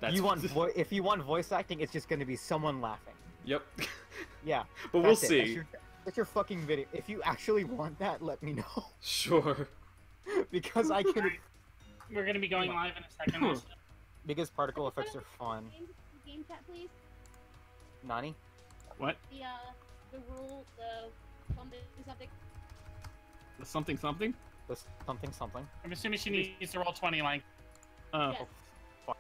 That's if you want voice acting, it's just gonna be someone laughing. Yep. Yeah. But we'll see. That's your fucking video. If you actually want that, let me know. Sure. Because I can. We're gonna be going live in a second. Also. Because particle effects are fun. Game chat, please. Nani? What? The rule, the something. The something? The something. I'm assuming she needs to roll 20, like. Yes. Fuck.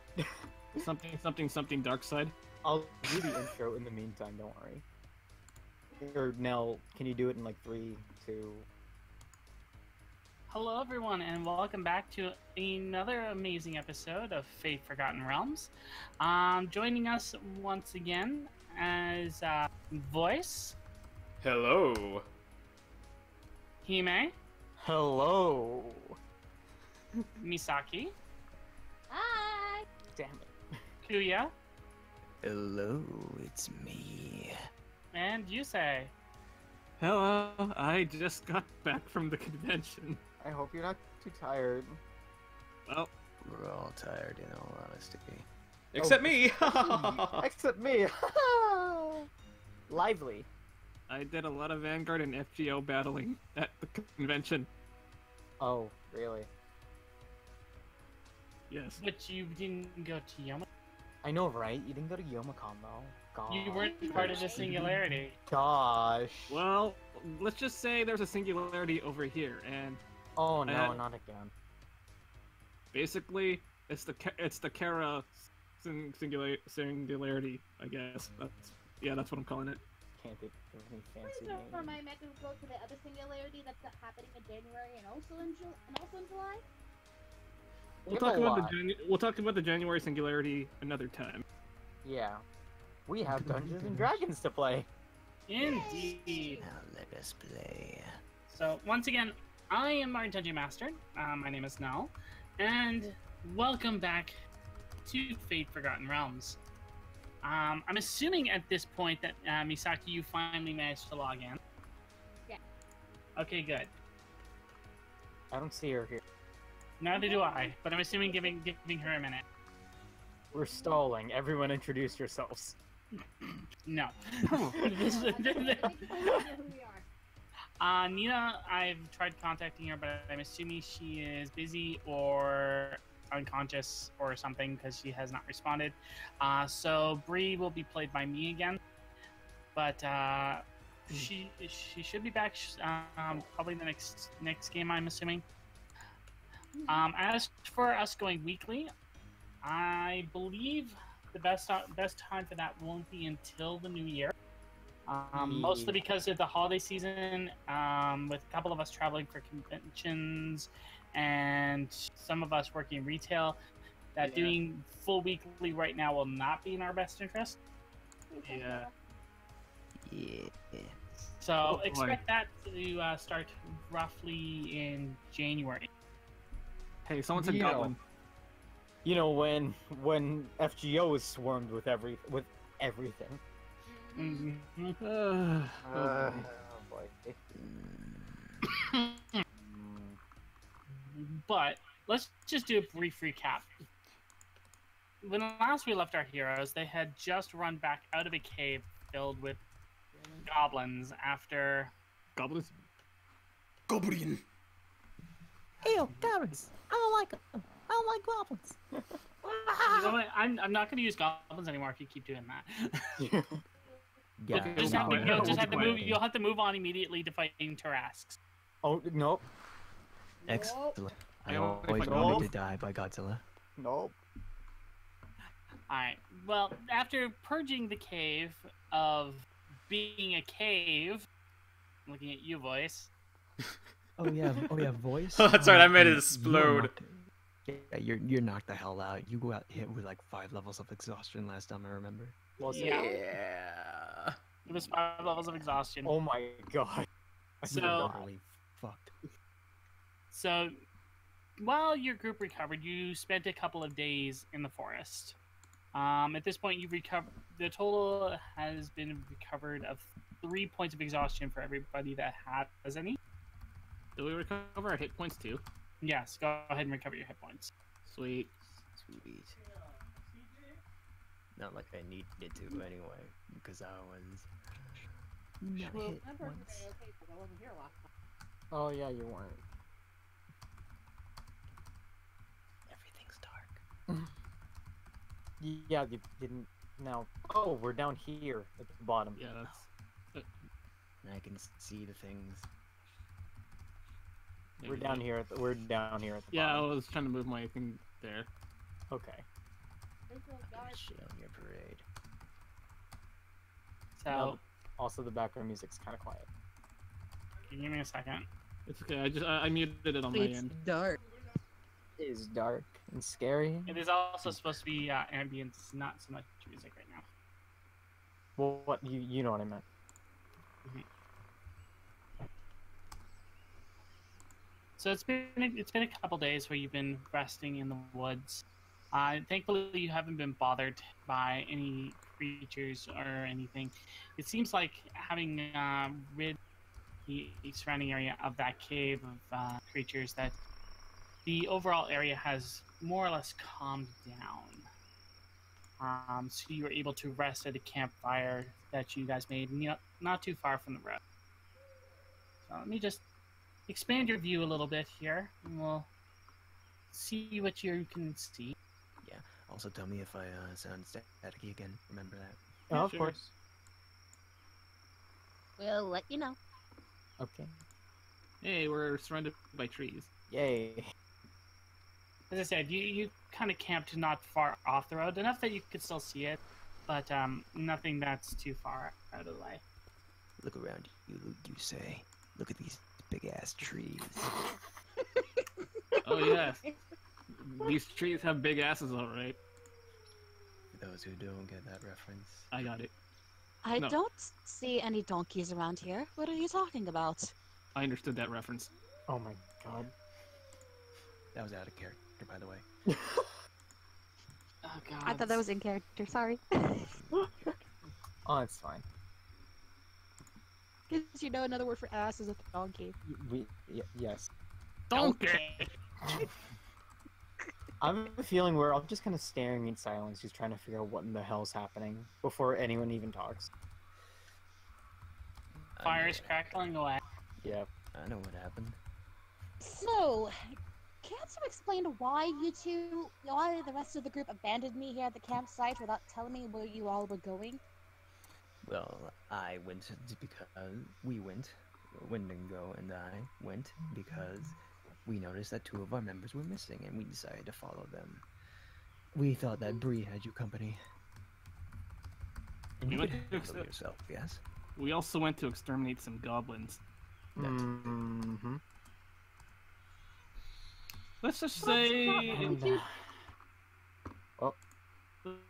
something dark side. I'll do the intro in the meantime, don't worry. Or Nell, can you do it in like 3, 2... Hello everyone, and welcome back to another amazing episode of Fate Forgotten Realms. Joining us once again as Voice. Hello. Hime. Hello. Misaki. Hi. Damn it. Kuya. Hello, it's me. And Yusei. Hello, I just got back from the convention. I hope you're not too tired. Well, We're all tired, in all honesty. Except me. Except me. Lively. I did a lot of Vanguard and FGO battling at the convention. Oh, really? Yes. But you didn't go to Yoma. I know, right? You didn't go to Yomacon, though. God. You weren't part of the Singularity. Gosh. Well, let's just say there's a singularity over here, and Oh no, not again. basically it's the Kara singularity, I guess. That's what I'm calling it. Can't think of any fancy So for name. my mech will go to the other singularity that's happening in January and also in July. We'll You have talk a about lot. we'll talk about the January singularity another time. Yeah. We have Dungeons and Dragons to play. Indeed. Now let us play. So, once again, I am Martin Dungeon Master. My name is Nell. And welcome back to Fate Forgotten Realms. I'm assuming at this point that, Misaki, you finally managed to log in. Yeah. Okay, good. I don't see her here. Neither do I, but I'm assuming giving her a minute. We're stalling. Everyone introduce yourselves. No. We are. Nina, I've tried contacting her, but I'm assuming she is busy or unconscious or something because she has not responded. So Bree will be played by me again, but she should be back probably the next game, I'm assuming. As for us going weekly, I believe the best time for that won't be until the new year. Mostly because of the holiday season, with a couple of us traveling for conventions and some of us working retail, that doing full weekly right now will not be in our best interest. Yeah. Yeah. So boy. expect that to start roughly in January. Hey, someone said Yeah. goblin. You know when FGO is swarmed with everything. Mm-hmm. Oh, boy. But let's just do a brief recap. When last we left our heroes, they had just run back out of a cave filled with goblins after... goblins. Goblin. Ew, goblins! I don't like them. I don't like goblins. You know what? I'm not going to use goblins anymore if you keep doing that. Yeah, You'll have to move on immediately to fighting Tarrasques. Oh nope, Excellent. I Nope. always Nope. wanted to die by Godzilla. nope. Alright, well, after purging the cave of being a cave, looking at you, Voice. Oh yeah, voice. Oh, that's right, I made it You were explode. knocked- Yeah, you're knocked the hell out. You go out hit with like 5 levels of exhaustion last time I remember. Was it? Yeah. Yeah. It was 5 levels of exhaustion. Oh my god. So- Literally fucked. So, while your group recovered, you spent a couple of days in the forest. At this point, you've recovered. The total has been recovered of 3 points of exhaustion for everybody that has any. Do we recover our hit points too? Yes, go ahead and recover your hit points. Sweet. Sweet. Not like I needed to anyway, because I was not Well, hit I'm once. perfectly okay because I wasn't here last time. Oh yeah, you weren't. Everything's dark. Yeah, you didn't. Now, oh, we're down here at the bottom. Yeah, that's. And I can see the things. We're down here. We're down here at the Yeah, I bottom. was trying to move my thing there. Okay. It's so I'm dark. gonna shit on your parade. So, No. Also, the background music's kind of quiet. give me a second. It's okay. I muted it on my It's end. dark. It is dark and scary. It is also supposed to be ambience, not so much music right now. Well, what you know what I meant. So it's been a couple days where you've been resting in the woods. Thankfully, you haven't been bothered by any creatures or anything. It seems like having rid the surrounding area of that cave of creatures, that the overall area has more or less calmed down. So you were able to rest at a campfire that you guys made, not too far from the road. So let me just expand your view a little bit here, and we'll see what you can see. Yeah. Also, tell me if I sound staticky again. Remember that. Oh, Yeah, of sure. course. We'll let you know. Okay. Hey, we're surrounded by trees. Yay. As I said, you kind of camped not far off the road, enough that you could still see it, but nothing that's too far out of the way. Look around you, YUSEI. Look at these big ass trees. Oh yeah, these trees have big asses, all right. For those who don't get that reference. I got it. I No. don't see any donkeys around here. What are you talking about? I understood that reference. Oh my god. That was out of character, by the way. Oh god. I thought that was in character. Sorry. Oh, it's fine. Because you know another word for ass is a donkey. Yes. Donkey. I have a feeling we're all just kind of staring in silence, just trying to figure out what in the hell's happening before anyone even talks. Fire's crackling away. Yeah. I know what happened. So, can't you explain why the rest of the group abandoned me here at the campsite without telling me where you all were going? Well, I went because we went. Wendigo and I went because we noticed that 2 of our members were missing, and we decided to follow them. We thought that Bree had you company. And We you went could to handle yourself, yes? We also went to exterminate some goblins. Mm-hmm. Let's just say. Oh.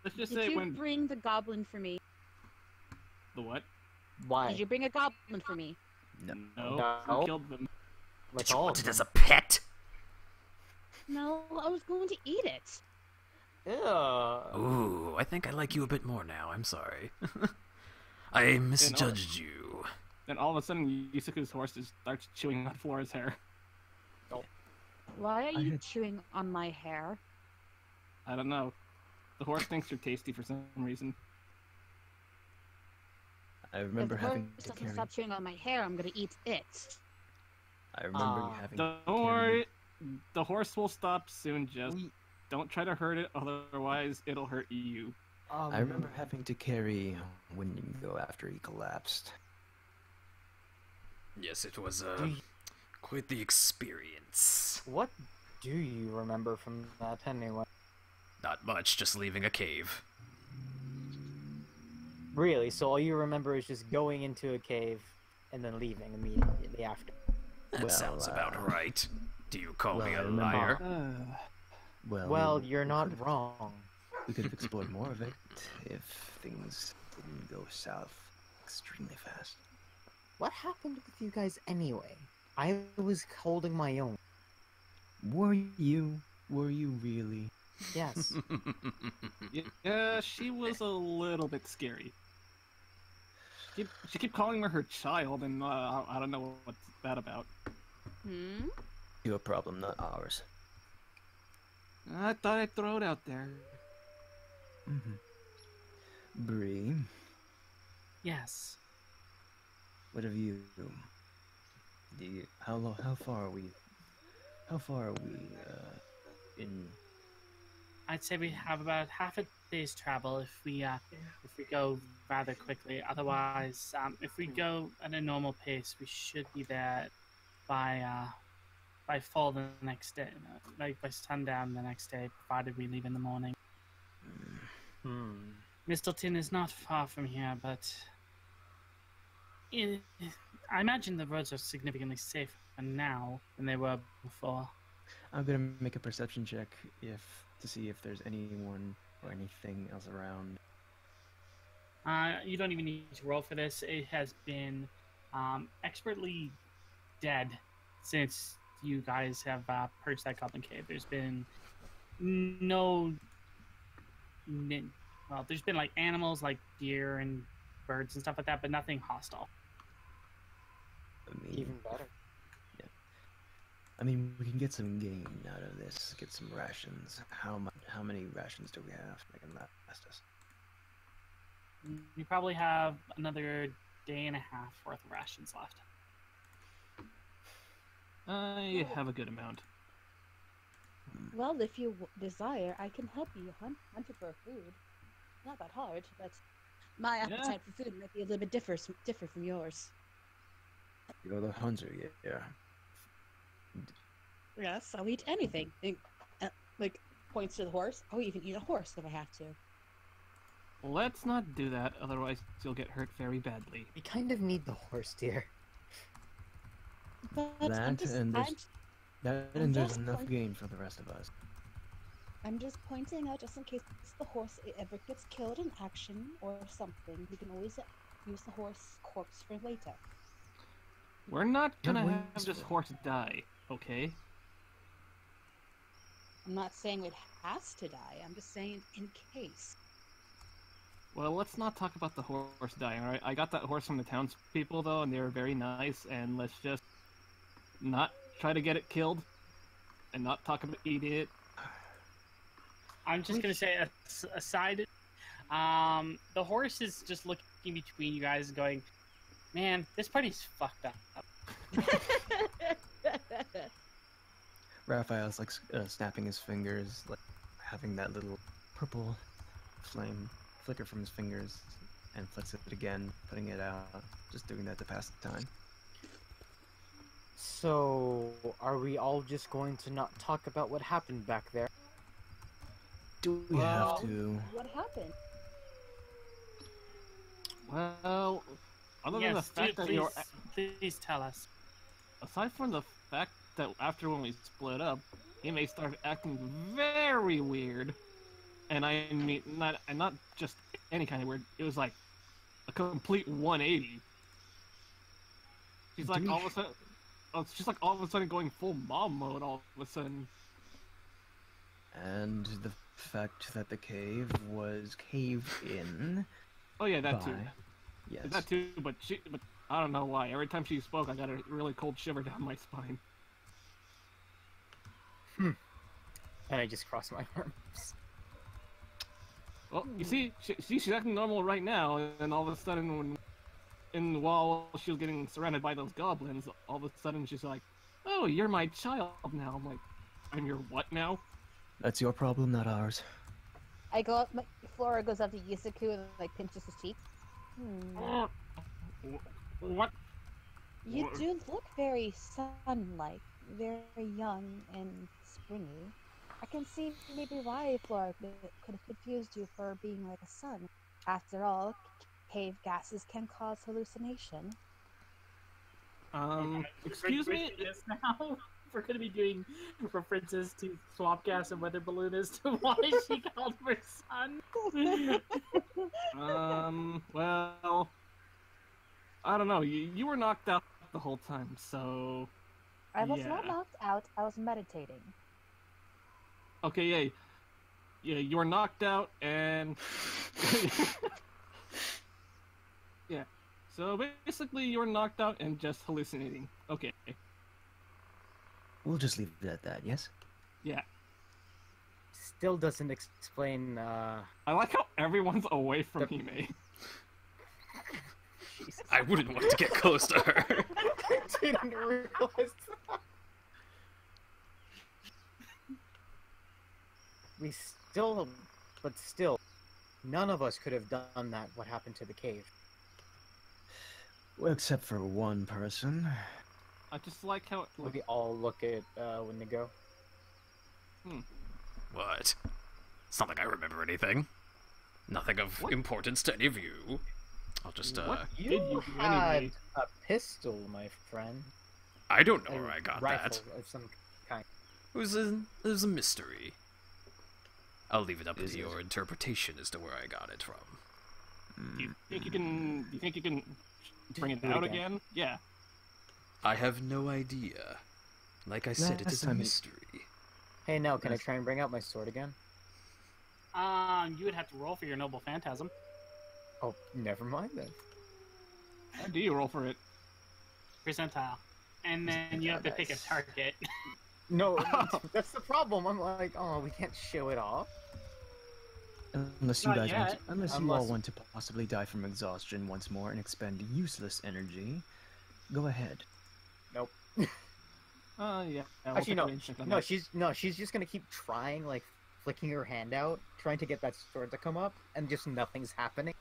Let's just Did say you when bring the goblin for me? the what? Why? Did you bring a goblin for me? No. No, No. we killed them. Like Did you all want of it as them. a pet? No, I was going to eat it. Ew. Ooh, I think I like you a bit more now. I'm sorry. I misjudged you. Then all of a sudden, Yusuke's horse just starts chewing on Flora's hair. Why are I you had- chewing on my hair? I don't know. The horse thinks you're tasty for some reason. I remember if the having horse to doesn't carry. stop chewing on my hair, I'm gonna eat it. I remember you Ah. having. Don't to carry- worry, the horse will stop soon. Just We- don't try to hurt it, otherwise it'll hurt you. I remember having to carry Wendigo after he collapsed. Yes, it was Do you- quite the experience. What do you remember from that anyway? Not much, just leaving a cave. Really? So all you remember is just going into a cave and then leaving immediately after? That Well, sounds about right. Do you call me well, a I remember- liar? Well, you're we not could've- wrong. We could have explored more of it if things didn't go south extremely fast. What happened with you guys anyway? I was holding my own. Were you? Were you really? Yes. Yeah, she was a little bit scary. She kept calling her child, and I don't know what's that about. Hmm? Your problem, not ours. I thought I'd throw it out there. Mm-hmm. Bree, Yes. what have you? How far are we? How far are we in? I'd say we have about half a day's travel if we go rather quickly. Otherwise, if we go at a normal pace, we should be there by fall the next day, like by sundown the next day, provided we leave in the morning. Mistleton is not far from here, but I imagine the roads are significantly safer now than they were before. I'm gonna make a perception check to see if there's anyone or anything else around. You don't even need to roll for this. It has been expertly dead since you guys have purged that goblin cave. There's been there's been like animals like deer and birds and stuff like that, but nothing hostile. Even better. I mean, we can get some gain out of this. Get some rations. How many rations do we have? They can last us. You probably have another day and a half worth of rations left. I have a good amount. Well, if you desire, I can help you hunt for food. Not that hard, but my appetite for food might be a little bit different from yours. You're the hunter, yeah. Yes, I'll eat anything. Like, points to the horse. I'll even eat a horse if I have to. Let's not do that, otherwise you'll get hurt very badly. We kind of need the horse, dear. But there's enough gain for the rest of us. I'm just pointing out, just in case the horse ever gets killed in action or something, we can always use the horse corpse for later. We're not gonna have this horse die, okay? I'm not saying it has to die, I'm just saying in case. Well, let's not talk about the horse dying, alright? I got that horse from the townspeople, though, and they were very nice, and let's just not try to get it killed, and not talk about eating it. I'm just gonna say, aside, the horse is just looking between you guys and going, man, this party's fucked up. Raphael's like snapping his fingers, like having that little purple flame flicker from his fingers, and flicks it again, putting it out, just doing that to pass the time. So, are we all just going to not talk about what happened back there? Do we have to? What happened? Well, other than the fact that please tell us. Aside from the fact that after when we split up, he may start acting very weird, and I mean not just any kind of weird. It was like a complete 180. She's like all of a sudden, it's just like all of a sudden going full mom mode all of a sudden. And the fact that the cave was caved in. Oh yeah, that too. Yes. That too, but I don't know why. Every time she spoke, I got a really cold shiver down my spine. And I just crossed my arms. Well, you see, she's acting normal right now, and then all of a sudden, while she was getting surrounded by those goblins, all of a sudden she's like, "Oh, you're my child now." I'm like, "I'm your what now?" That's your problem, not ours. I go up, Flora goes up to Yusaku and like pinches his cheek. What? You do look very sun-like, very young and springy. I can see maybe why Flora could have confused you for being like a sun. After all, cave gases can cause hallucination. Excuse me? Now we're going to be doing references to swamp gas and weather balloon as to why she called her son. Well, I don't know. You were knocked out the whole time, so... I was not knocked out, I was meditating. Okay, yeah, you were knocked out, and... yeah, so basically you were knocked out and just hallucinating. Okay. We'll just leave it at that, yes? Yeah. still doesn't explain. I like how everyone's away from Hime. Jesus. I wouldn't want to get close to her. I didn't realize that. But still, none of us could have done that. What happened to the cave? Well, except for one person. I just like how We all look at Wendigo. What? It's not like I remember anything. Nothing of importance to any of you. I'll just, What You did you do had anyway? a pistol, my friend. I don't know A where I got rifle that. of some kind. It was a mystery. I'll leave it up Is to it? your interpretation as to where I got it from. Do you think you can bring it Do it out again. again? Yeah. I have no idea. Like I said, it Last is a time- mystery. Hey, Nell, can I Yes. try and bring out my sword again? You would have to roll for your noble phantasm. Oh, never mind then. How do you roll for it? Percentile. And then you have to pick a target. No, that's the problem. I'm like, oh, we can't show it off. Unless you Not guys want yet. to, unless you all Unless- want to possibly die from exhaustion once more and expend useless energy, go ahead. Nope. Yeah. we'll Actually, take no. a range check on No, that. she's just gonna keep trying, like flicking her hand out, trying to get that sword to come up, and just nothing's happening.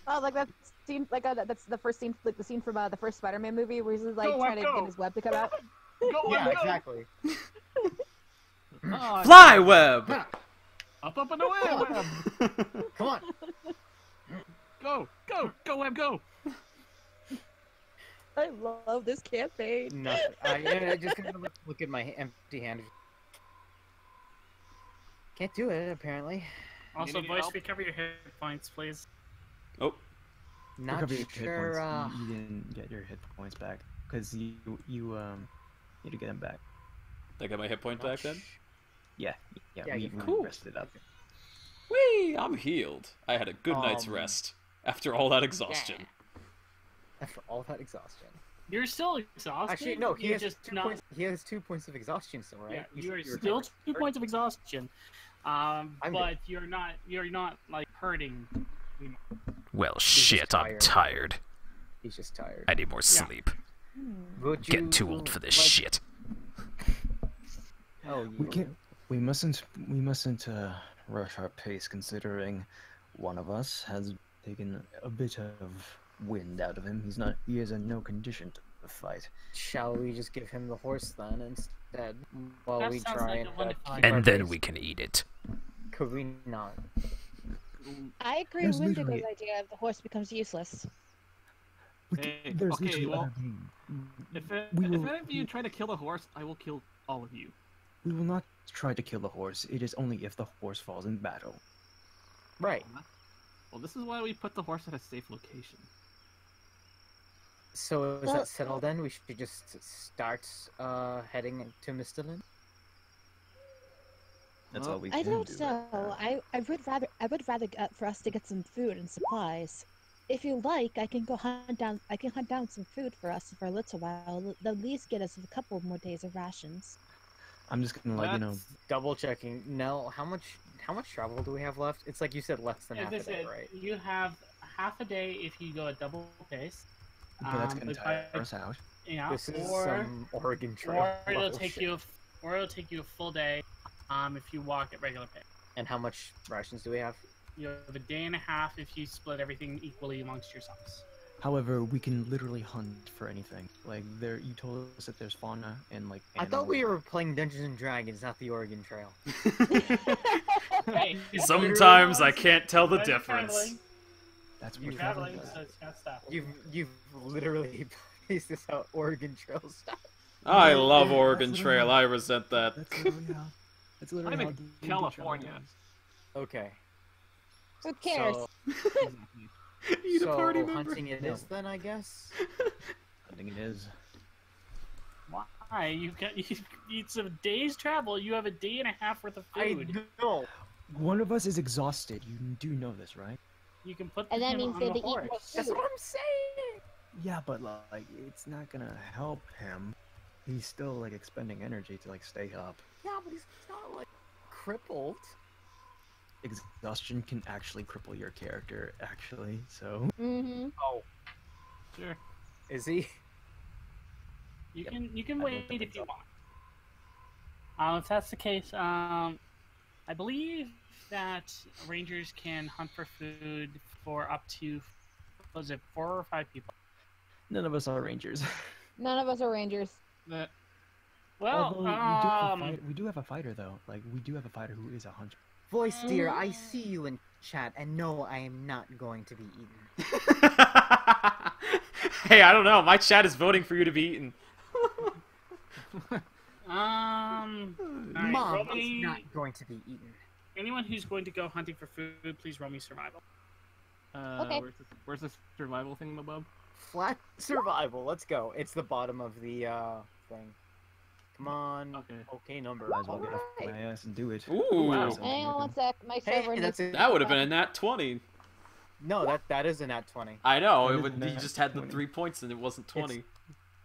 Oh, like that scene, that's the first scene, like the scene from the first Spider-Man movie where he's like Go, trying to go. get his web to come out. Go, Yeah, go. exactly. Ah, Fly web! Up and away, Web! Come on. Go, Web, go! I love this campaign. Nothing. I just gonna look at my empty hand. Can't do it apparently. Also, need voice, help? recover your hit points, please. Oh, Not Recover your hit sure. points. You didn't get your hit points back because you need to get them back. I got my hit point back then? Yeah, Yeah, we you- cool. rested up. Whee! I'm healed. I had a good night's Um, rest after all that exhaustion. After all that exhaustion. You're still exhausted. Actually, no. He You're has just 2 not. points. He has 2 points of exhaustion still, right? Yeah, you are should be still recovered. 2 points of exhaustion. I'm But you're not like hurting. Well, just shit, I'm tired. tired. He's just tired. I need more sleep. Would Getting too old for this like- shit. Oh, We can't. We mustn't rush our pace, considering one of us has taken a bit of wind out of him. He is in no condition to fight. Shall we just give him the horse then instead, while That we sounds try like and a wonderful keep our And then pace? we can eat it. Could we not? I agree There's with Wendigo's literally- idea of the horse becomes useless. Hey, There's okay, literally well, other game. If We any will- of you try to kill the horse, I will kill all of you. We will not try to kill the horse. It is only if the horse falls in battle. Right. Well, this is why we put the horse at a safe location. So is Well- that settled then? We should just start heading to Mistalin? That's Well, all we I can don't do. know. I would rather for us to get some food and supplies. If you like, I can go hunt down. I can hunt down some food for us for a little while. At least get us a couple more days of rations. I'm just gonna let you know. Double checking. Nell, how much travel do we have left? It's like you said, less than As half I a day, said, right? you have half a day if you go at double pace. Okay, that's gonna but tire by- us out. Yeah, This is or some Oregon Trail. or it'll level take shit. you a full day. If you walk at regular pace. And how much rations do we have? You have a day and a half if you split everything equally amongst yourselves. However, we can literally hunt for anything. Like you told us that there's fauna and like. I thought we animals. were playing Dungeons and Dragons, not the Oregon Trail. Hey, Sometimes I can't tell the When you're difference. traveling- That's You're what traveling, does. so it's got stuff. You've literally placed this out Oregon Trail stuff. I love Yeah, Oregon that's Trail. literally- I resent that. That's literally how. That's literally I'm how in D&D California. travels. Okay. Who cares? So, Eat a so party member. hunting it is then, I guess. I think it is. Why? You need some days travel. You have a day and a half worth of food. I know. One of us is exhausted. You do know this, right? You can put And that him means on they the eat more horse. That's food. what I'm saying. Yeah, but like, it's not gonna help him. He's still like expending energy to like stay up. Yeah, but he's not like crippled. exhaustion can actually cripple your character, actually, so... Mm-hmm. Oh, Sure. is he? You Yep. can I wait looked up if you exhaustion. want. If that's the case, I believe that rangers can hunt for food for up to, was it 4 or 5 people? None of us are rangers. None of us are rangers. Well, Although we do have a fighter, though. Like, we do have a fighter who is a hunter. Voice dear, I see you in chat, and no, I am not going to be eaten. Hey, I don't know. My chat is voting for you to be eaten. alright, Mom roll is me- not going to be eaten. anyone who's going to go hunting for food, please roll me survival. Okay. Where's the survival thing above? Flat survival. Let's go. It's the bottom of the thing. Come on. Okay. Okay, number. Might as well get off Alright. my ass and do it. Ooh. Wow. Hang on one sec. My Hey, server that's needs... it. That would have been a nat 20. No, that is a nat 20. I know. That It is would. a You nat just had the 20. 3 points and it wasn't 20.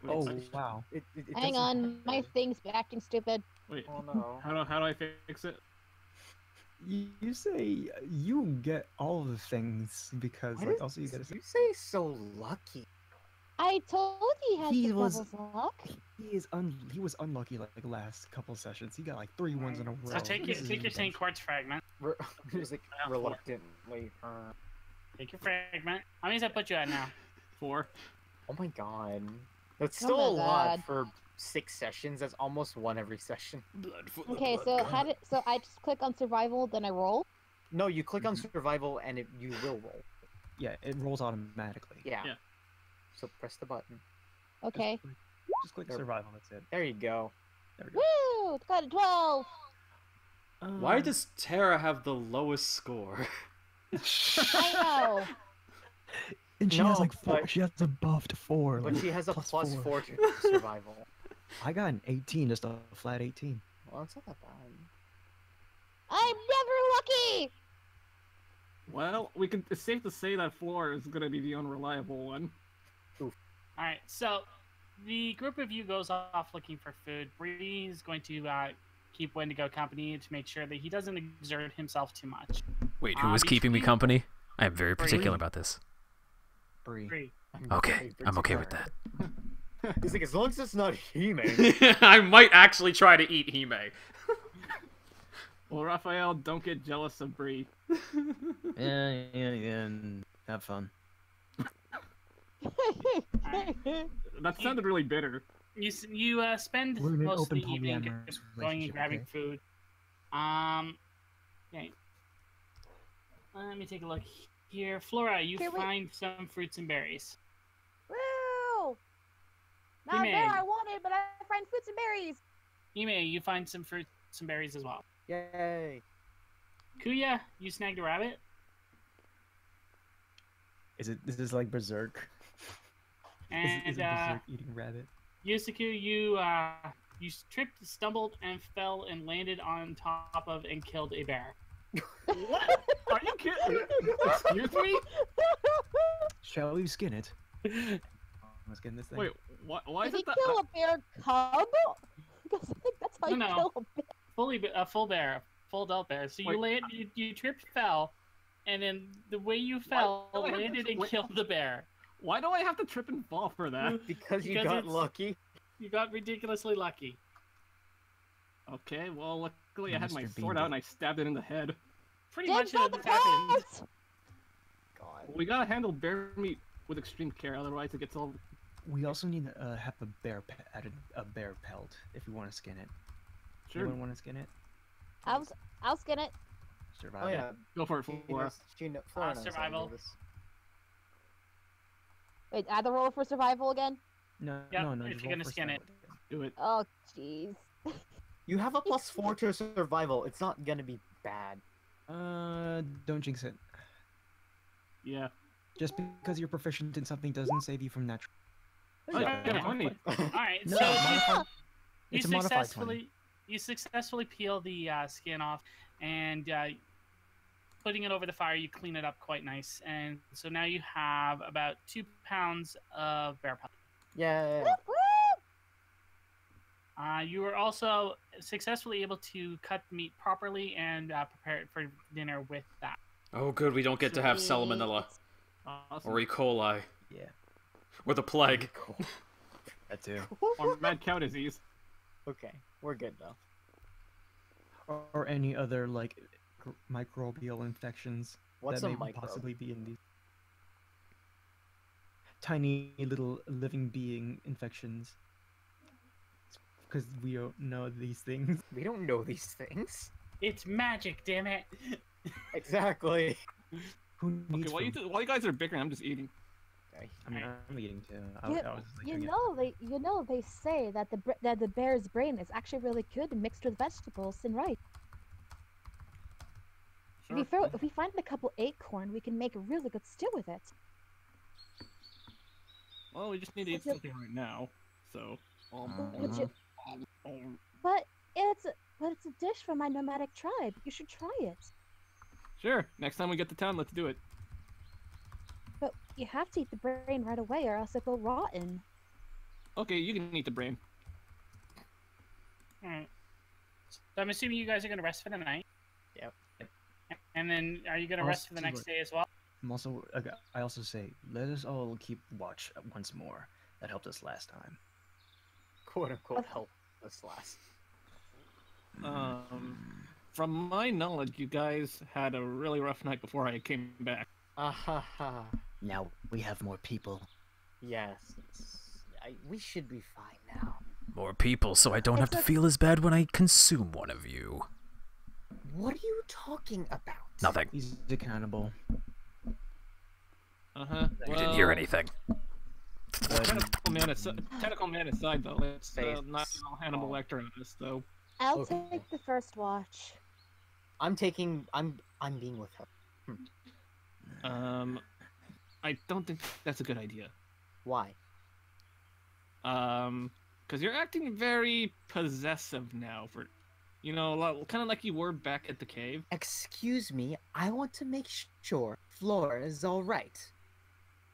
Oh, wow. It Hang doesn't- on, my thing's acting stupid. Wait. Oh no. How do I fix it? You say you get all the things because, Why like, did also you gotta say... you say so lucky? I told he had He the was- devil's luck. He was unlucky, like, last couple sessions. He got, like, 3 ones in a row. So take This is your Saint redemption. Quartz fragment. Just like Yeah, four. reluctantly. Take your fragment. How many does that put you at now? 4. Oh my god. That's Oh still my a lot God. for 6 sessions. That's almost one every session. Blood for the Okay, blood so god. so I just click on survival, then I roll. No, you click on Mhm. survival and you will roll. Yeah, it rolls automatically. Yeah. Yeah. So press the button. Okay. Just click There- survival, that's it. There you go. There we go. Woo! Got a 12. Why does Terra have the lowest score? I know. And she No, has like 4. but- She has a buffed 4. But like, she has a plus plus 4. 4 to survival. I got an 18, just a flat 18. Well, that's not that bad. I'm never lucky. Well, it's safe to say that 4 is gonna be the unreliable one. Alright, so the group of you goes off looking for food. Bree is going to keep Wendigo company to make sure that he doesn't exert himself too much. Wait, who is keeping me between- company? I am very particular Bree. about this. Bree. Bree. Okay, I'm okay with that. He's like, as long as it's not He-Man. I might actually try to eat Hime. Well, Raphael, don't get jealous of Bree. Yeah, and have fun. That sounded really bitter. You spend We're in an most of the open evening polyamorous just going and relationship, grabbing okay? food. Okay. Let me take a look here. Flora, you Here, wait. find some fruits and berries. Woo! Not Hey, there man. I wanted, but I find fruits and berries. Ime, you find some fruits and berries as well. Yay. Kuya, you snagged a rabbit. This is like Berserk? And is it Berserk eating rabbit? Yusaku, you tripped, stumbled, and fell and landed on top of and killed a bear. What? Are you kidding? Excuse me? Shall we skin it? Let's skin this thing. Wait, why is Did he it that? kill a bear cub? Because I think that's how you No. kill a bear. A full bear, full adult bear. So Wait. you tripped, fell, and then the way you fell, do I have to- landed and wait. killed the bear. Why do I have to trip and fall for that? Because you Because got it's- lucky. You got ridiculously lucky. Okay, well, luckily I had my Mr. sword out and I stabbed it in the head. Pretty Dibs much on the that's happened. parts! God. We gotta handle bear meat with extreme care, otherwise it gets all. We also need to have a bear pelt if we want to skin it. Sure, Anyone want to skin it? I'll skin it. Survive. Oh yeah. go for it, She Flora. knows, Flora knows how to do survival. this. Wait, add the roll for survival again? No, Yep, no, if just you're roll gonna for skin it. survival. Do it. Oh, jeez. You have a plus 4 to survival. It's not gonna be bad. Don't jinx it. Yeah. Just because you're proficient in something doesn't save you from natural. Oh, Yeah. yeah, funny. Alright, No, so modified- you it's a modified 20. successfully peel the skin off, and putting it over the fire, you clean it up quite nice. And so now you have about 2 pounds of bear pelt. Yeah. Woo! You were also successfully able to cut the meat properly and prepare it for dinner with that. Oh, good, we don't get to have salmonella. Awesome. Or E. coli. Yeah, Or the plague. that too. Or mad cow disease. Okay, we're good though. Or any other like microbial infections What's that a may microbe? possibly be in these tiny little living being infections. Because we don't know these things. We don't know these things. It's magic, damn it! Exactly. Who Okay, needs? while you guys are bickering, I'm just eating. I mean, I'm eating too. I You, was just like, you doing it. know they say that the bear's brain is actually really good mixed with vegetables and rice. Sure. If we find a couple acorn, we can make a really good stew with it. Well, we just need to eat Is it- something right now. So. Would you- But it's a dish from my nomadic tribe. You should try it. Sure. Next time we get to town, let's do it. But you have to eat the brain right away, or else it'll rotten. Okay, you can eat the brain. Alright. So I'm assuming you guys are gonna rest for the night. Yep. And then, are you gonna rest for the next day as well? I'm also. I also say, let us all keep watch once more. That helped us last time. Quote unquote help us last. From my knowledge, you guys had a really rough night before I came back. Ahaha. Now we have more people. Yes. We should be fine now. More people, so I don't have to feel as bad when I consume one of you. What are you talking about? Nothing. He's accountable. Uh-huh. You didn't hear anything. Tentacle man aside, though, let's Face. not get all Hannibal Lecter on this, though. I'll Okay. take the first watch. I'm being with her. I don't think that's a good idea. Why? Because you're acting very possessive now for, kind of like you were back at the cave. Excuse me, I want to make sure Flora is alright.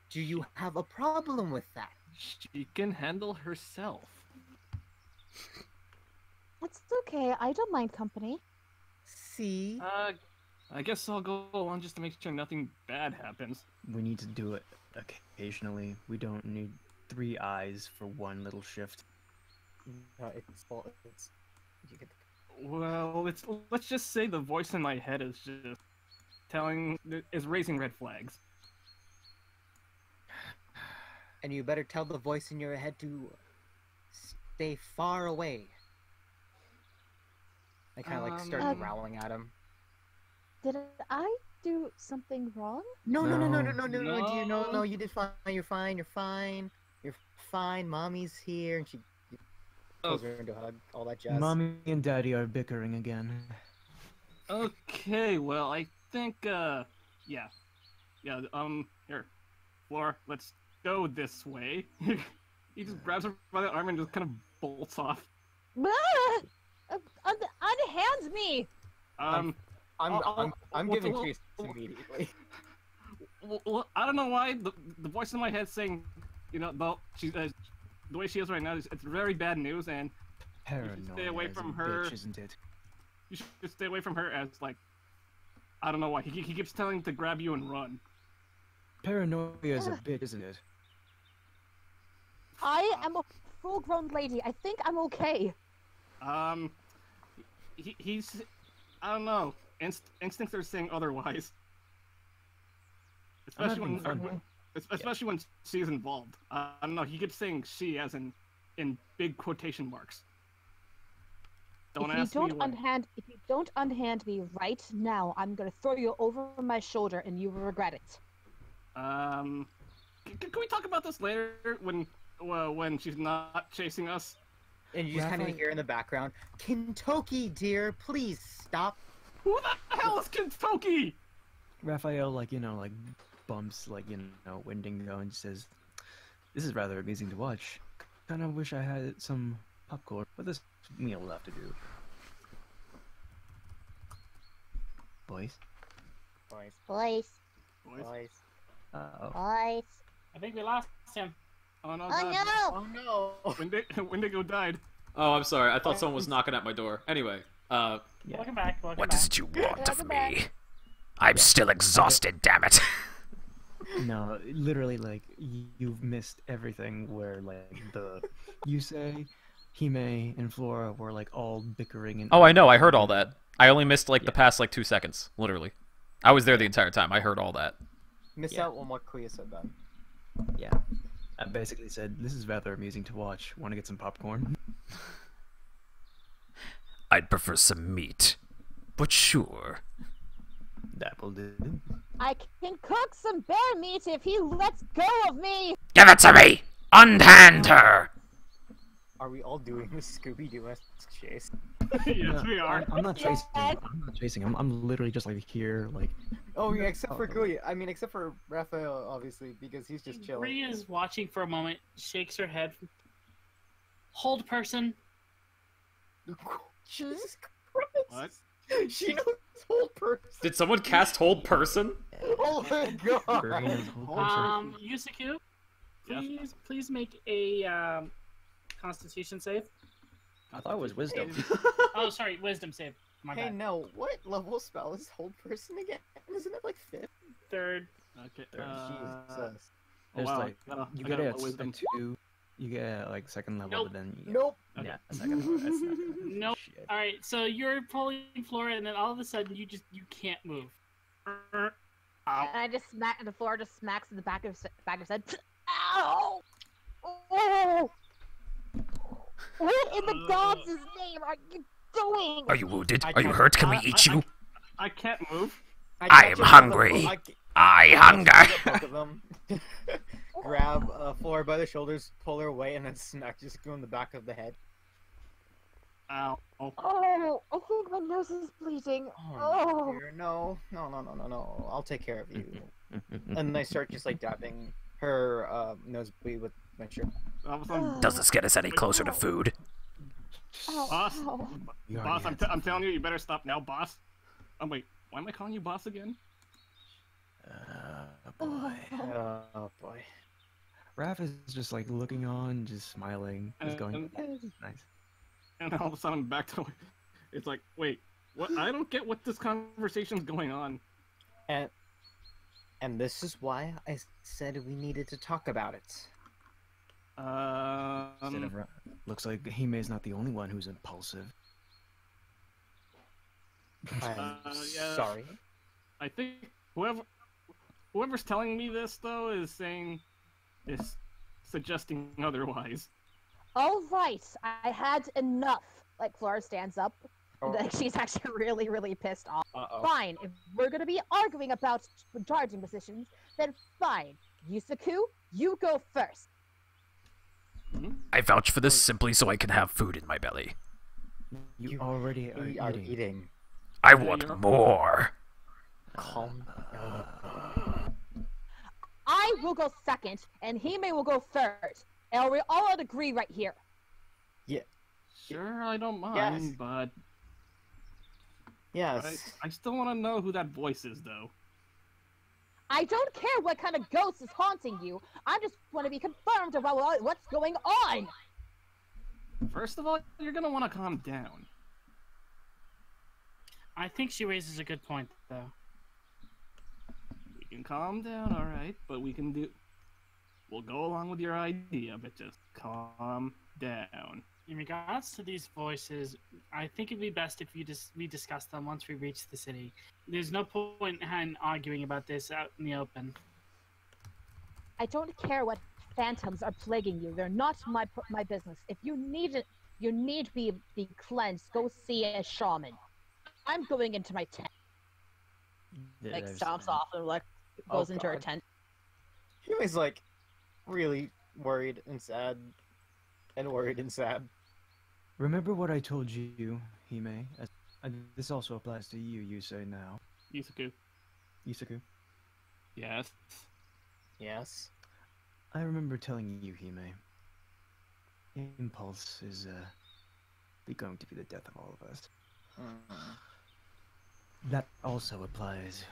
Do you have a problem with that? She can handle herself. It's okay. I don't mind company. See? I guess I'll go along just to make sure nothing bad happens. We need to do it occasionally. We don't need 3 eyes for one little shift. No, it's you get Well, let's just say the voice in my head is just raising red flags. and you better tell the voice in your head to stay far away. I kind of like start growling at him. Did I do something wrong? No, No. No, you did fine. You're fine. You're fine. You're fine. Mommy's here, and she pulls her into a hug. All that jazz. Mommy and Daddy are bickering again. Okay, well, I think, yeah, here, Flora, let's go this way. He just grabs her by the arm and just kind of bolts off. Unhands me! I'm Well, giving well, chase immediately. Well, I don't know why the voice in my head saying, the way she is right now, it's very bad news, and Paranoia stay away as from a her. bitch, isn't it? you should stay away from her as, like, I don't know why. He keeps telling to grab you and run. Paranoia is a bitch, isn't it? I am a full-grown lady. I think I'm okay. He's, I don't know, instincts are saying otherwise. Especially when she's involved. I don't know, he keeps saying she as in big quotation marks. Don't ask me why. If you don't unhand me right now, I'm gonna throw you over my shoulder and you will regret it. Can we talk about this later when she's not chasing us? And you just kind of hear in the background, Kentucky, dear, please stop. Who the hell is Kentucky? Raphael, bumps, Wendigo and says, "This is rather amusing to watch. Kind of wish I had some popcorn, but this meal will have to do." Boys? Boys. Uh-oh. I think we lost him. Oh no! Oh God. no! Oh no! Wendigo died. Oh, I'm sorry. I thought someone was knocking at my door. Anyway, Yeah. Welcome back. Welcome what back. is it you want of Welcome me? back. I'm still exhausted, damn it. No, literally, like, you've missed everything where, like, the Yusei, Hime, and Flora were, like, all bickering and... Oh, I know. I heard all that. I only missed, like, the Yeah. past, like, 2 seconds. Literally. I was there the entire time. I heard all that. Miss Yeah. out on what Kuya said then. Yeah. I basically said, this is rather amusing to watch. Want to get some popcorn? I'd prefer some meat. But sure. That will do. I can cook some bear meat if he lets go of me. Give it to me! Unhand her! Are we all doing this Scooby-Doo chase? Yes, we are. I'm not chasing. Yes. I'm not chasing. I'm literally just, like, here, like... Oh yeah, except for Kuya. I mean, except for Raphael, obviously, because he's just chilling. Bree is watching for a moment, shakes her head. Hold person. Jesus Christ! What? She knows whole person. Did someone cast Hold Person? Oh my god! Karina's whole person. Yusaku, Yes. please make a Constitution save. I thought it was wisdom. Oh, sorry, Wisdom save. My Hey, bad. no, what level spell is hold person again? Isn't it like 5th? Third. Okay. Jesus. There's wow, like, I you got get a it at wisdom. 2, you get it at, like, second level, Nope. but then... You Nope. Yeah, a second level. That's not good. Nope. Shit. All right, so you're pulling Flora, and then all of a sudden you can't move. And I just smack, and the floor just smacks in the back of his head. Ow! Oh! What in the gods' name are you doing? Are you wounded? I Are you can't- hurt? Can we eat you? I can't move. I catch am up with hungry. them- I catch hunger! both of them, grab Flora by the shoulders, pull her away, and then smack just go in the back of the head. Ow. Oh. Oh, I think my nose is bleeding. Oh. Dear, no, I'll take care of you. And I start just like dabbing her nosebleed with my shirt. All of a sudden, Does this get us any closer to food? Ow, boss, ow. You boss, already had I'm telling you, you better stop now, boss. Oh wait, why am I calling you boss again? boy. Oh boy. Raph is just like looking on, just smiling, just going, "Yeah, this is nice." And all of a sudden, I'm back to it's like, wait, what? I don't get what this conversation's going on. And this is why I said we needed to talk about it. Instead of looks like Hime's not the only one who's impulsive. I'm yeah. sorry. I think whoever's telling me this though is suggesting otherwise. All right, I had enough. Like Flora stands up. Oh. Like she's actually really, really pissed off. Uh-oh. Fine, if we're gonna be arguing about charging positions, then fine. Yusaku, you go first. I vouch for this simply so I can have food in my belly. You already are We are eating. eating. I want more. Calm down. I will go second, and Hime will go third. And we all agree right here. Sure, I don't mind, Yes. but Yes. I still want to know who that voice is, though. I don't care what kind of ghost is haunting you. I just want to be confirmed about what's going on. First of all, you're gonna want to calm down. I think she raises a good point, though. We can calm down, all right, but we'll go along with your idea, but just calm down. In regards to these voices, I think it'd be best if we discuss them once we reach the city. There's no point in arguing about this out in the open. I don't care what phantoms are plaguing you. They're not my business. If you need be cleansed, go see a shaman. I'm going into my tent. Like stomps off and like goes into her God. tent. He was like really worried and sad. And worried and sad. Remember what I told you, Hime? This also applies to you, Yusei, now. Yusaku. Yusaku. Yes. Yes. I remember telling you, Hime. Impulse is, going to be the death of all of us. That also applies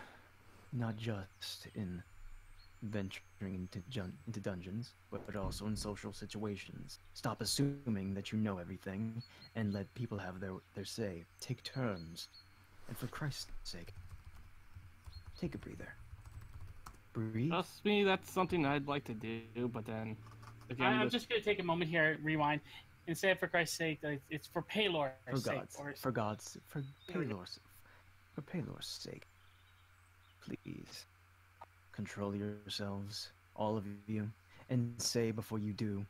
not just in venturing into dungeons, but also in social situations. Stop assuming that you know everything, and let people have their say. Take turns. And for Christ's sake, take a breather. Breathe. Trust me, that's something I'd like to do, but then... Again, I'm just going to take a moment here, rewind. Instead, for Christ's sake, it's for Paylor's sake. For Paylor's sake. Please. Control yourselves, all of you, and say before you do.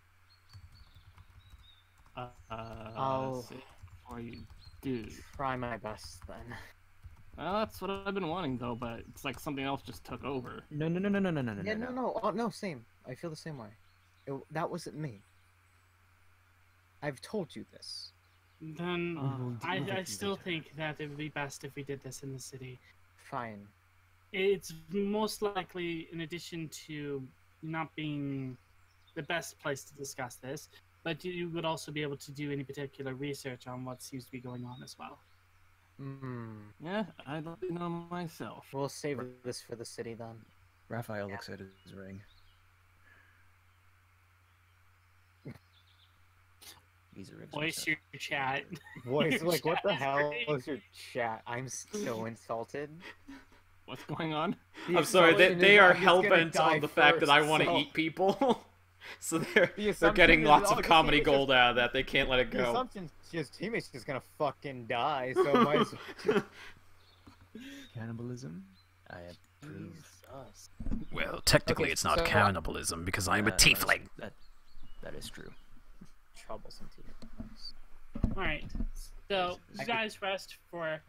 I'll say before you do. try my best then. Well, that's what I've been wanting, though, but it's like something else just took over. No. Yeah, no. Oh, no, same. I feel the same way. That wasn't me. I've told you this. Then I still think that it would be best if we did this in the city. Fine. It's most likely, in addition to not being the best place to discuss this, but you would also be able to do any particular research on what seems to be going on as well. Yeah, I'd like to know myself. We'll save this for the city then. Raphael looks at his ring. Voice your chat. Voice, like, what the hell was your chat? I'm so insulted. What's going on? I'm sorry, they are hell-bent on the fact that I want to eat people. So they're getting lots of comedy gold out of that. They can't let it go. The assumption's just teammate's just gonna fucking die, so might as well. Cannibalism? I approve. Well, technically it's not cannibalism because I'm a tiefling. That is true. Troublesome All right, so you guys rest for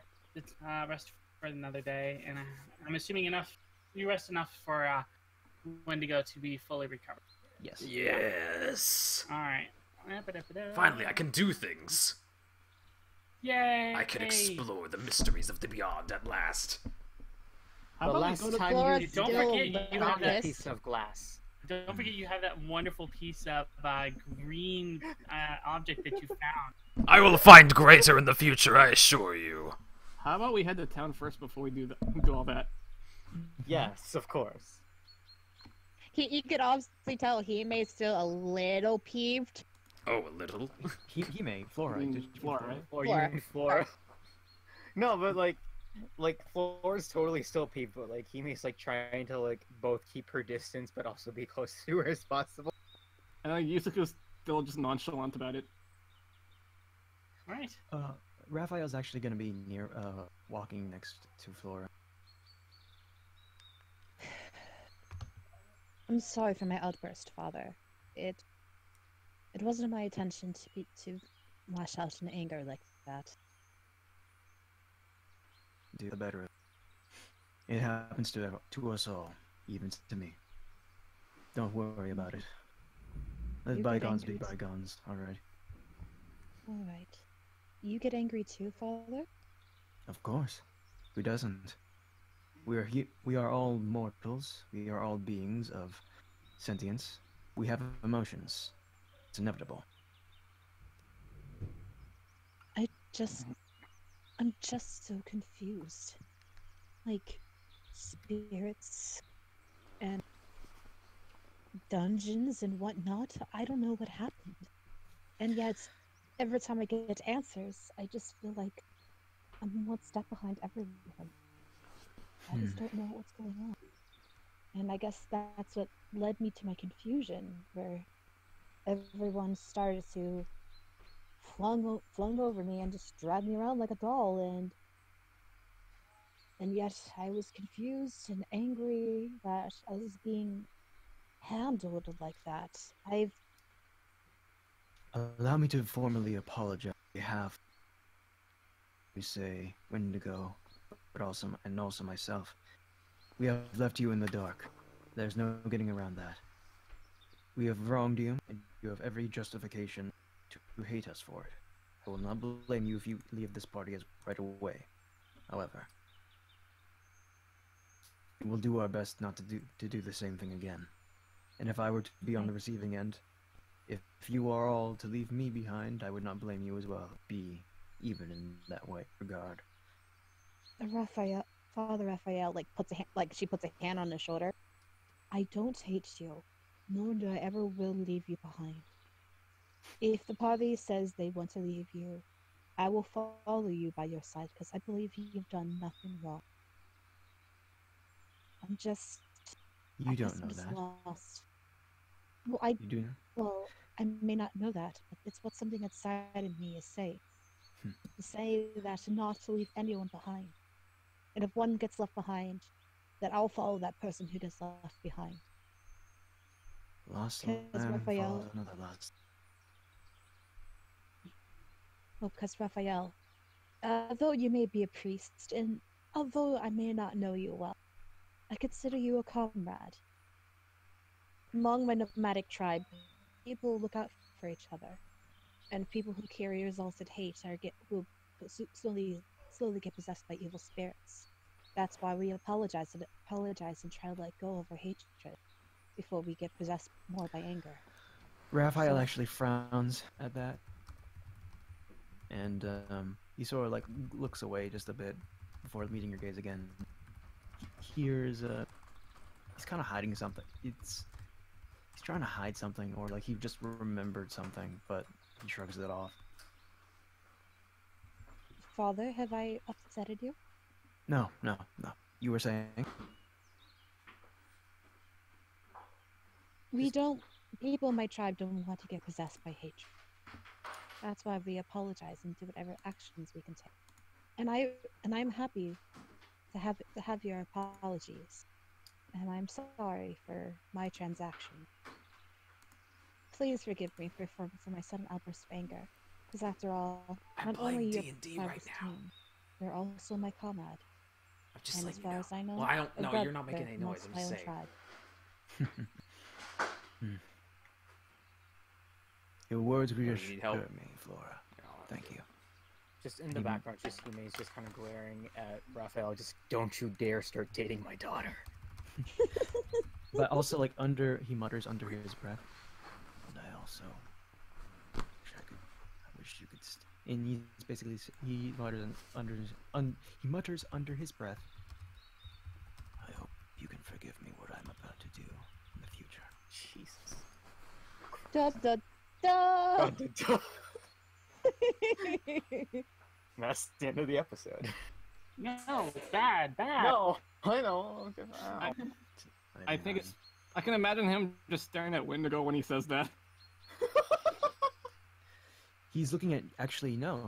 another day, and I'm assuming you rest enough for Wendigo to be fully recovered. Yes. Yes. All right. Finally, I can do things. Yay! I can explore the mysteries of the beyond at last. How The about last we go to time Flora? you Don't still forget you have that piece of glass. Don't forget you have that wonderful piece of green object that you found. I will find greater in the future, I assure you. How about we head to town first before we do all that? Yes, of course. You could obviously tell he may still a little peeved. Oh, a little. He may. Flora, Flora, right? Or you mean Flora. No, but like Flora's totally still peeved, but like he makes like trying to like both keep her distance but also be close to her as possible. And Yusuke's still just nonchalant about it. Right. Raphael's actually gonna be near, walking next to Flora. I'm sorry for my outburst, Father. It wasn't my intention to lash out in anger like that. Do the better. It happens to us all, even to me. Don't worry about it. Let You get bygones be angry. bygones, alright? Alright. You get angry too, Father? Of course. Who doesn't? We are all mortals. We are all beings of sentience. We have emotions. It's inevitable. I'm just so confused. Like, spirits and dungeons and whatnot. I don't know what happened. And yet, every time I get answers, I just feel like I'm one step behind everyone. I just don't know what's going on. And I guess that's what led me to my confusion, where everyone started to flung over me and just dragged me around like a doll, and yet I was confused and angry that I was being handled like that. Allow me to formally apologize on behalf of YUSEI, Wendigo, but also myself. We have left you in the dark. There's no getting around that. We have wronged you, and you have every justification to hate us for it. I will not blame you if you leave this party right away. However, we will do our best not to do the same thing again. And if I were to be on the receiving end, if you are all to leave me behind, I would not blame you as well. Be even in that regard. Father Raphael, she puts a hand on his shoulder. I don't hate you, nor do I ever will leave you behind. If the party says they want to leave you, I will follow you by your side because I believe you've done nothing wrong. I guess You don't I'm know just that. lost. Well, You do know? well, I may not know that, but it's what something inside of me is saying. To say that not to leave anyone behind. And if one gets left behind, that I'll follow that person who gets left behind. Lost Because man Raphael, follows another lost. well, because Raphael, though you may be a priest, and although I may not know you well, I consider you a comrade. Among my nomadic tribe, people look out for each other, and people who carry resulted hate will slowly get possessed by evil spirits. That's why we apologize and try to let go of our hatred before we get possessed more by anger. Raphael actually frowns at that, and he sort of like looks away just a bit before meeting your gaze again. He's kind of hiding something. He's trying to hide something, or like he just remembered something, but he shrugs it off. Father, have I upsetted you? No. You were saying? People in my tribe don't want to get possessed by hatred. That's why we apologize and do whatever actions we can take. And I'm happy to have your apologies. And I'm sorry for my transaction. Please forgive me for my sudden outburst of anger. Because after all, not only your D&D right now. team, you're also my comrade. I'm just And letting as far you know. as I know, Well, I don't a know. You're not making brother any noise. amongst I'm my just own saying. tribe. Your words you reassure need help? me, Flora. Thank you. Just in the background, just Yume's just kind of glaring at Raphael. Just don't you dare start dating my daughter. But also, like he mutters under his breath. And I also I wish you could. And he's basically he mutters under his breath. I hope you can forgive me what I'm about to do in the future. Jesus. Da da da. That's the end of the episode. No, bad. No, I know. I think it's. I can imagine him just staring at Wendigo when he says that. He's looking at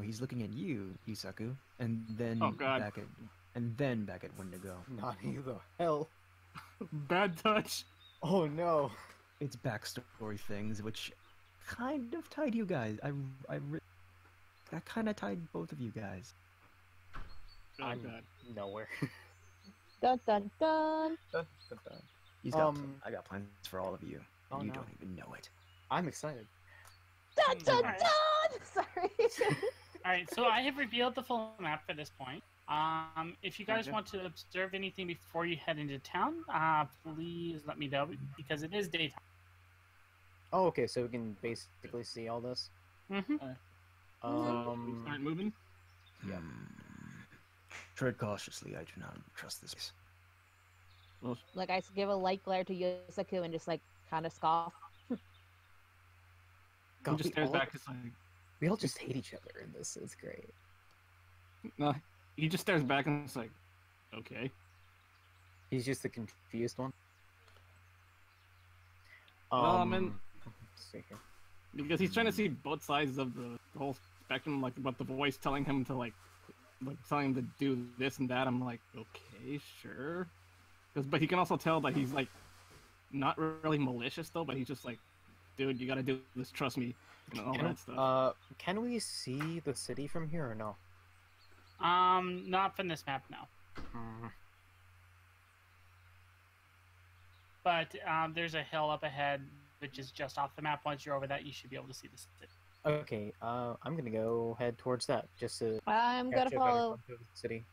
he's looking at you, Yusaku, and then back at Wendigo. Nani the hell? Bad touch. Oh no. It's backstory things which kind of tied you guys. That kind of tied both of you guys. I'm nowhere. Dun dun dun. He's got I got plans for all of you. And you don't even know it. I'm excited. Dun dun dun. Sorry. Alright, so I have revealed the full map for this point. If you guys want to observe anything before you head into town, please let me know, because it is daytime. Oh, okay, so we can basically see all this? Mm-hmm. Start moving? Yeah. Tread cautiously, I do not trust this place. Like, I give a light glare to Yusaku and just, like, kind of scoff. God, he just stares back. It's like, we all just hate each other in this. It's great. No, he just stares back and it's like, okay. He's just the confused one. Let's see here. Because he's trying to see both sides of the whole spectrum, like about the voice telling him to like telling him to do this and that. I'm like, okay, sure. But he can also tell that he's like not really malicious though, but he's just like, dude, you gotta do this, trust me, and all that stuff. Can we see the city from here or no? Not from this map, no. But there's a hill up ahead, which is just off the map. Once you're over that, you should be able to see the city. Okay, I'm gonna go head towards that, just to I'm gonna follow the city.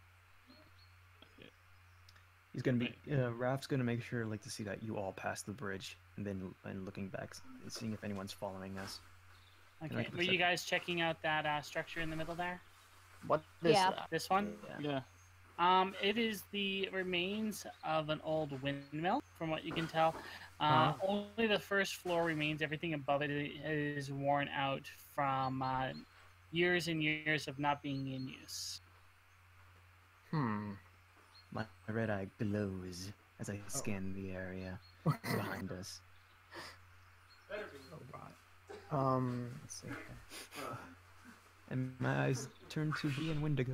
He's gonna be Raph's gonna make sure to see that you all pass the bridge, and then looking back, seeing if anyone's following us. Okay, were you guys checking out that structure in the middle there? What is that? This one? Yeah. It is the remains of an old windmill, from what you can tell. Only the first floor remains. Everything above it is worn out from years and years of not being in use. My red eye glows as I scan the area behind us. Let's see. And my eyes turn to V and Wendigo.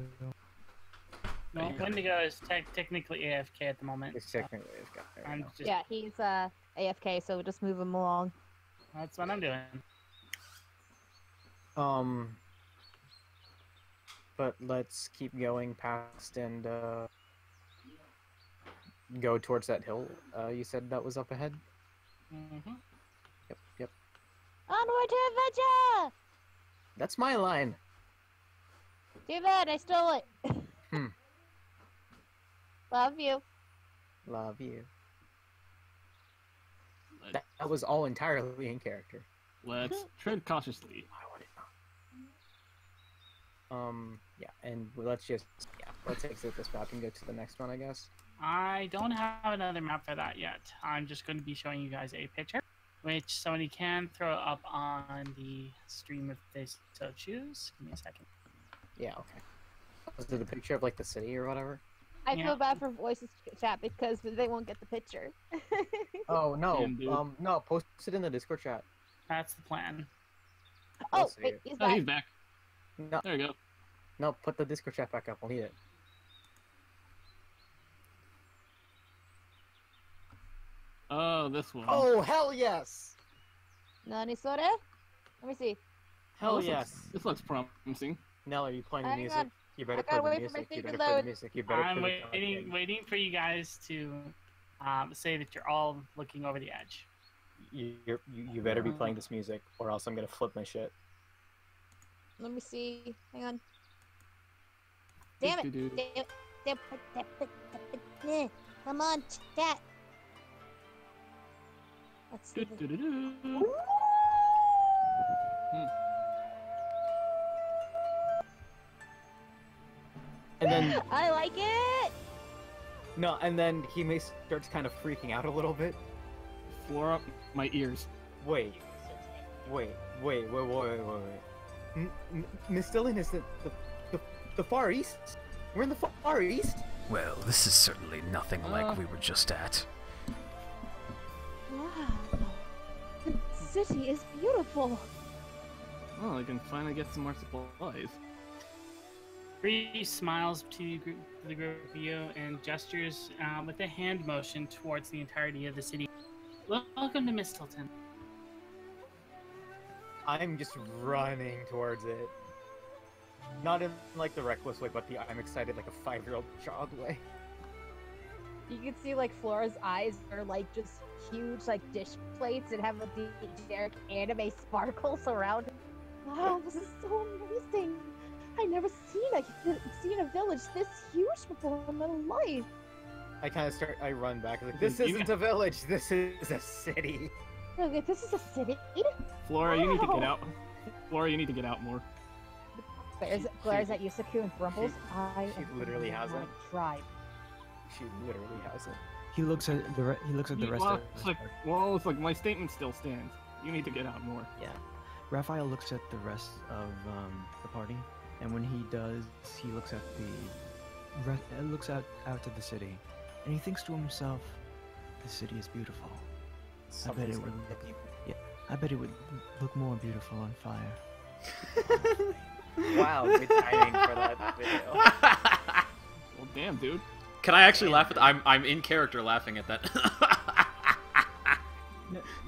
No, Wendigo is technically AFK at the moment. It's technically AFK. Yeah, he's AFK, so we'll just move him along. That's what I'm doing. But let's keep going past and go towards that hill. You said that was up ahead? Mm-hmm. Yep. Onward to adventure! That's my line. Too bad, I stole it. Love you. Love you. That was all entirely in character. Let's tread cautiously. Yeah, and let's exit this map and go to the next one, I guess. I don't have another map for that yet. I'm just going to be showing you guys a picture, which somebody can throw up on the stream if they so choose. Give me a second. Yeah, okay. Was it a picture of, like, the city or whatever? I feel bad for Voices chat because they won't get the picture. Oh, no. No, post it in the Discord chat. That's the plan. Oh, wait, he's back. Oh, he's back. No. There you go. No, put the Discord chat back up. We'll need it. Oh, this one. Oh, hell yes! Nani Sore? Let me see. Hell yes. This looks promising. Nell, are you playing the Hang music? on. You better I play gotta the wait for my music. You thing better to play the load. music. You better I'm play the waiting for you guys to say that you're all looking over the edge. You better be playing this music, or else I'm gonna flip my shit. Let me see. Hang on. Damn it. Damn it. Come on, chat. Let's see. And then I like it. no, and then he starts kind of freaking out a little bit. Flora, my ears. Wait. Mistillin is the Far East? We're in the Far East? Well, this is certainly nothing like we were just at. Wow. The city is beautiful. Oh, I can finally get some more supplies. Bree smiles to the group of you and gestures with a hand motion towards the entirety of the city. Welcome to Mistleton. I'm just running towards it. Not in, like, the reckless way, but the I'm excited like a 5-year-old child way. You can see, like, Flora's eyes are, like, just huge, like, dish plates and have a generic anime sparkles around it. Wow, this is so amazing. I never seen a village this huge before in my life. I run back, like, this isn't a village, this is a city. Okay, this is a city? Flora, you need to get out. Flora, you need to get out more. Glares at Yusaku and grumbles. She literally hasn't. Tribe. She literally hasn't. He looks at the rest of it's like, well, it's like my statement still stands. You need to get out more. Yeah. Raphael looks at the rest of the party, and when he does, he looks at out to the city, and he thinks to himself, "The city is beautiful. I bet it would look more beautiful on fire." Wow, good timing for that video. Well, damn, dude. Can I actually laugh at I'm in character laughing at that.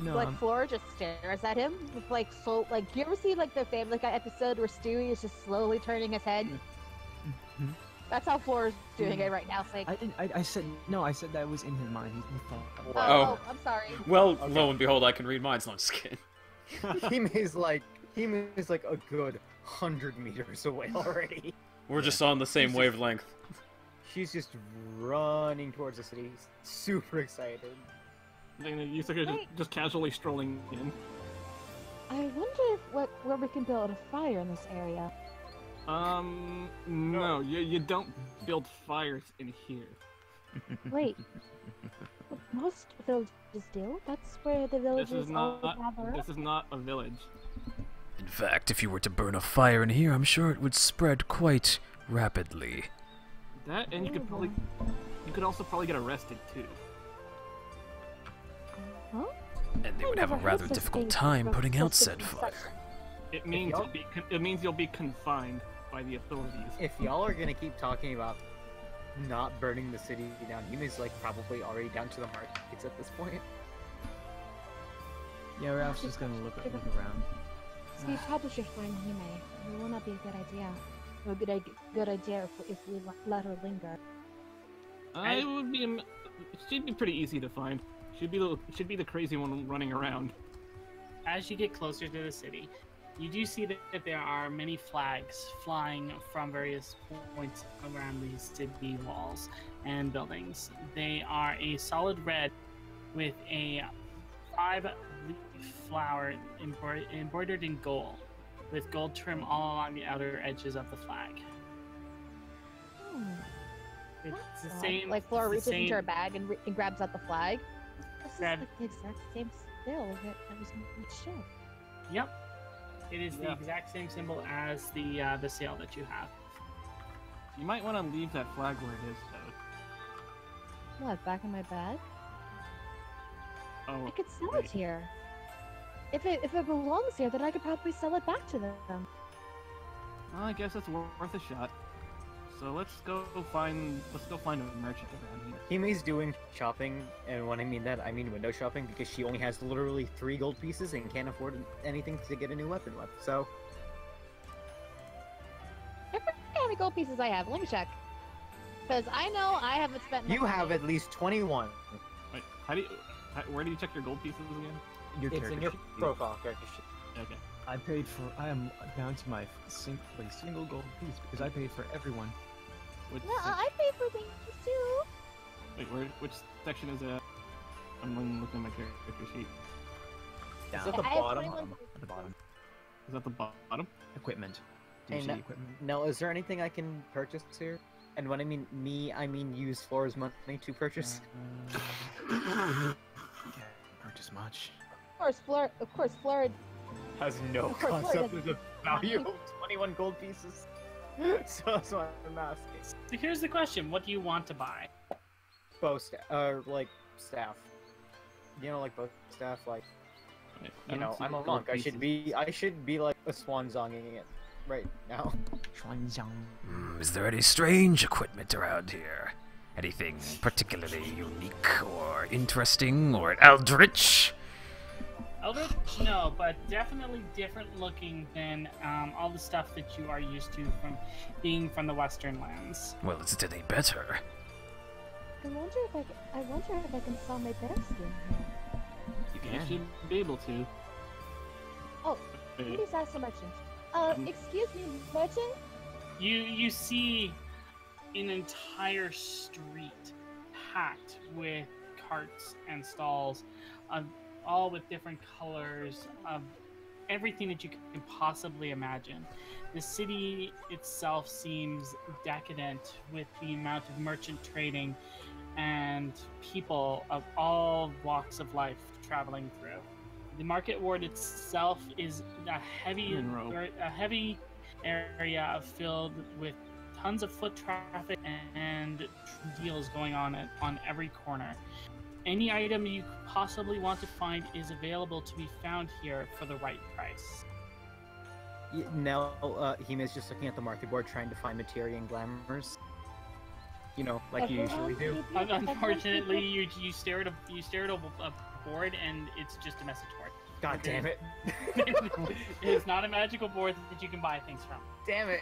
No, Like, Flora just stares at him with, like, so, like, you ever see, like, the Family Guy episode where Stewie is just slowly turning his head? Mm-hmm. That's how Flora's doing it right now, saying, I said that was in his mind. He thought. Oh. I'm sorry. Well, lo and behold, I can read minds. No, I'm just kidding. Hime's like a good 100 meters away already. We're just on the same wavelength. She's just running towards the city, super excited. Yusuke just casually strolling in. I wonder where we can build a fire in this area. No, you don't build fires in here. Wait. Most villages do. That's where the villages always gather. This is not a village. In fact, if you were to burn a fire in here, I'm sure it would spread quite rapidly. That, and you could also probably get arrested too. Huh? And they would have a rather difficult time putting out said fire. It means you'll be confined by the authorities. If y'all are gonna keep talking about not burning the city down, Yumi's like probably already down to the markets at this point. Yeah, Ralph's just gonna look around. We probably should find Hime. It will not be a good idea. Or a good idea if we let her linger. It would be. She'd be pretty easy to find. She'd be the crazy one running around. As you get closer to the city, you do see that there are many flags flying from various points around these city walls and buildings. They are a solid red with a 5-leaf flower embroidered in gold, with gold trim all along the outer edges of the flag. It's the same. Like Flora reaches into her bag and grabs out the flag. This is like the exact same symbol that was in the ship. Yep. It is the exact same symbol as the sail that you have. You might want to leave that flag where it is, though. What, back in my bag? Oh, I could sell it here. If it belongs here, then I could probably sell it back to them. Well, I guess it's worth a shot. So let's go find a merchant around here. Hime's doing shopping, and when I mean that, I mean window shopping, because she only has literally 3 gold pieces and can't afford anything to get a new weapon with. So, I forget how many gold pieces I have. Let me check. Because I know I haven't spent. You have at least 21. Wait, where do you check your gold pieces again? It's in your profile character sheet. Okay. I am down to my single gold piece because I paid for everyone. I paid for things too. Wait, which section is it? I'm looking at my character sheet. Down. Is that the bottom? At the bottom. Is that the bottom? Equipment. Do you see equipment? Nell, is there anything I can purchase here? And when I mean me, I mean use Flora's money to purchase. Can't purchase much. Of course, Flora has no concept of the value of 21 gold pieces. So that's why I'm asking. So here's the question: what do you want to buy? Bow staff, like staff. You know, like bow staff. Like, you know, I'm a monk. I should be like a swan songing it right now. Is there any strange equipment around here? Anything particularly unique or interesting or eldritch? Eldritch? No, but definitely different looking than all the stuff that you are used to from being from the Western lands. Well, is it any better? I wonder if I can sell my bear skin here. You should be able to. Oh, please ask the merchant. Excuse me, merchant? You see an entire street packed with carts and stalls of all with different colors of everything that you can possibly imagine. The city itself seems decadent with the amount of merchant trading and people of all walks of life traveling through. The market ward itself is a heavy area filled with tons of foot traffic and deals going on every corner. Any item you possibly want to find is available to be found here for the right price. Now, Hime's just looking at the market board trying to find materia and glamours. You know, like you usually do. Unfortunately, you stare at a board and it's just a message board. God damn it! It's not a magical board that you can buy things from. Damn it!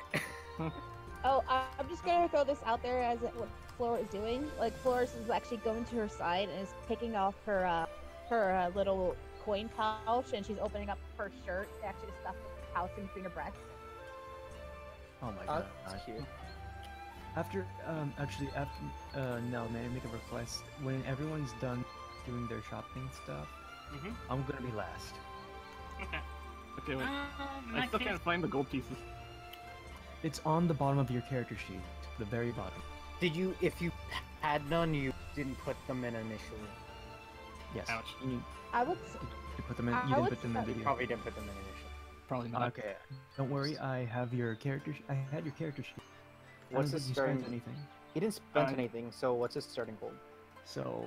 Oh, I'm just gonna throw this out there as what Flora is doing. Like, Flora is actually going to her side and is picking off her little coin pouch, and she's opening up her shirt to actually stuff the pouch in between her breasts. Oh my god. That's cute. After Nell, may I make a request? When everyone's done doing their shopping stuff, I'm gonna be last. Okay. Okay, wait. I still can't find the gold pieces. It's on the bottom of your character sheet, the very bottom. Did you, if you had none, you didn't put them in initially? Yes. Ouch. I would. You put them in. You didn't put them in video. Probably didn't put them in initially. Probably not. Okay. Don't worry. I have your character. I had your character sheet. What's his starting? Anything? He didn't spend anything. So what's his starting gold? So,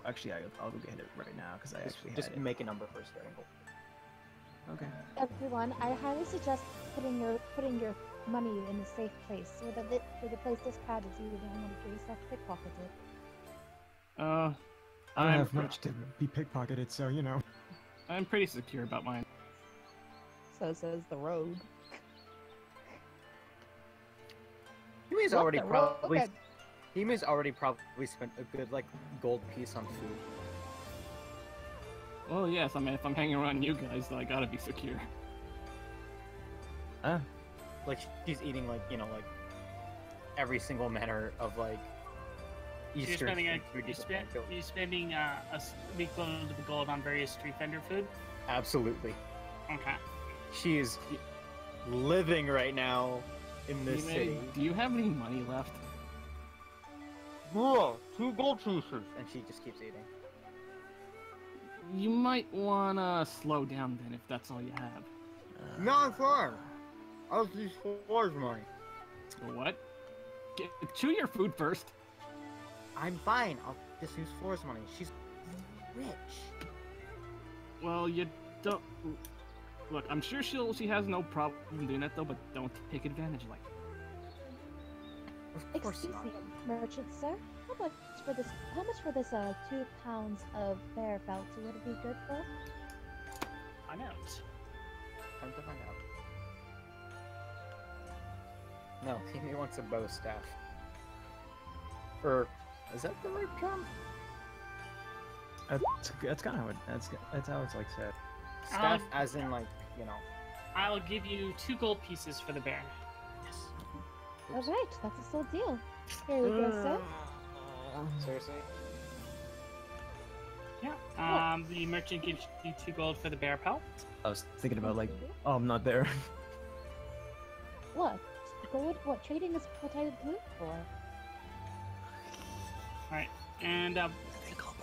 actually, I'll go get it right now because I actually just had it. make a number for starting gold. Okay. Everyone, I highly suggest putting your money in a safe place, so that the place this crowd is you don't want to get yourself pickpocketed. I don't have much to be pickpocketed, so you know. I'm pretty secure about mine. So says the rogue. Yumi's already probably. Yumi's already probably spent a good gold piece on food. Well, yes. I mean, if I'm hanging around you guys, I gotta be secure. Like she's eating every single manner of Eastern food. You're spending a equivalent of the gold on various street vendor food? Absolutely. Okay. She is living right now in this city. Do you have any money left? Bro, 2 gold pieces. And she just keeps eating. You might wanna slow down then, if that's all you have. No, I'm fine. I'll use Floor's money. What? Chew your food first. I'm fine. I'll just use Floor's money. She's rich. Well, you don't. Look, I'm sure she has no problem doing that though, but don't take advantage like it. Of course Excuse not. me, merchant sir. How much for this? 2 pounds of bear felt would it be good for? Find out. Time to find out. No, he wants a bow staff. Or is that the right term? That's kind of how that's how it's said. Staff, as in I'll give you 2 gold pieces for the bear. Yes. All right, that's a sold deal. Here we go, sir. Seriously? Yeah. The merchant gives you 2 gold for the bear pelt. I was thinking about oh, I'm not there. What? Gold? What? Trading is what I do for. Alright. And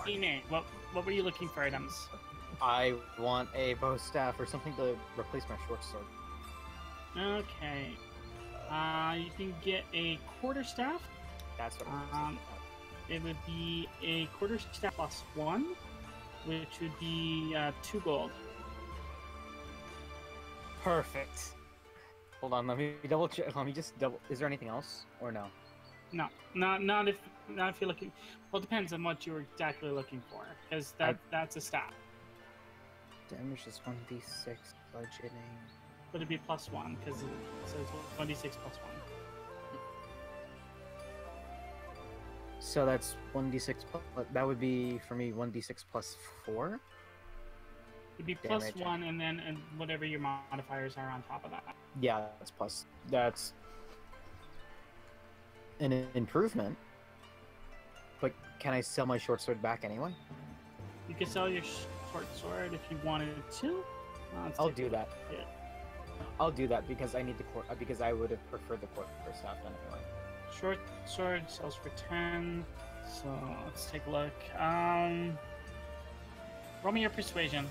Ine, what were you looking for items? I want a bow staff or something to replace my short sword. Okay. You can get a quarterstaff. That's what I'm It would be a quarterstaff +1, which would be 2 gold. Perfect. Hold on, let me double check. Let me just double. Is there anything else or no? No, not if you're looking. Well, it depends on what you're exactly looking for, because that's a stat. Damage is 1d6 budgeting. Would it be +1? Because it says 1d6 +1. So that's 1d6 plus. That would be for me 1d6 plus 4. It'd be Damage. +1, and then whatever your modifiers are on top of that. Yeah, that's plus. That's an improvement. But can I sell my short sword back anyway? You could sell your short sword if you wanted to. I'll do that. Yeah. I'll do that because I need the because I would have preferred the quarterstaff anyway. Short sword sells for 10. So let's take a look. Roll me your persuasion.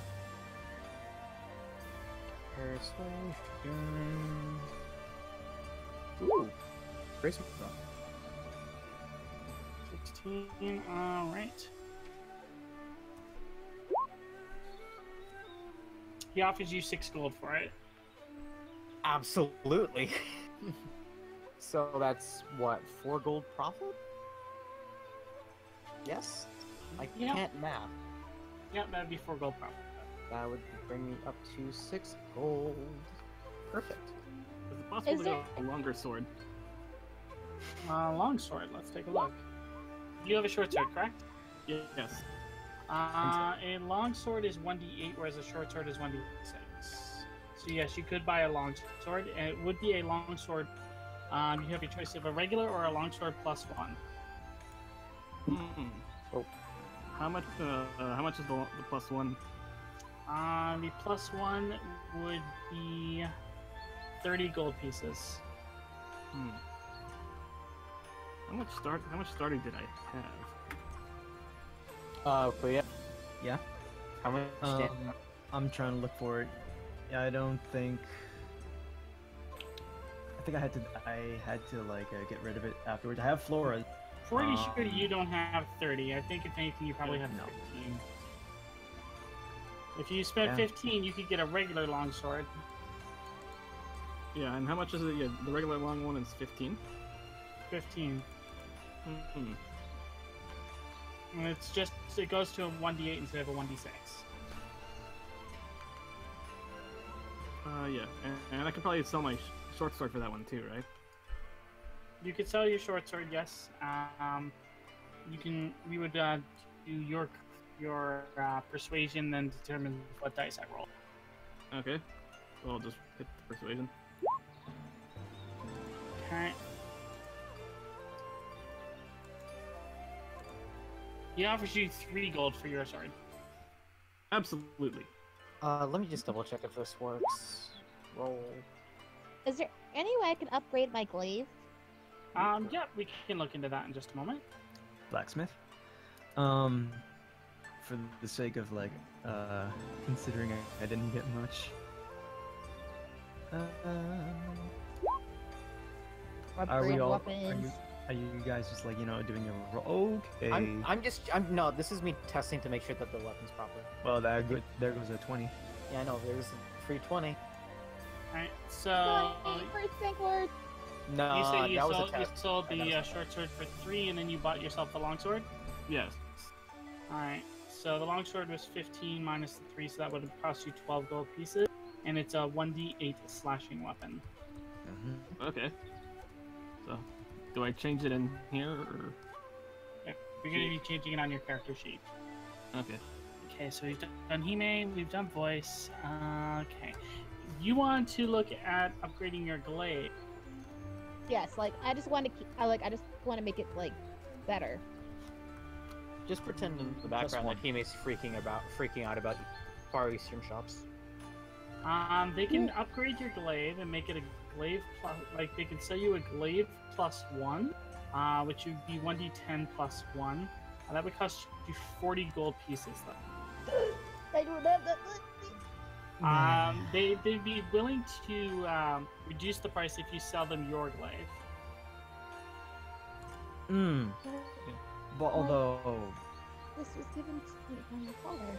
Persuasion. Ooh. Grace. 16. All right. He offers you 6 gold for it. Absolutely. So that's what, 4 gold profit? Yes? I can't math. Yeah, that'd be 4 gold profit. That would bring me up to 6 gold. Perfect. Is it possible to get a longer sword? Long sword, let's take a look. You have a short sword, correct? Yes. A long sword is 1d8, whereas a short sword is 1d6. So yes, you could buy a long sword, and it would be a long sword. You have your choice of a regular or a long sword +1. Oh. How much is the +1? The +1 would be 30 gold pieces. How much starter did I have? Kuya? Yeah? How much did... I'm trying to look for it. Yeah, I think I had to like get rid of it afterwards. I have Flora. Pretty sure you don't have 30. I think if anything, you probably have 15. If you spent 15, you could get a regular longsword. Yeah, and how much is it? Yeah, the regular long one is 15. 15. And it goes to a 1d8 instead of a 1d6. Yeah, and I could probably sell my short sword for that one too, right? You could sell your short sword, yes. We would do your persuasion, then determine what dice I roll. Okay, so I'll just hit the persuasion. Okay. He offers you 3 gold for your sword. Absolutely. Let me just double check if this works. Roll. Is there any way I can upgrade my glaive? Yeah, we can look into that in just a moment. Blacksmith. For the sake of like, considering I didn't get much. Are we all? Are you guys just like doing your roll? Okay. No. This is me testing to make sure that the weapon's proper. Well, there goes a 20. Yeah, I know. There's a free 20. Alright, so No, you say you that was a test. you sold the short sword for 3, and then you bought yourself the longsword? Yes. Alright, so the longsword was 15 minus the 3, so that would have cost you 12 gold pieces, and it's a 1d8 slashing weapon. Okay. So, do I change it in here, or...? Yeah, you're going to be changing it on your character sheet. Okay. Okay, so we've done Hime, we've done voice. Okay. You want to look at upgrading your glaive. Yes, like I just want to want to make it like better. Just pretend in the background that Hime's freaking out about Far Eastern shops. They can upgrade your glaive and make it a glaive plus, like they can sell you a glaive +1, which would be 1d10 +1. That would cost you 40 gold pieces though. I don't have that. They'd be willing to reduce the price if you sell them your glaive. But although this was given to me by my father.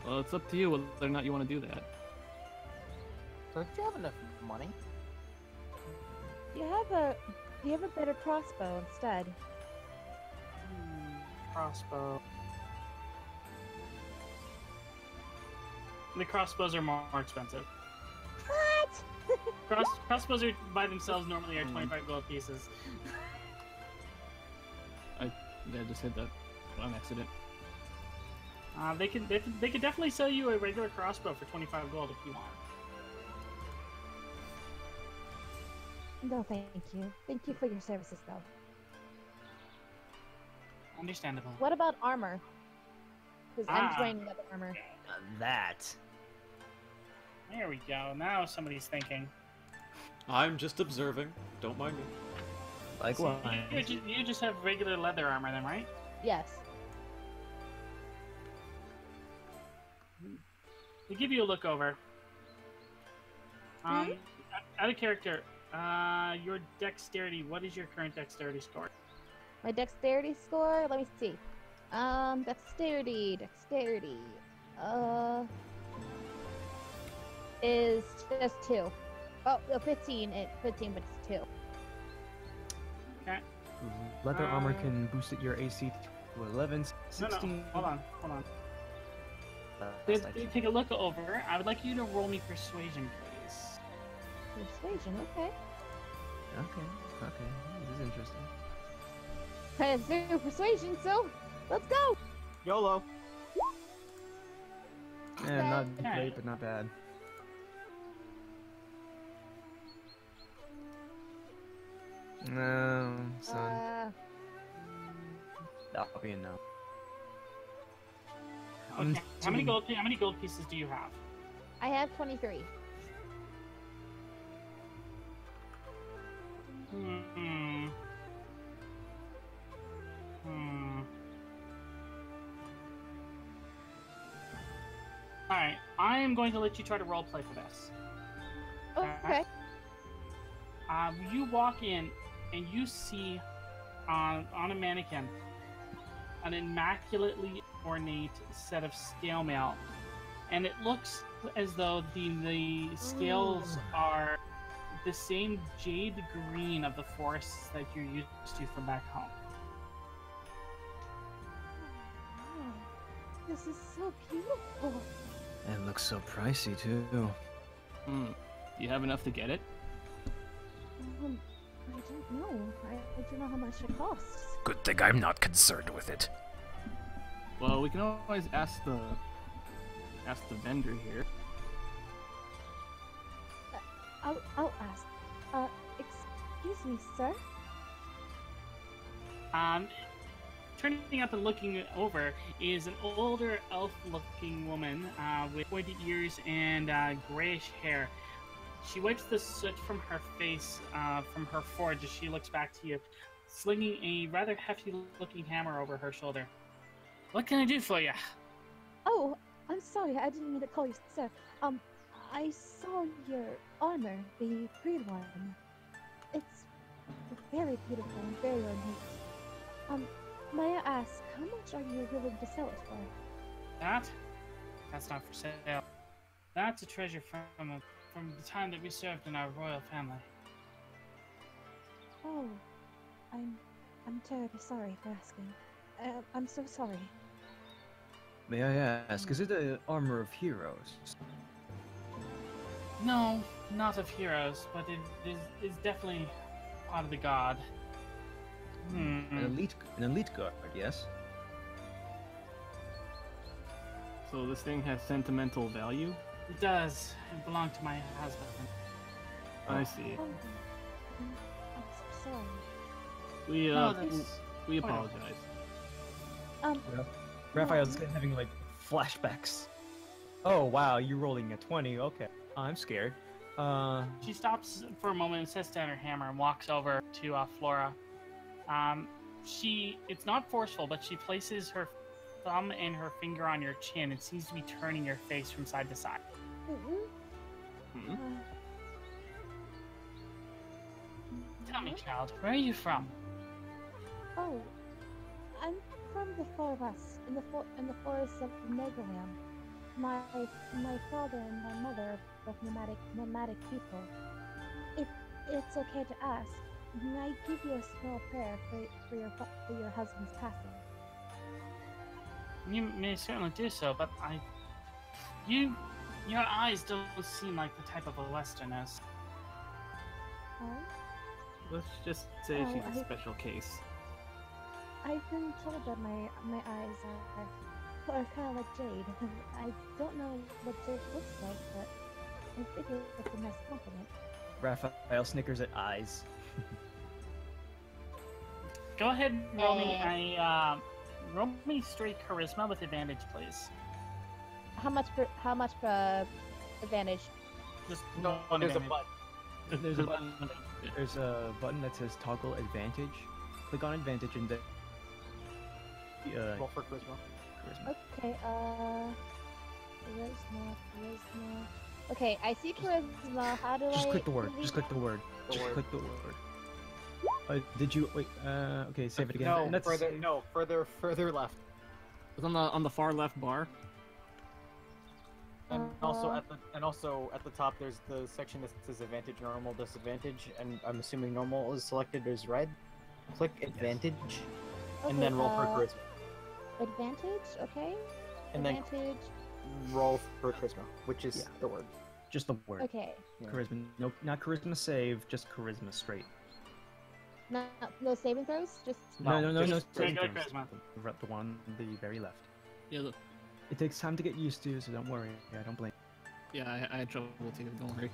Well, it's up to you whether or not you want to do that. Don't you have enough money? Do you have a better crossbow instead? Crossbow. The crossbows are more expensive. What? Crossbows are by themselves normally are 25 gold pieces. I just hit that on accident. They could definitely sell you a regular crossbow for 25 gold if you want. No, thank you. Thank you for your services, though. Understandable. What about armor? Because I'm wearing leather armor. That. There we go. Now somebody's thinking. I'm just observing. Don't mind me. Like what? You just have regular leather armor then, right? Yes. We give you a look over. Out of character, your dexterity. What is your current dexterity score? My dexterity score. Let me see. Dexterity. Is just 2. Oh, 15. 15, but it's 2. Okay. Leather armor can boost your AC to 11, 16. No, hold on. Take a look over. I would like you to roll me persuasion, please. Persuasion, okay. Okay. This is interesting. I have 0 persuasion, so let's go. YOLO. Yeah, not great, but not bad. No, son. That'll be a no. Okay. How many gold pieces do you have? I have 23. Alright, I am going to let you try to roleplay for this. Okay. You walk in and you see on a mannequin an immaculately ornate set of scale mail, and it looks as though the scales are the same jade green of the forests that you're used to from back home. Oh, this is so beautiful. It looks so pricey too. Do you have enough to get it? I don't know. I don't know how much it costs. Good thing I'm not concerned with it. Well, we can always ask the vendor here. I'll ask. Excuse me, sir? Turning up and looking over is an older elf-looking woman with pointed ears and grayish hair. She wipes the soot from her face, from her forge as she looks back to you, slinging a rather hefty-looking hammer over her shoulder. What can I do for you? Oh, I'm sorry. I didn't mean to call you sir. I saw your armor, the green one. It's very beautiful and very ornate. May I ask, how much are you willing to sell it for? That's not for sale. That's a treasure from the time that we served in our royal family. Oh, I'm terribly sorry for asking. I'm so sorry. May I ask, is it the armor of heroes? No, not of heroes, but it is definitely part of the god. An elite guard, yes? So this thing has sentimental value? It does. It belonged to my husband. I see. Oh, I'm so sorry. We apologize. Raphael's having like flashbacks. Oh wow, you're rolling a 20. Okay, I'm scared. She stops for a moment and sets down her hammer and walks over to Flora. It's not forceful, but she places her thumb and her finger on your chin and seems to be turning your face from side to side. Tell me, child, where are you from? Oh, I'm from the far west, in the forests of Megalam. My father and my mother are both nomadic people. If it's okay to ask, may I give you a small prayer for your husband's passing? You may certainly do so, but your eyes don't seem like the type of a Westerness. Oh? Let's just say she's a special case. I've been told that my eyes are kind of like jade. I don't know what jade looks like, but I figure it's a nice compliment. Raphael snickers at eyes. Go ahead and roll me straight charisma with advantage, please. How much advantage? Just No, one there's a advantage. button. There's a button. There's a button that says toggle advantage. Click on advantage and then roll for charisma. Okay, charisma. Okay, I see charisma. How do Just I... click the word. Just click the word. Just click the word. Did you wait? Okay, save it again. No, further left. It's on the far left bar. And also at the top, there's the section that says advantage, normal, disadvantage, and I'm assuming normal is selected as red. Click advantage, and then roll for charisma. Advantage, okay. And advantage. then roll for charisma, which is the word. Just the word. Okay. Yeah. Charisma. No, not charisma save. Just charisma straight. No saving throws. Just No. Just saving regular throws. charisma. The one on the very left. Yeah, look. It takes time to get used to, so don't worry. I don't blame. Yeah, I had trouble too. Don't worry.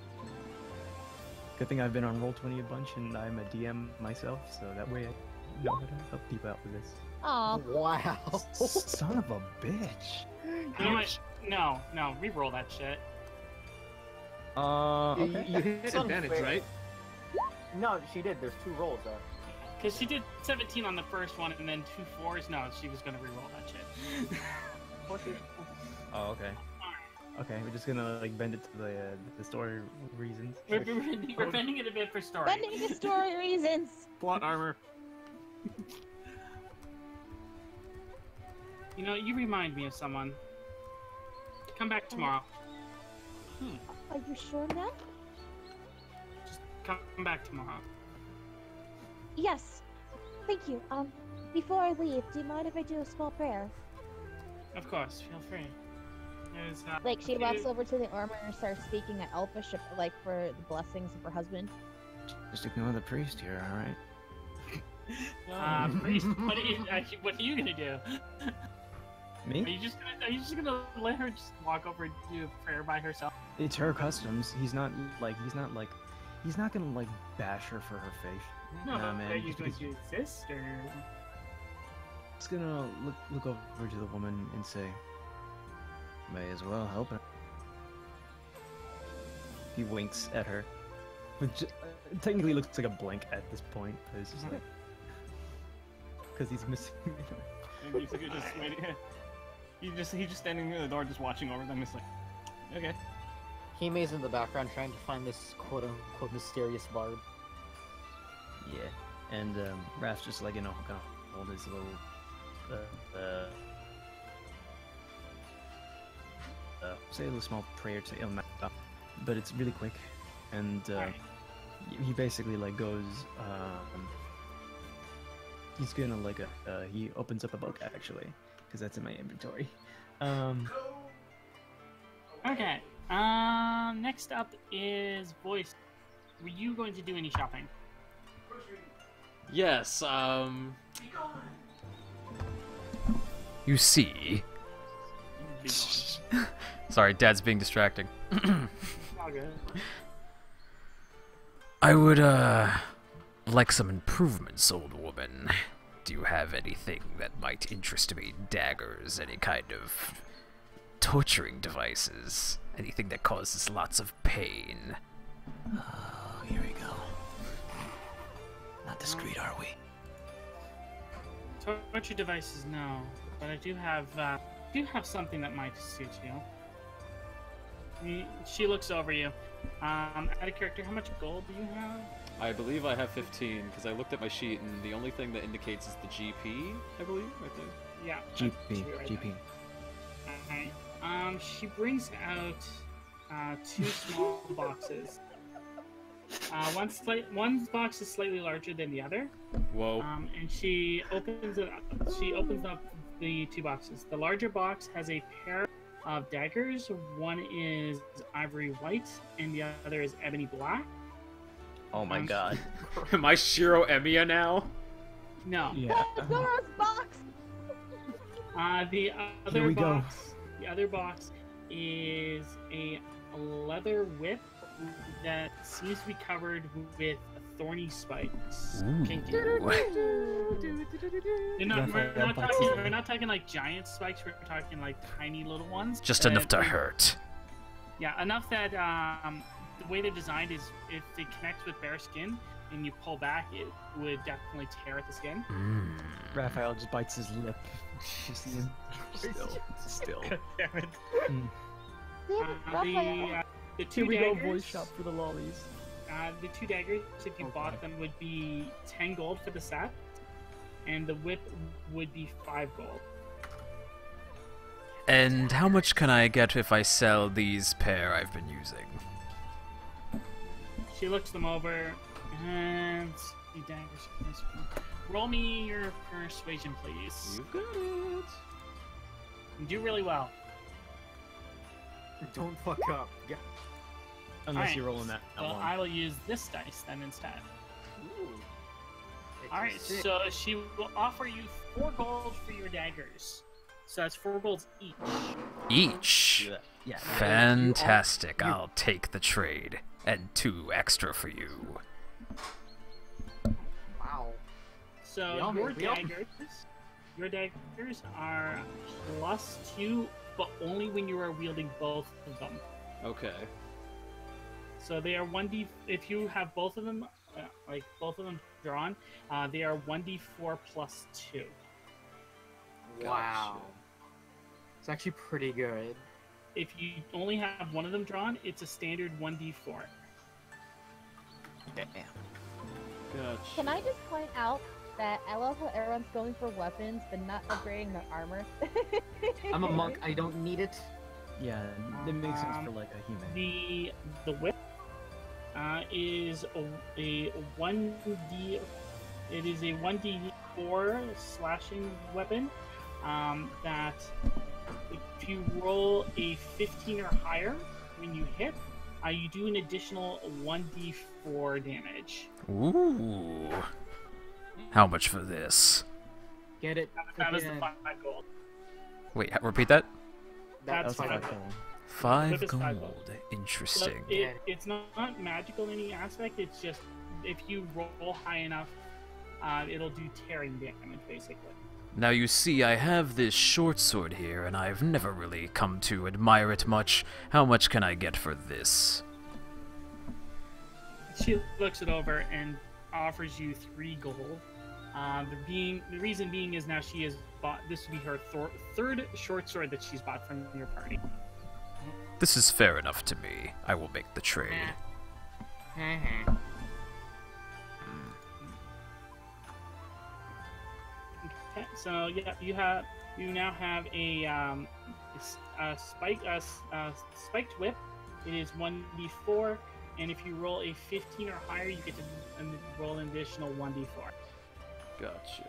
Good thing I've been on Roll20 a bunch, and I'm a DM myself, so that way I know how to help people out with this. Aw. Wow. Son of a bitch. You know what? No, re-roll that shit. Okay. You hit advantage, right? No, she did. There's 2 rolls though. Because she did 17 on the first one and then 2 4s. No, she was gonna re-roll that shit. Oh, okay. Okay, we're just gonna like bend it to the story reasons. We're bending it a bit for story. Bending the story reasons. Plot armor. You know, you remind me of someone. Come back tomorrow. Are you sure now? Just come back tomorrow. Yes. Thank you. Before I leave, do you mind if I do a small prayer? Of course, feel free. There's, Like, she walks over to the armor and starts speaking at Elfish, like, for the blessings of her husband. Just ignore the priest here, alright? Priest, what are you gonna do? Me? Are you just gonna let her just walk over and do a prayer by herself? It's her customs. He's not gonna like bash her for her faith. No, nah, man. are you just going because- to insist, or? Just gonna look over to the woman and say, "May as well help her." He winks at her, which technically looks like a blink at this point, but it's just like because he's missing. And he's just waiting. He's just standing near the door, just watching over them. It's like, okay. Hime's in the background trying to find this quote-unquote mysterious bard. Yeah, and Raph's just like, you know, gonna hold his little say a little small prayer to Ilmata, but it's really quick, and he basically like goes, he's gonna like he opens up a book actually, because that's in my inventory. Okay. Next up is Voice. Were you going to do any shopping? Yes, You see... Sorry, Dad's being distracting. All good. I would, like some improvements, old woman. Do you have anything that might interest me? Daggers, any kind of torturing devices, anything that causes lots of pain. Oh, here we go. Not discreet, are we? Torture devices, no. But I do have something that might suit you. She looks over you. Out of character, how much gold do you have? I believe I have 15, because I looked at my sheet, and the only thing that indicates is the GP, I believe, right there. Yeah. GP. Alright. She brings out 2 small boxes. One box is slightly larger than the other. Whoa. And she opens it up. She opens up the 2 boxes. The larger box has a pair of daggers. One is ivory white, and the other is ebony black. Oh my god. Am I Shiro Emiya now? No. Yeah. Pandora's box! The other box is a leather whip that seems to be covered with thorny spikes. We're not talking like giant spikes, we're talking like tiny little ones. Just enough to hurt. Yeah, enough that the way they're designed is if it connects with bare skin and you pull back, it would definitely tear at the skin. Raphael just bites his lip. You see him? Still. Damn it. The 2 Here we daggers, go, voice shop for the lollies. the 2 daggers, if you bought them, would be 10 gold for the set, and the whip would be 5 gold. And how much can I get if I sell these pair I've been using? She looks them over, and the daggers. Roll me your persuasion, please. You got it. You do really well. Don't fuck up. Yeah. Unless you're rolling that Well, one. I will use this dice then instead. Alright, so she will offer you 4 gold for your daggers. So that's 4 golds each. Each? Yeah. Fantastic. I'll take the trade. And 2 extra for you. Wow. So your daggers are +2, but only when you are wielding both of them. Okay. So they are 1d. If you have both of them, like both of them drawn, they are 1d4 +2. Wow. It's actually pretty good. if you only have one of them drawn, it's a standard 1d4. Damn. Gotcha. Can I just point out that I love how everyone's going for weapons, but not upgrading their armor? I'm a monk. I don't need it. Yeah, that makes sense for like a human. The whip is a 1d. It is a 1d4 slashing weapon. That if you roll a 15 or higher when you hit, you do an additional 1d4 damage. Ooh. How much for this? Get it. That is the 5 gold. Wait, repeat that? That's 5 gold. 5 Flip is 5 gold. Interesting. So it's not magical in any aspect. It's just if you roll high enough, it'll do tearing damage basically. Now you see, I have this short sword here, and I've never really come to admire it much. How much can I get for this? She looks it over and offers you 3 gold. The reason being is now she has bought. This will be her third short sword that she's bought from your party. This is fair enough to me. I will make the trade. Okay, so yeah, you now have a spiked whip. It is 1d4, and if you roll a 15 or higher, you get to roll an additional 1d4. Gotcha.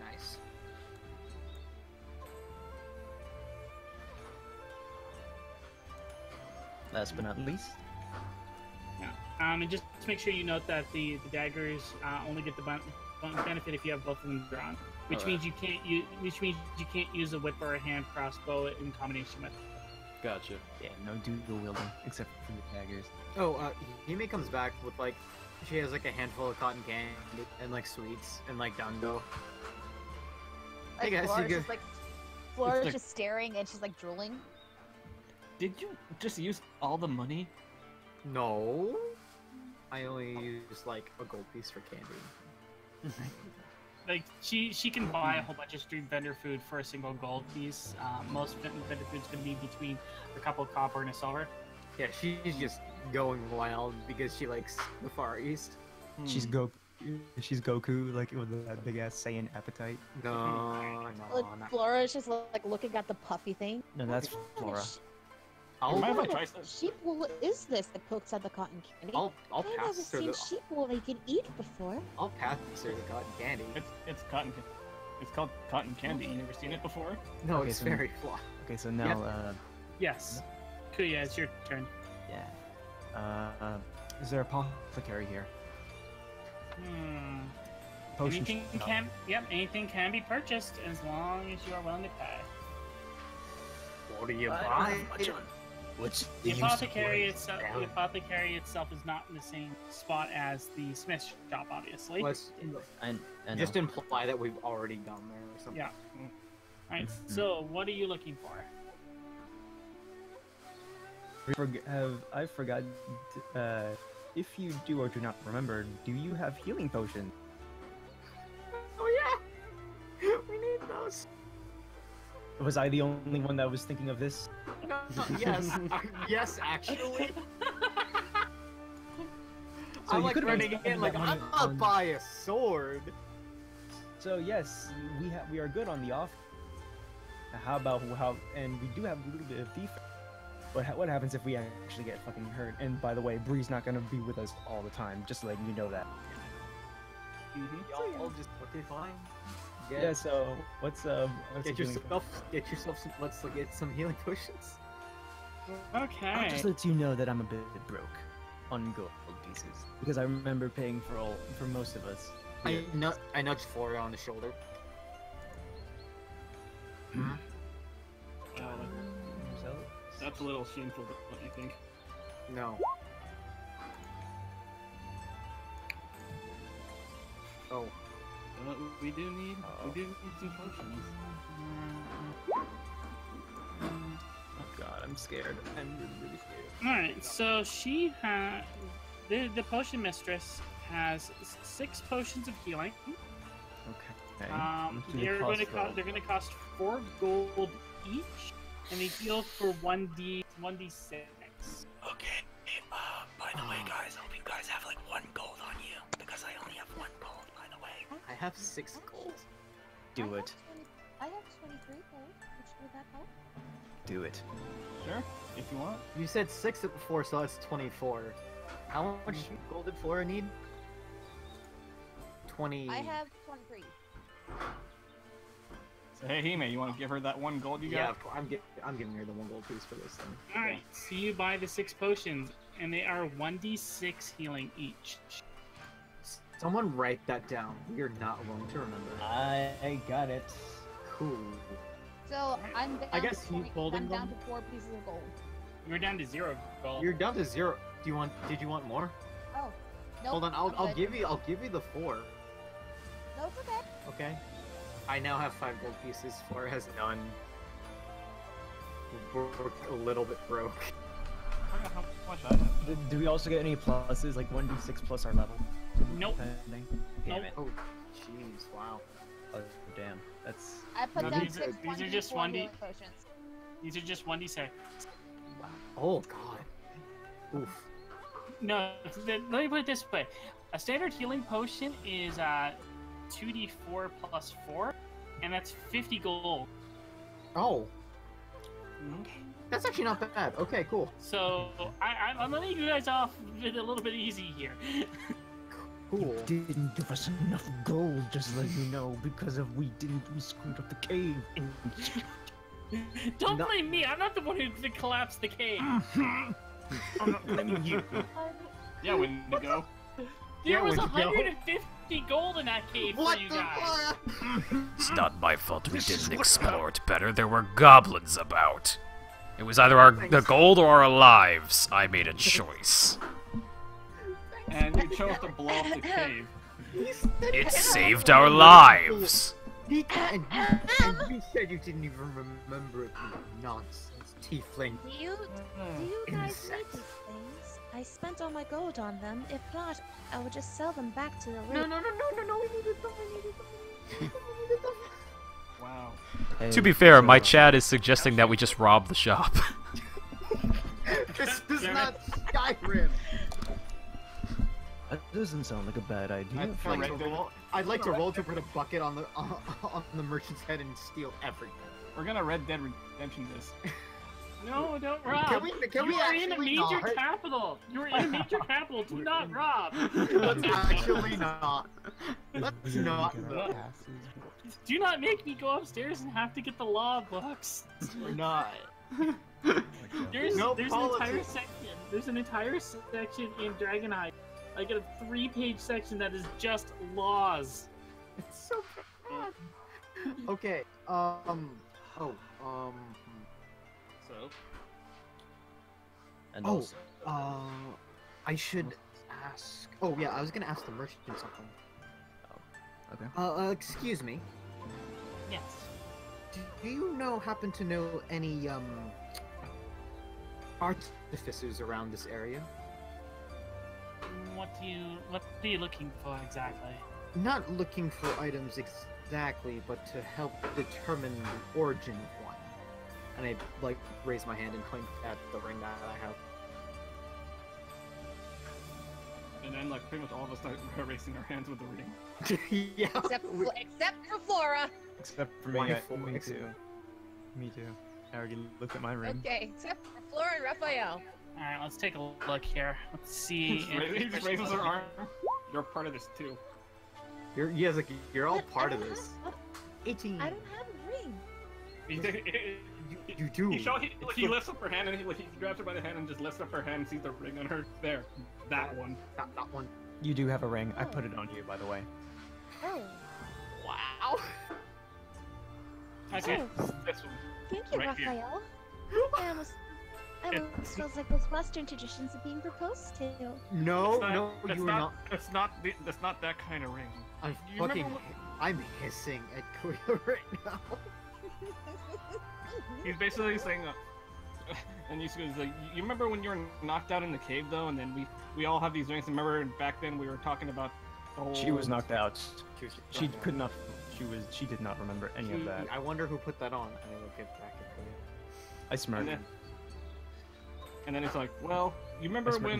Nice. Last but not least. Yeah. And just make sure you note that the daggers only get the benefit if you have both of them drawn, which means you can't use a whip or a hand crossbow in combination with. Gotcha. Yeah, no dual wielding except for the daggers. Oh, Hime comes back with like, she has like a handful of cotton candy and like sweets and like dango. Like, Hey guys, Flora's you just like, Flora's just staring and she's like drooling. Did you just use all the money? No, I only used like a gold piece for candy. Like she can buy a whole bunch of street vendor food for a single gold piece. Most vendor food's gonna be between a couple of copper and a silver. Yeah, she's just going wild because she likes the Far East. She's Goku, like with that big ass Saiyan appetite. No, Flora's just like looking at the puffy thing. No, that's Flora. Mind if I try some? Sheep wool is this that pokes out the cotton candy? I'll I've never pass her seen the. sheep wool they can eat before. I'll pass her the cotton candy. It's cotton. It's called cotton candy. You never seen it before? No, Okay, it's so- very flaw. Okay, so now, Yes. Kuya, it's your turn. yeah. Is there a apothecary here? Potion Anything can be purchased as long as you are willing to pay. What do you I don't buy? have much on. What's The apothecary itself is not in the same spot as the smith shop, obviously. Let's I just imply that we've already gone there or something. Yeah. Alright, so what are you looking for? I forgot. If you do or do not remember, do you have healing potions? Oh yeah, we need those. Was I the only one that was thinking of this? No, yes, yes, actually. So I'm you like could've running spent in like that I'm money gonna on- buy a sword. So yes, we are good on the off. How about and we do have a little bit of defense. But what happens if we actually get fucking hurt? And by the way, Bree's not gonna be with us all the time. Just letting you know that. Y'all just okay, fine. Yeah. So what's Get the healing yourself some. Let's get some healing potions. Okay. I'll just let you know that I'm a bit broke on gold pieces because I remember paying for most of us. I nudged Flora on the shoulder. That's a little shameful, don't you think? No. Oh. We do need some potions. Oh god, I'm scared. I'm really scared. Alright, so she has the potion mistress has 6 potions of healing. Okay. They're going to cost 4 gold each. and they heal for 1d6. Okay. By the way, guys, I hope you guys have like 1 gold on you because I only have 1 gold. By the way. I have 6 gold. Do it. I have 23 gold. Would that help? Do it. Sure, if you want. You said 6 before, so that's 24. How much gold did Flora need? 20. I have 23. So, hey, Hime, you want to give her that 1 gold you got? Yeah, I'm giving her the 1 gold piece for this thing. Alright, so you buy the 6 potions, and they are 1d6 healing each. Someone write that down. You're not going to remember. I got it. Cool. So I'm down, I guess to, you holding I'm down them? to 4 pieces of gold. You're down to 0 gold. You're down to 0. Did you want more? Oh, nope, Hold on, I'll good. give you the 4. No, it's okay. Okay. I now have 5 gold pieces. Flora has none. We're a little bit broke. I forgot how much I have. Do we also get any pluses, like 1d6 plus our level? Nope. Damn Nope. it. Oh, jeez, wow. Oh, damn. That's... I put No, down these 6 are just 1d4 1d healing potions. These are just 1d6. Oh, God. Oof. No, let me put it this way. A standard healing potion is 2d4 plus 4, and that's 50 gold. Oh. That's actually not bad. Okay, cool. So I'm letting you guys off with a little bit easy here. Cool. Didn't give us enough gold, just let you know, because we screwed up the cave. Don't blame me. I'm not the one who collapsed the cave. I'm not blaming you. Yeah, Wendigo. There was Wendigo. 150 gold in that cave for you guys. It's not my fault we didn't explore it better. There were goblins about. It was either the gold or our lives. I made a choice. And you chose to blow up the cave. It saved our lives. And you said you didn't even remember it. Nonsense, tiefling. Do you guys need these things? I spent all my gold on them. If not, I would just sell them back to the rich. No, we needed them. Wow. Hey, To be fair, so, my chat is suggesting that we just rob the shop. This is not Skyrim. That doesn't sound like a bad idea. I'd like to roll to put a bucket on the merchant's head and steal everything. We're gonna Red Dead Redemption this. No, don't rob. Can we you are in a actually major not? capital. You are in a major capital. Do not rob. Let's actually not. Let's not. Do not make me go upstairs and have to get the law books. We're not. There's No an entire politics. section. There's an entire section in Dragon Eye. I get a 3-page section that is just laws. It's so bad. Okay. So. And Oh. also, I should ask. Oh yeah, I was gonna ask the merchant something. okay. Excuse me. Yes. Do you happen to know any artificers around this area? What are you looking for exactly? Not looking for items exactly, but to help determine the origin of one. And I raise my hand and point at the ring that I have. And then pretty much all of us start raising our hands with the ring. Yeah. Except for Flora. Except for My me, full me ex- too. Me too. I already looked at my ring. Okay, except for Flora and Raphael. Alright, let's take a look here. Let's see. He just raises her arm. You're part of this too. You're all part of this. 18. I don't have a ring. You do. He lifts up her hand and he grabs her by the hand and just lifts up her hand and sees the ring on her. There. That one. That one. You do have a ring. I put it on you, by the way. Oh, Wow. Okay, Oh. this one. thank you, Right here. Raphael. I almost feels like those Western traditions are being proposed to. No, It's you are not. It's not that kind of ring. I'm You remember fucking. I'm hissing at Kuya right now. He's basically saying, and he's like, you remember when you were knocked out in the cave though, and then we all have these rings. Remember back then we were talking about the whole. She was knocked out. She could not. She did not remember any of that. I wonder who put that on. I will get back at Kuya. I smirk. And then it's like, well, you remember when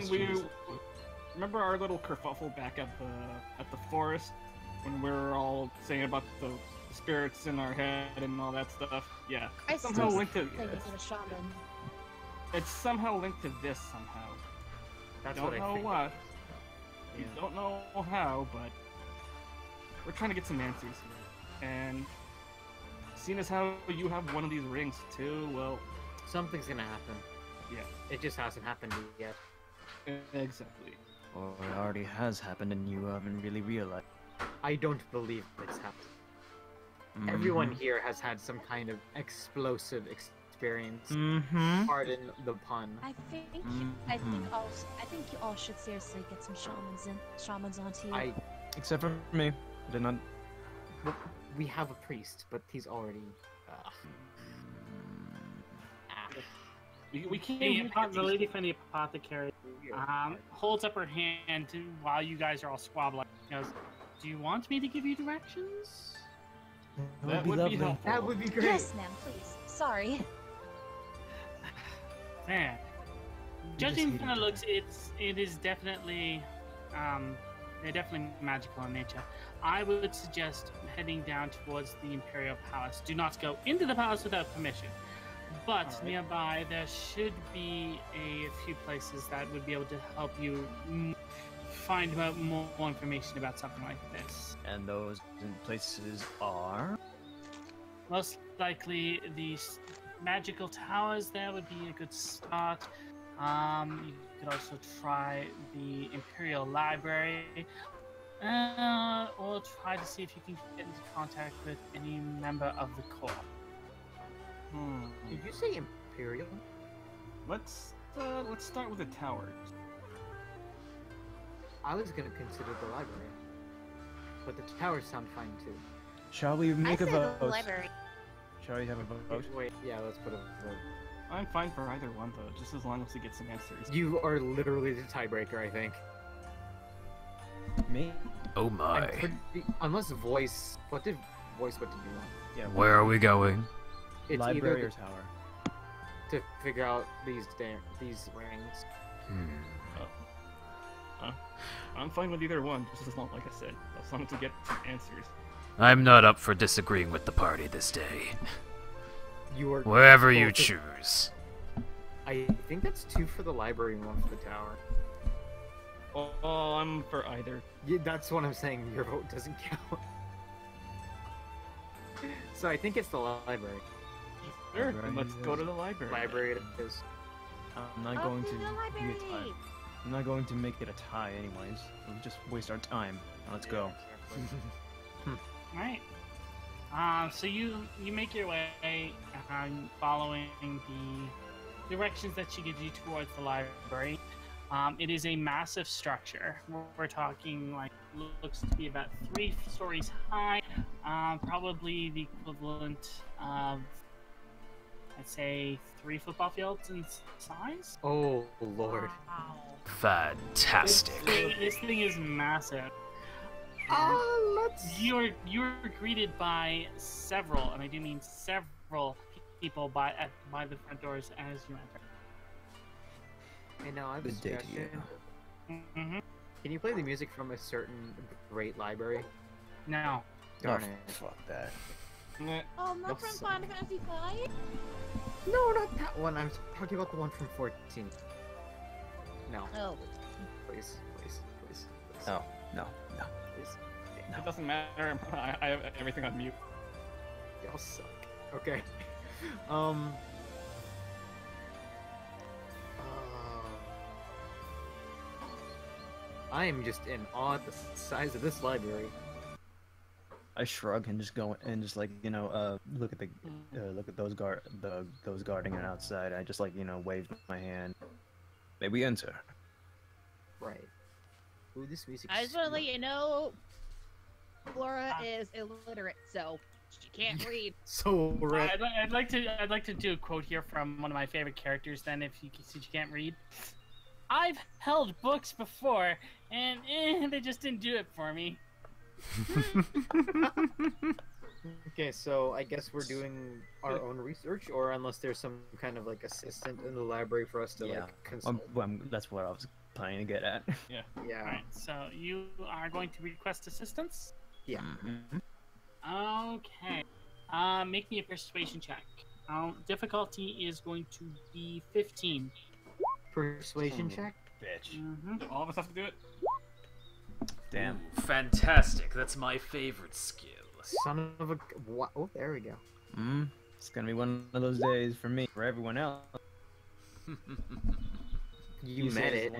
remember our little kerfuffle back at the forest when we were all saying about the spirits in our head and all that stuff? Yeah. I somehow linked to the shaman. It's somehow linked to this somehow. That's don't what know I think. what. Yeah. We don't know how, but we're trying to get some answers here. And seeing as how you have one of these rings too, well, Something's gonna happen. yeah, It just hasn't happened yet. exactly. Or it already has happened and you haven't really realized. I don't believe it's happened. Mm-hmm. Everyone here has had some kind of explosive experience. Mm-hmm. Pardon the pun. I think you all should seriously get some shamans onto you. Except for me. Did not. We have a priest, but he's already. We can't. The lady from the apothecary holds up her hand while you guys are all squabbling. She goes, "Do you want me to give you directions?" That would be helpful. That would be great. Yes, ma'am, please. Sorry. Man, judging from the looks, it is definitely they're definitely magical in nature. I would suggest heading down towards the Imperial Palace. Do not go into the palace without permission. But nearby, there should be a few places that would be able to help you find out more information about something like this. And those places are. Most likely, the magical towers there would be a good start. You could also try the Imperial Library, or try to see if you can get into contact with any member of the court. Did you say Imperial? Let's start with the towers. I was gonna consider the library, but the towers sound fine too. Shall we make a vote? the library. Shall we have a vote? Wait, yeah, let's put a vote. I'm fine for either one though, just as long as we get some answers. You are literally the tiebreaker, I think. Me? Oh my. Unless Voice. What did you want? Yeah. Where are we going? It's Library either or tower? to figure out these rings. I'm fine with either one, just as long, like I said, as long as we get some answers. I'm not up for disagreeing with the party this day. You are Wherever you choose. I think that's 2 for the library and 1 for the tower. Oh, I'm for either. Yeah, that's what I'm saying. Your vote doesn't count. So I think it's the library. Sure, then let's go to the library. Library it is. I'm not going to be a tie. I'm not going to make it a tie anyways. We'll just waste our time. Let's go. Alright. So you make your way following the directions that she gives you towards the library. It is a massive structure. We're talking like looks to be about 3 stories high, probably the equivalent of, I'd say, 3 football fields in size. Oh lord! Wow. Fantastic. This thing is massive. You're greeted by several, and I do mean several people by the front doors as you enter. Hey, now I have a Good day to suggestion. Mm-hmm. Can you play the music from a certain great library? No. Darn Oh, it. fuck that. Oh, not from Final Fantasy V? No, not that one. I'm talking about the one from 14. No. Oh. Please. Oh, no. Please. It doesn't matter. I have everything on mute. Y'all suck. Okay. I am just in awe at the size of this library. I shrug and just go and just like look at those guarding it outside. I just wave my hand. May we enter? Right. Ooh, this music. I just want to let you know, Flora is illiterate, so she can't read. So right. I'd like to do a quote here from one of my favorite characters. Then, since you can't read, I've held books before, and they just didn't do it for me. Okay, so I guess we're doing our own research, or unless there's some kind of like assistant in the library for us to like consult. That's what I was planning to get at. Yeah. Yeah. Alright, so you are going to request assistance? Yeah. Okay. Make me a persuasion check. Difficulty is going to be 15. Persuasion check? Bitch. All of us have to do it? Damn. Ooh, fantastic. That's my favorite skill. Son of a... What? Oh, there we go. It's gonna be one of those days for me. For everyone else. You met it.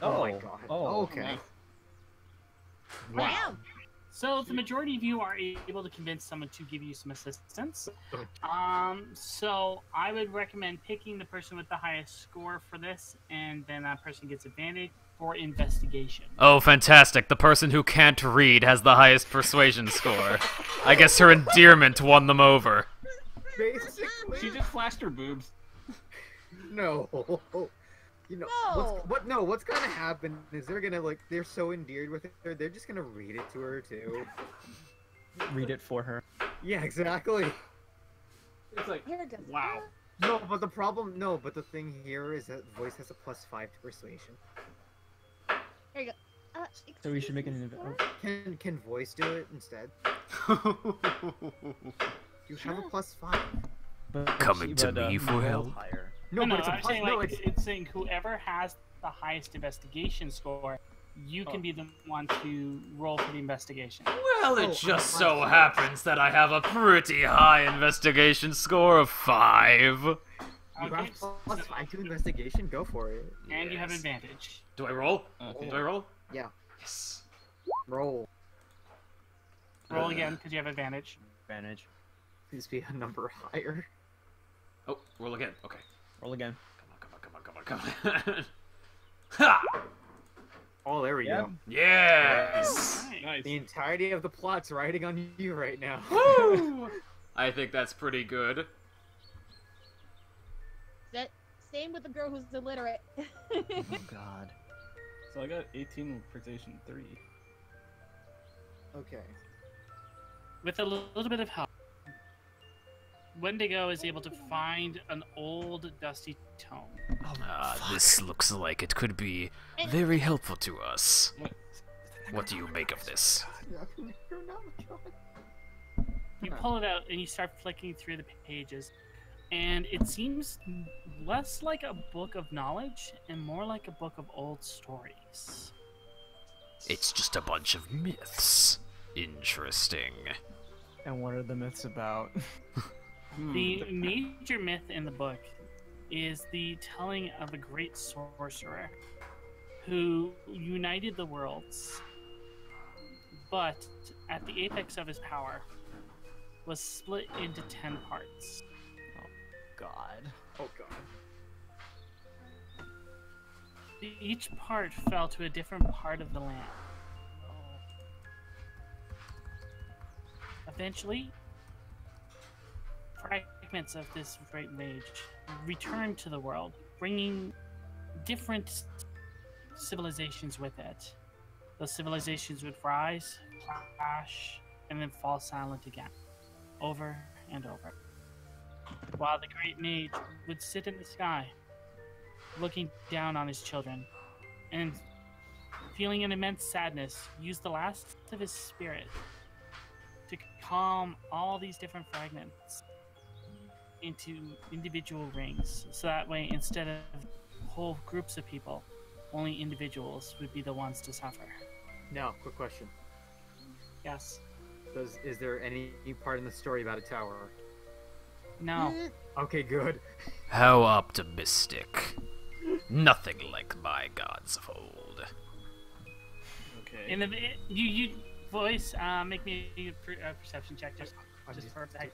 Oh my god. Oh, okay. Wow. So the majority of you are able to convince someone to give you some assistance. So I would recommend picking the person with the highest score for this, and then that person gets advantage for investigation. Oh, fantastic. The person who can't read has the highest persuasion score. I guess her endearment won them over. Basically. She just flashed her boobs. No. You know, what's gonna happen is they're gonna, like, they're so endeared with her, they're just gonna read it to her, too. Read it for her. Yeah, exactly. It's like, wow. No, but the thing here is that Voice has a +5 to persuasion. There you go. So we should make an... Can Voice do it instead? You have a +5. Coming to me for help. Higher. No, but it's a I'm plus. saying, No, like, it's saying whoever has the highest investigation score, you can be the one to roll for the investigation. Well, it just so happens that I have a pretty high investigation score of 5. You have +5 to investigation. Go for it. And you have advantage. Do I roll? Okay. Do I roll? Yeah. Yes. Roll. Roll again because you have advantage. Advantage. Please be a number higher. Oh, roll again. Okay. Roll again. Come on. Ha! Oh, there we go. Yes! Nice. The entirety of the plot's riding on you right now. Woo! I think that's pretty good. Same with the girl who's illiterate. Oh god. So I got 18 with persuasion 3. Okay. With a little bit of help, Wendigo is able to find an old dusty tome. This looks like it could be very helpful to us. What do you make of this? You pull it out and you start flicking through the pages, and it seems less like a book of knowledge and more like a book of old stories. It's just a bunch of myths. Interesting. And what are the myths about? The major myth in the book is the telling of a great sorcerer who united the worlds, but at the apex of his power was split into 10 parts. God. Oh god. Each part fell to a different part of the land. Eventually, fragments of this great rage returned to the world, bringing different civilizations with it. Those civilizations would rise, clash, and then fall silent again, over and over. While the great mage would sit in the sky, looking down on his children, and feeling an immense sadness, use the last of his spirit to calm all these different fragments into individual rings. So that way, instead of whole groups of people, only individuals would be the ones to suffer. Now, quick question. Yes. Is there any part in the story about a tower? No. Okay, good. How optimistic. Nothing like my gods of old. Okay. In the you voice, make me a perception check just for a second.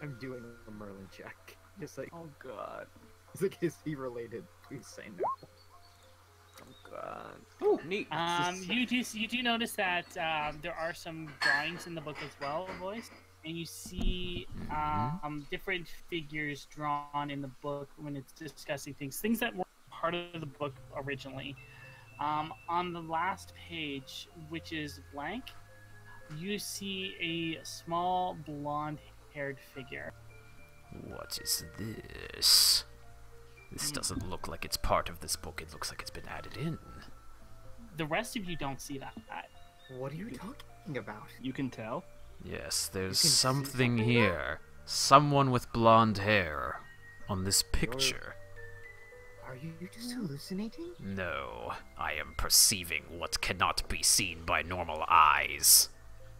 I'm doing a Merlin check. Just like, Oh god. it's like, is he related? Please say no. Oh god. Oh, neat. You do notice that there are some drawings in the book as well, voice, and you see different figures drawn in the book when it's discussing things that were part of the book originally. On the last page, which is blank, you see a small blonde-haired figure. What is this? This doesn't look like it's part of this book. It looks like it's been added in. The rest of you don't see that. What are you talking about? You can tell. Yes, there's something here. Someone with blonde hair on this picture. Are you just hallucinating? No, I am perceiving what cannot be seen by normal eyes.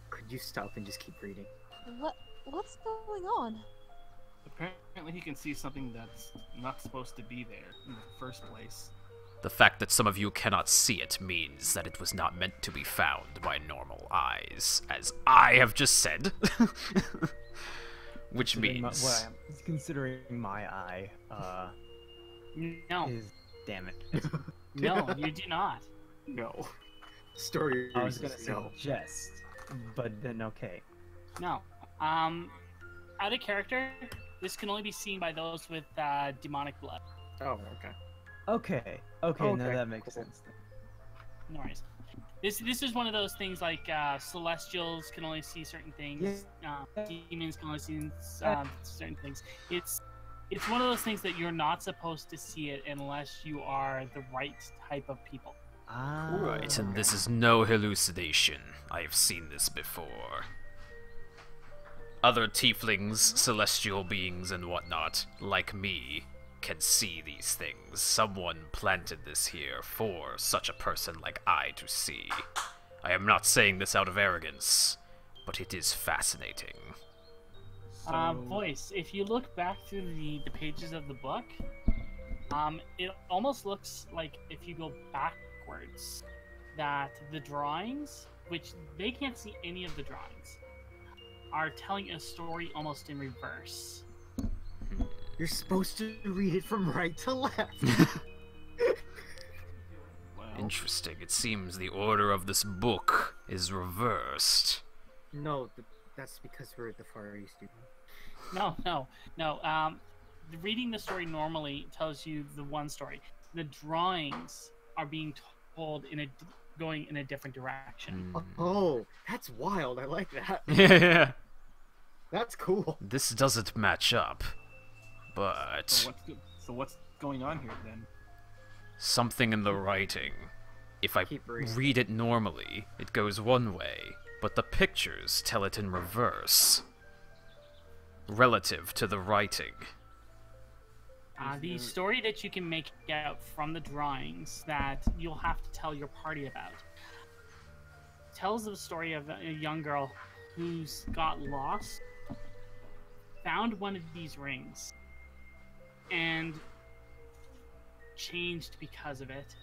Could you stop and just keep reading? What's going on? Apparently he can see something that's not supposed to be there in the first place. The fact that some of you cannot see it means that it was not meant to be found by normal eyes, as I have just said. Which means... Considering my eye, no. Damn it. No, you do not. No. Story. I was gonna suggest, but then okay. No. Out of character, this can only be seen by those with demonic blood. Oh, okay. Okay, now that makes sense. No worries. This is one of those things like celestials can only see certain things. Demons can only see certain things. It's one of those things that you're not supposed to see it unless you are the right type of people. Right, and this is no hallucination. I have seen this before. Other tieflings, celestial beings, and whatnot, like me, can see these things. Someone planted this here for such a person like I to see. I am not saying this out of arrogance, but it is fascinating. Voice, if you look back through the pages of the book, it almost looks like if you go backwards, that the drawings, which they can't see any of the drawings, are telling a story almost in reverse. You're supposed to read it from right to left. Wow. Interesting. It seems the order of this book is reversed. No, that's because we're at the Far East. No. Reading the story normally tells you the one story. The drawings are being told going in a different direction. Oh, that's wild. I like that. Yeah. That's cool. This doesn't match up, but... So what's going on here, then? Something in the writing. If I read it normally, it goes one way, but the pictures tell it in reverse. Relative to the writing. The story that you can make out from the drawings that you'll have to tell your party about tells the story of a young girl who's got lost, found one of these rings, and changed because of it.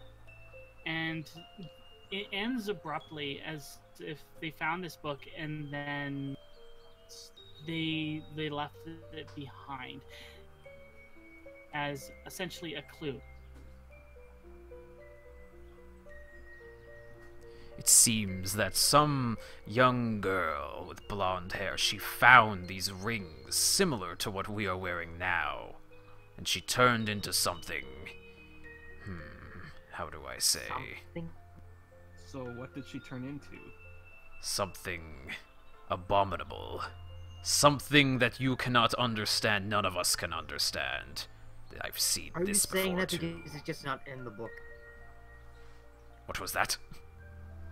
And it ends abruptly as if they found this book and then they left it behind as essentially a clue. It seems that some young girl with blonde hair, she found these rings similar to what we are wearing now, and she turned into something. How do I say? Something? So what did she turn into? Something abominable. Something that you cannot understand, none of us can understand. I've seen this before, Are you saying that too. because it's just not in the book? What was that?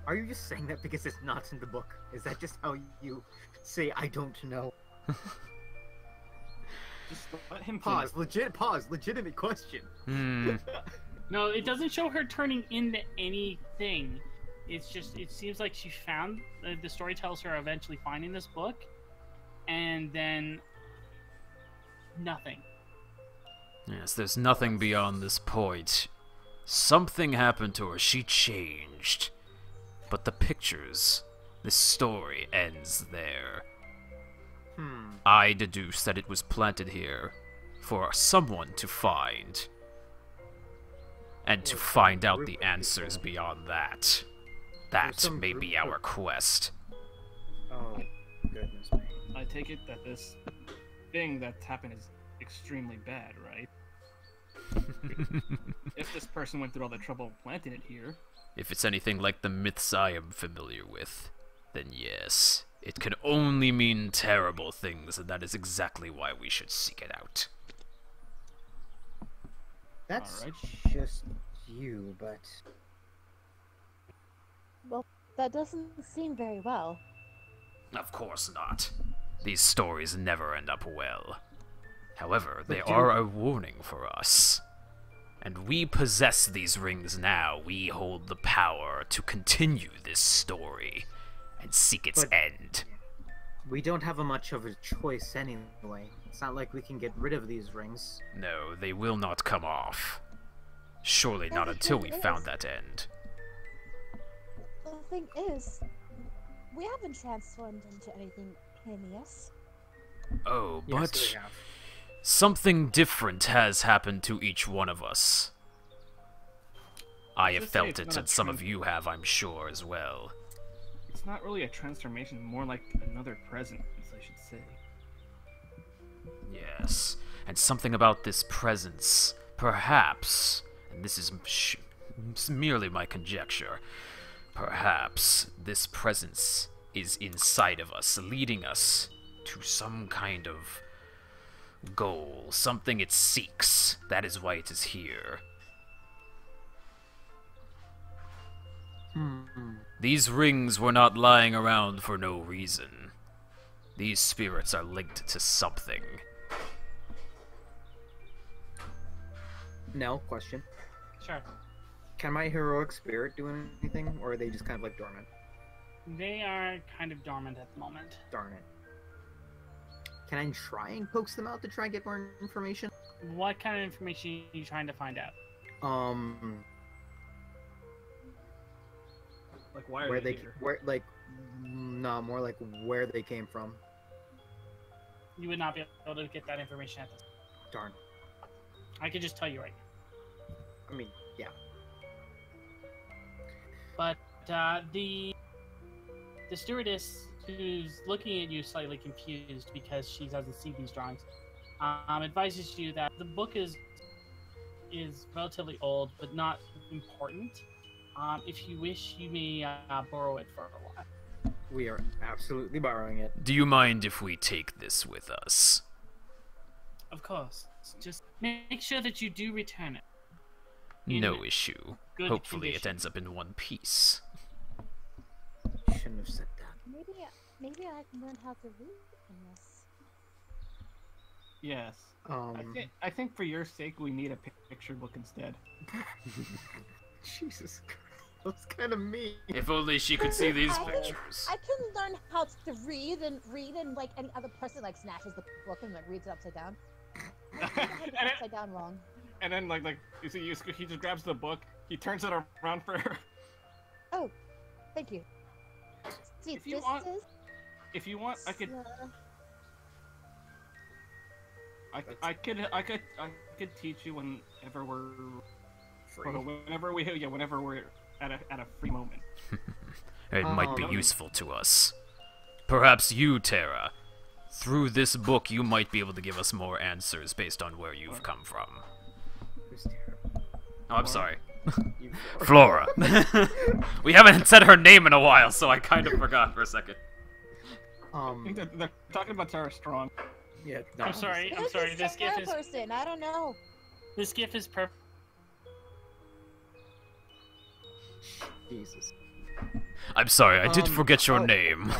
Are you just saying that because it's not in the book? Is that just how you say, I don't know? Just let him pause, legitimate question. No, it doesn't show her turning into anything. It's just, it seems like she found, the story tells her eventually finding this book, and then nothing. Yes, there's nothing beyond this point. Something happened to her, she changed. But the pictures, this story ends there. I deduce that it was planted here for someone to find. And to find out the answers beyond that. That may be our quest. Oh, goodness me. I take it that this thing that's happened is extremely bad, right? If this person went through all the trouble planting it here. If it's anything like the myths I am familiar with, then yes, it can only mean terrible things, and that is exactly why we should seek it out. That's Alright. just you, but... Well, that doesn't seem very well. Of course not. These stories never end up well. However, they But are a warning for us. And we possess these rings now. We hold the power to continue this story and seek its end. We don't have much of a choice anyway. It's not like we can get rid of these rings. No, they will not come off. Surely not until we found that end. The thing is, we haven't transformed into anything heinous. Oh, Yes, but we have. something different has happened to each one of us. I have Just say felt it's it, not a and some of you have, I'm sure, as well. It's not really a transformation, more like another presence, I should say. Yes, and something about this presence, perhaps, and this is merely my conjecture, perhaps this presence is inside of us, leading us to some kind of goal, something it seeks. That is why it is here. These rings were not lying around for no reason. These spirits are linked to something. Nell, question. Sure. Can my heroic spirit do anything, or are they just kind of like dormant? They are kind of dormant at the moment. Darn it. Can I try and coax them out to try and get more information? What kind of information are you trying to find out? Like, why are Where they they, here? no, more like where they came from. You would not be able to get that information at this. Darn. I could just tell you right now. I mean, yeah. But the stewardess who's looking at you slightly confused because she doesn't see these drawings, advises you that the book is relatively old but not important. If you wish, you may borrow it for a while. We are absolutely borrowing it. Do you mind if we take this with us? Of course. Just make sure that you do return it. No issue. Good Hopefully it condition. ends up in one piece. Shouldn't have said that. Maybe I can learn how to read from this. Yes. I think for your sake, we need a picture book instead. Jesus Christ. That's kind of mean. If only she could see these pictures. I can learn how to read and like any other person like snatches the book and like reads it upside down. I read it upside down wrong. And then like you see, he just grabs the book, he turns it around for her. Oh, thank you. See, If you want, I could. I could teach you whenever we're free. Whenever we're at a free moment. It might be useful to us. Perhaps you, Terra. Through this book, you might be able to give us more answers based on where you've come from. Who's Terra? Oh, I'm sorry. Flora. We haven't said her name in a while, so I kind of forgot for a second. I think they're talking about Terra Strong. Yeah. I'm sorry. This GIF is person. I don't know. This GIF is perfect. Jesus. I'm sorry, I did forget your name.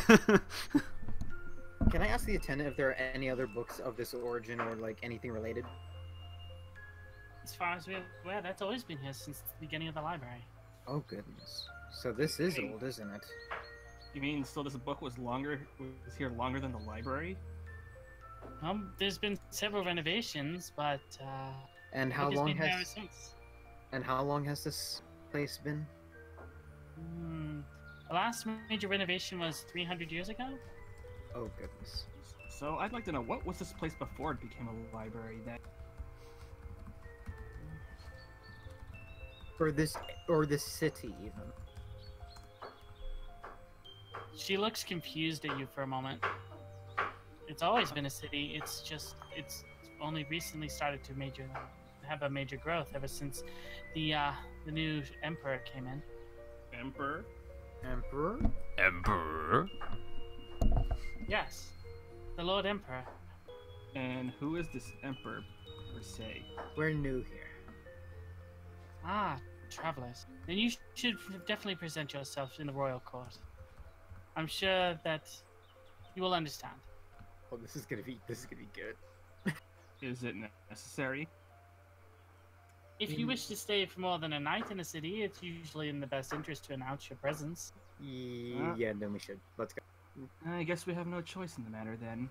Can I ask the attendant if there are any other books of this origin or like anything related? As far as we're aware, that's always been here since the beginning of the library. Oh goodness. So this is old, isn't it? You mean so this book was here longer than the library? There's been several renovations, but And how book has long been here ever has since. And how long has this place been? The last major renovation was 300 years ago. Oh goodness. So I'd like to know, what was this place before it became a library then? Or this city even. She looks confused at you for a moment. It's always been a city. It's only recently started to have a major growth ever since the new emperor came in. Emperor? Emperor? Emperor? Yes, the Lord Emperor. And who is this emperor, per se? We're new here. Ah, travelers. Then you should definitely present yourself in the royal court. I'm sure that you will understand. Oh, this is gonna be good. Is it necessary? If you wish to stay for more than a night in the city, it's usually in the best interest to announce your presence. Yeah, then we should. Let's go. I guess we have no choice in the matter then.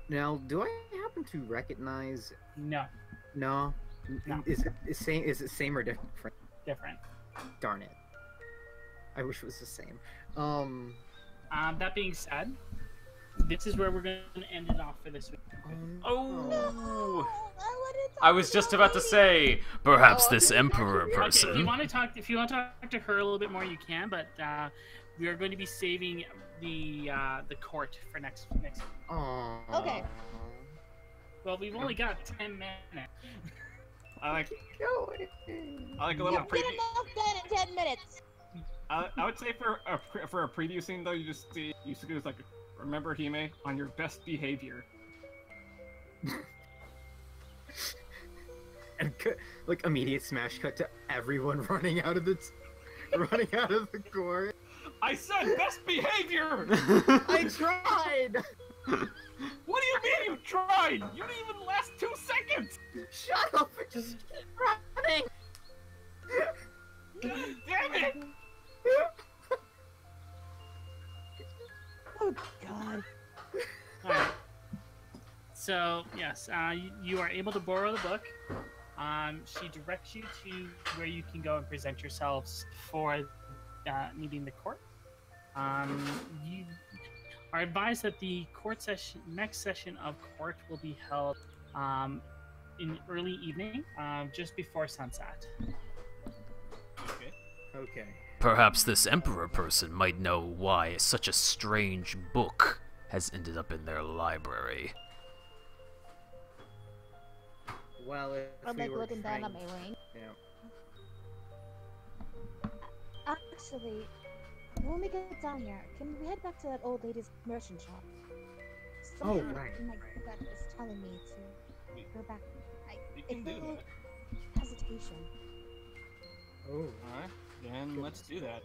Now, do I happen to recognize? No. No. No. Is it same? Is it same or different? Different. Darn it. I wish it was the same. That being said, this is where we're going to end it off for this week. Oh! I was just about to say, perhaps this emperor person. Okay, if you want to talk to her a little bit more, you can. But we are going to be saving the court for next week. Okay. Well, we've only got 10 minutes. I like a little You'll get preview. enough done in 10 minutes. I would say for a preview scene though, you just like remember Hime on your best behavior. And like immediate smash cut to everyone running out of the court. I said best behavior. I tried. What do you mean you tried? You didn't even last 2 seconds. Shut up and just keep running. Damn it. Oh God. Alright. So, yes, you are able to borrow the book. She directs you to where you can go and present yourselves for meeting the court. You are advised that the next session of court will be held in early evening, just before sunset. Okay. Perhaps this emperor person might know why such a strange book has ended up in their library. Well, if I'm we like were looking down at trained- my ring. Yeah. Actually, when we get down here, can we head back to that old lady's merchant shop? Something right. in my gut is telling me to go back. We I can do feel that. hesitation. Oh. Alright, then let's do that.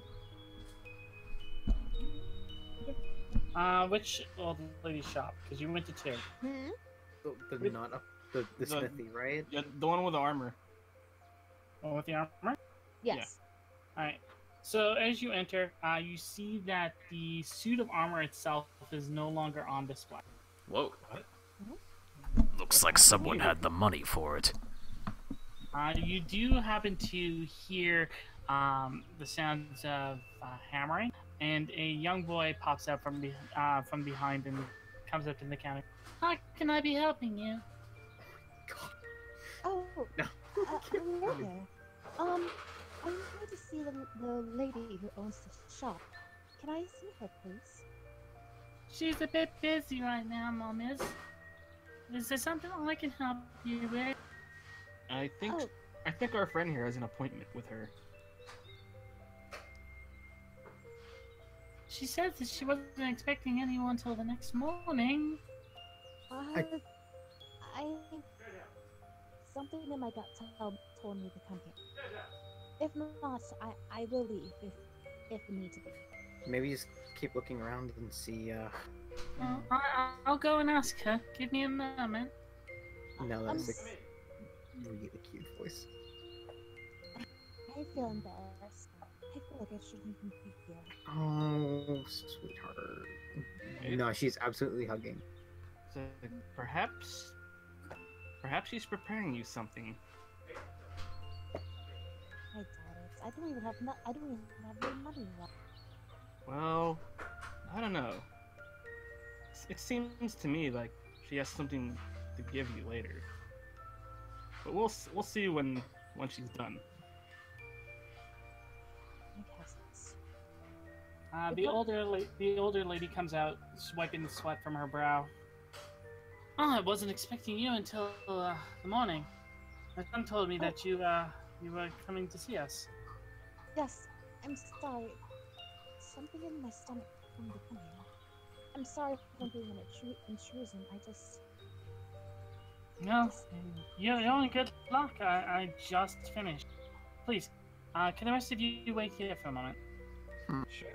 Which old lady shop? Because you went to 2. Hmm? The not up the smithy, right? Yeah, the one with the armor. One with the armor? Yes. Alright. So as you enter, you see that the suit of armor itself is no longer on display. Whoa. Looks like someone had the money for it. You do happen to hear the sounds of hammering, and a young boy pops out from behind and comes up to the counter. How can I be helping you? Oh. No. Hello there. I need to see the lady who owns the shop. Can I see her, please? She's a bit busy right now, Mom is. Is there something I can help you with? I think our friend here has an appointment with her. She said that she wasn't expecting anyone until the next morning. Something in my gut told me to come here. If not, I will leave if need to be. Maybe just keep looking around and see. I'll go and ask her. Give me a moment. No, that's a really cute voice. I feel embarrassed. I feel like I shouldn't be here. Oh, sweetheart. No, she's absolutely hugging. So perhaps she's preparing you something. I doubt it. I don't even have any money left. Well, I don't know. It seems to me like she has something to give you later. But we'll see when she's done. The older lady comes out, swiping the sweat from her brow. Oh, I wasn't expecting you until the morning. My son told me that you were coming to see us. Yes, I'm sorry. Something in my stomach from the coming. I'm sorry if I'm being an intrusion. I just... No, you're only good luck. I just finished. Please, can the rest of you wait here for a moment? Sure.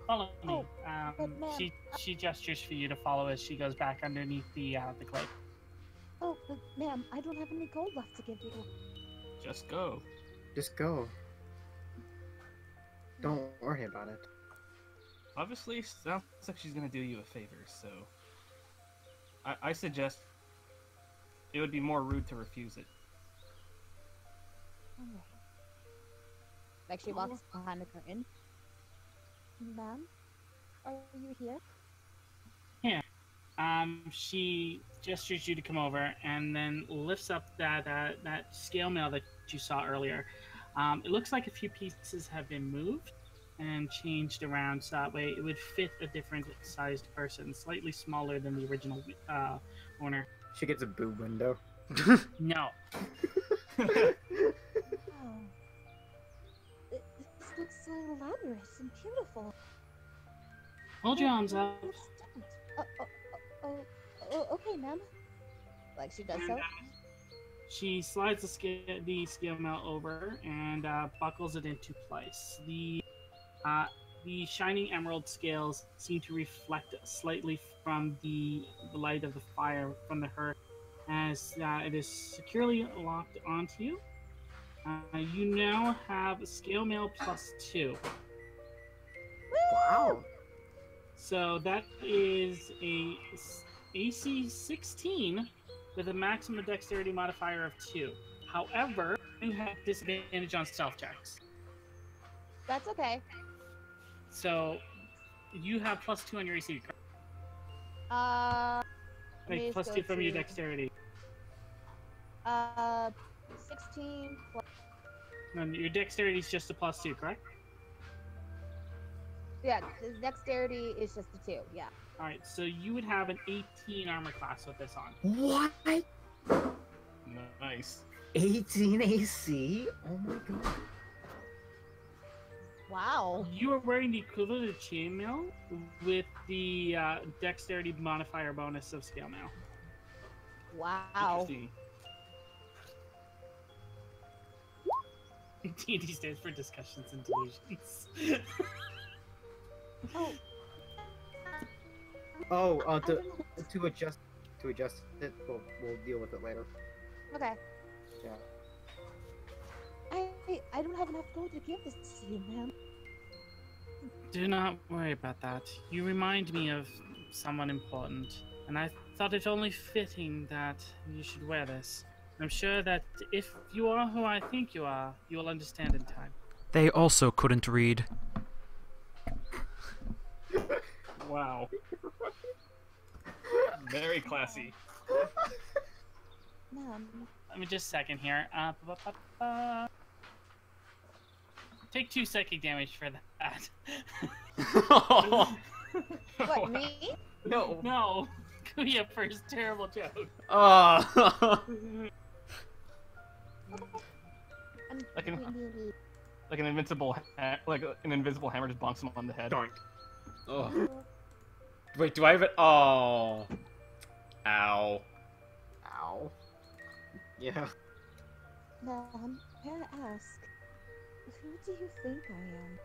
Follow me. but She gestures for you to follow as she goes back underneath the cliff. Oh, but ma'am, I don't have any gold left to give you. Just go. Just go. Don't worry about it. Obviously, sounds like she's gonna do you a favor, so... I suggest it would be more rude to refuse it. Alright. Like she walks behind the curtain. Ma'am? Are you here? Yeah. She gestures you to come over and then lifts up that scale mail that you saw earlier. It looks like a few pieces have been moved and changed around so that way it would fit a different sized person, slightly smaller than the original owner. She gets a boob window. No. Oh. This looks so elaborate and beautiful. Hold your arms up. Okay, ma'am. Like she does so. She slides the scale mail over and buckles it into place. The shining emerald scales seem to reflect slightly from the light of the fire from the hearth as it is securely locked onto you. You now have scale mail +2. Wow. So that is a AC 16 with a maximum dexterity modifier of 2. However, you have disadvantage on stealth checks. That's okay. So you have +2 on your AC. Like +2 from your dexterity. 16 plus... And your dexterity is just a +2, correct? Yeah, the dexterity is just a 2, yeah. Alright, so you would have an 18 armor class with this on. What? Nice. 18 AC? Oh my god. Wow. You are wearing the equivalent of chainmail with the dexterity modifier bonus of scale mail. Wow. D&D stands for discussions and delusions. To adjust it, we'll deal with it later. Okay. Yeah. I don't have enough gold to give this to you, ma'am. Do not worry about that. You remind me of someone important, and I thought it only fitting that you should wear this. I'm sure that if you are who I think you are, you will understand in time. They also couldn't read. Wow. Very classy. Ma'am. Let me just a second here. Take 2 psychic damage for that. What, me? No. No. Kuya for his terrible joke. Oh. Like an invincible hammer just bonks him on the head. Oh. Wait, do I have it? Oh. Ow. Ow. Yeah. Ma'am, may I ask, who do you think I am?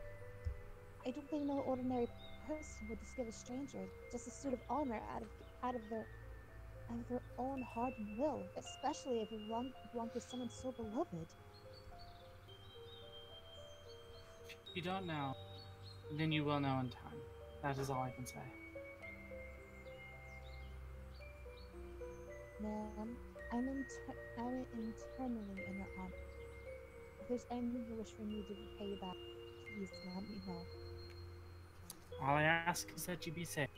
I don't think no ordinary person would just give a stranger just a suit of armor out of their own heart and will, especially if it belonged to someone so beloved. If you don't know, then you will know in time. That is all I can say. Ma'am, I'm internally in your honor. If there's anything you wish for me to repay you back, please let me know. All I ask is that you be safe.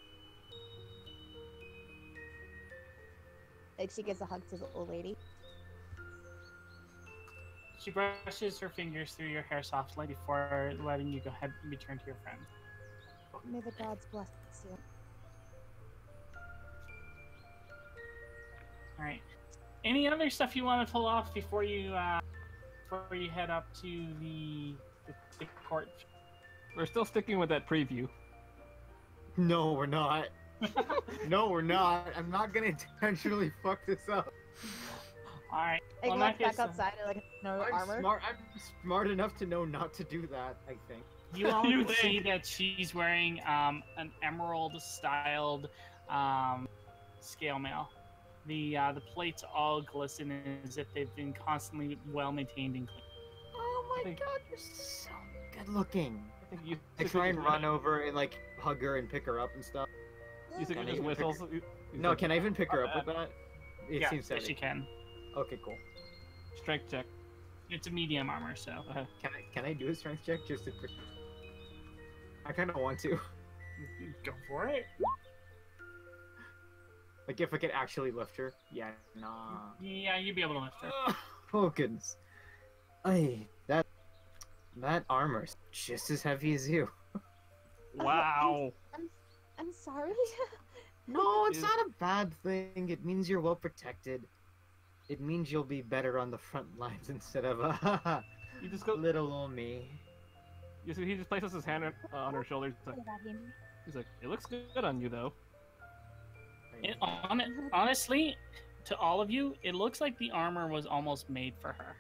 Like, she gives a hug to the old lady. She brushes her fingers through your hair softly before letting you go ahead and return to your friend. May the gods bless you. Alright. Any other stuff you want to pull off before you head up to the the court. We're still sticking with that preview. No, we're not. No, we're not. I'm not gonna intentionally fuck this up. Alright. I Well, go in that back case, outside and like no armor. I'm smart enough to know not to do that, I think. you all can see that she's wearing an emerald-styled scale mail. The plates all glisten as if they've been constantly well maintained and clean. Oh my god, you're so good looking. You I try and run over and like hug her and pick her up and stuff. You think Can it I just even whistles? No, can I even pick her up with that? It Yeah, seems yes, heavy. you can. Okay, cool. Strength check. It's a medium armor, so. Can I do a strength check just to? I kind of want to. Go for it. Like if I could actually lift her. Yeah, nah. Yeah, you'd be able to lift her. Oh goodness. That armor's just as heavy as you. Wow. I'm sorry. No, it's not a bad thing. It means you're well protected. It means you'll be better on the front lines instead of You just go. little old me. You see, he just places his hand on her shoulder. He's like, "It looks good on you, though." Honestly, to all of you, it looks like the armor was almost made for her.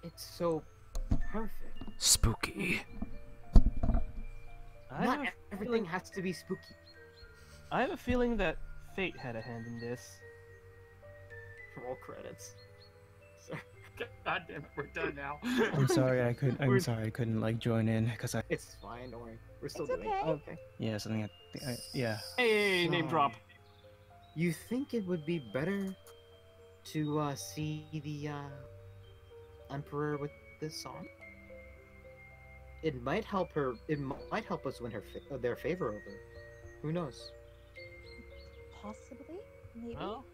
It's so perfect. Spooky. Not everything has to be spooky. I have a feeling that fate had a hand in this. Roll credits. God damn it, we're done now. I'm sorry I couldn't like join in because I. It's fine, don't worry. We're still It's doing it. okay. Okay. Yeah, something. Yeah. Hey, name drop. You think it would be better to see the Emperor with this song? It might help her. It might help us win their favor over. Who knows? Possibly, maybe. Well.